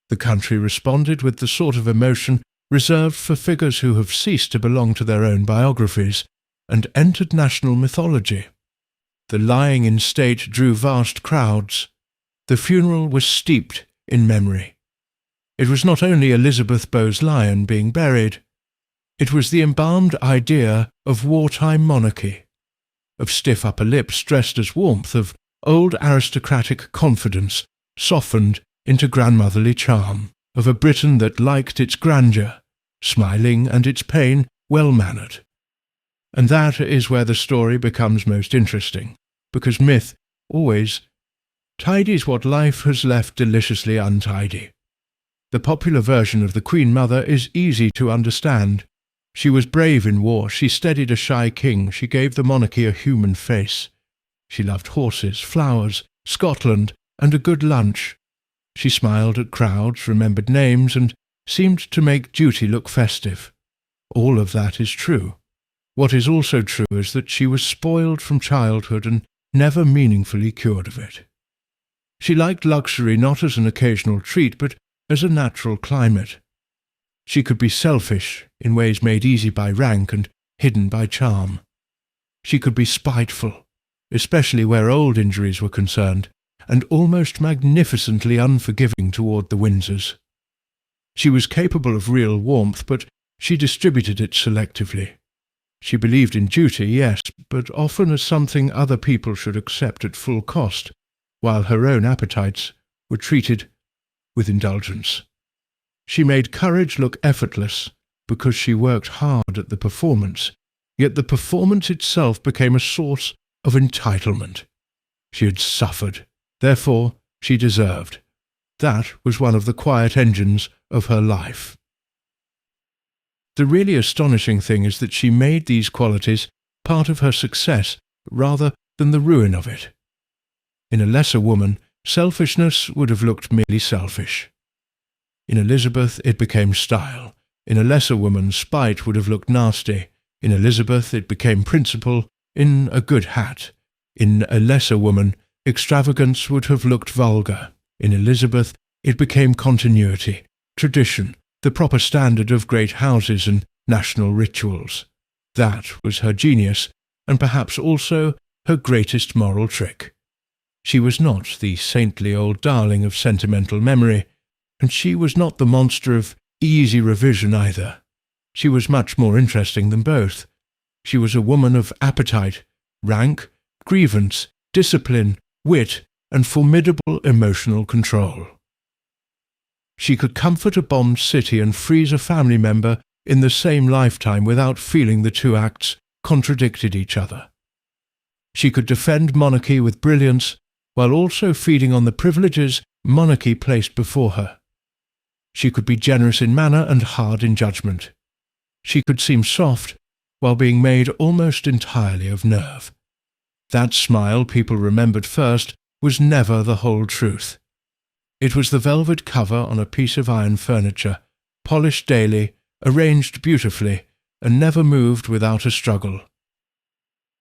The country responded with the sort of emotion reserved for figures who have ceased to belong to their own biographies and entered national mythology. The lying in state drew vast crowds. The funeral was steeped in memory. It was not only Elizabeth Bowes-Lyon being buried, it was the embalmed idea of wartime monarchy, of stiff upper lips dressed as warmth, of old aristocratic confidence softened into grandmotherly charm, of a Britain that liked its grandeur, smiling, and its pain well-mannered. And that is where the story becomes most interesting, because myth always tidies what life has left deliciously untidy. The popular version of the Queen Mother is easy to understand. She was brave in war, she steadied a shy king, she gave the monarchy a human face. She loved horses, flowers, Scotland, and a good lunch. She smiled at crowds, remembered names, and seemed to make duty look festive. All of that is true. What is also true is that she was spoiled from childhood and never meaningfully cured of it. She liked luxury not as an occasional treat, but as a natural climate. She could be selfish in ways made easy by rank and hidden by charm. She could be spiteful, especially where old injuries were concerned, and almost magnificently unforgiving toward the Windsors. She was capable of real warmth, but she distributed it selectively. She believed in duty, yes, but often as something other people should accept at full cost, while her own appetites were treated with indulgence. She made courage look effortless because she worked hard at the performance, yet the performance itself became a source of entitlement. She had suffered, therefore she deserved. That was one of the quiet engines of her life. The really astonishing thing is that she made these qualities part of her success rather than the ruin of it. In a lesser woman, selfishness would have looked merely selfish. In Elizabeth, it became style. In a lesser woman, spite would have looked nasty. In Elizabeth, it became principle in a good hat. In a lesser woman, extravagance would have looked vulgar. In Elizabeth, it became continuity, tradition, the proper standard of great houses and national rituals. That was her genius, and perhaps also her greatest moral trick. She was not the saintly old darling of sentimental memory, and she was not the monster of easy revision either. She was much more interesting than both. She was a woman of appetite, rank, grievance, discipline, wit, and formidable emotional control. She could comfort a bombed city and freeze a family member in the same lifetime without feeling the two acts contradicted each other. She could defend monarchy with brilliance while also feeding on the privileges monarchy placed before her. She could be generous in manner and hard in judgment. She could seem soft while being made almost entirely of nerve. That smile people remembered first was never the whole truth. It was the velvet cover on a piece of iron furniture, polished daily, arranged beautifully, and never moved without a struggle.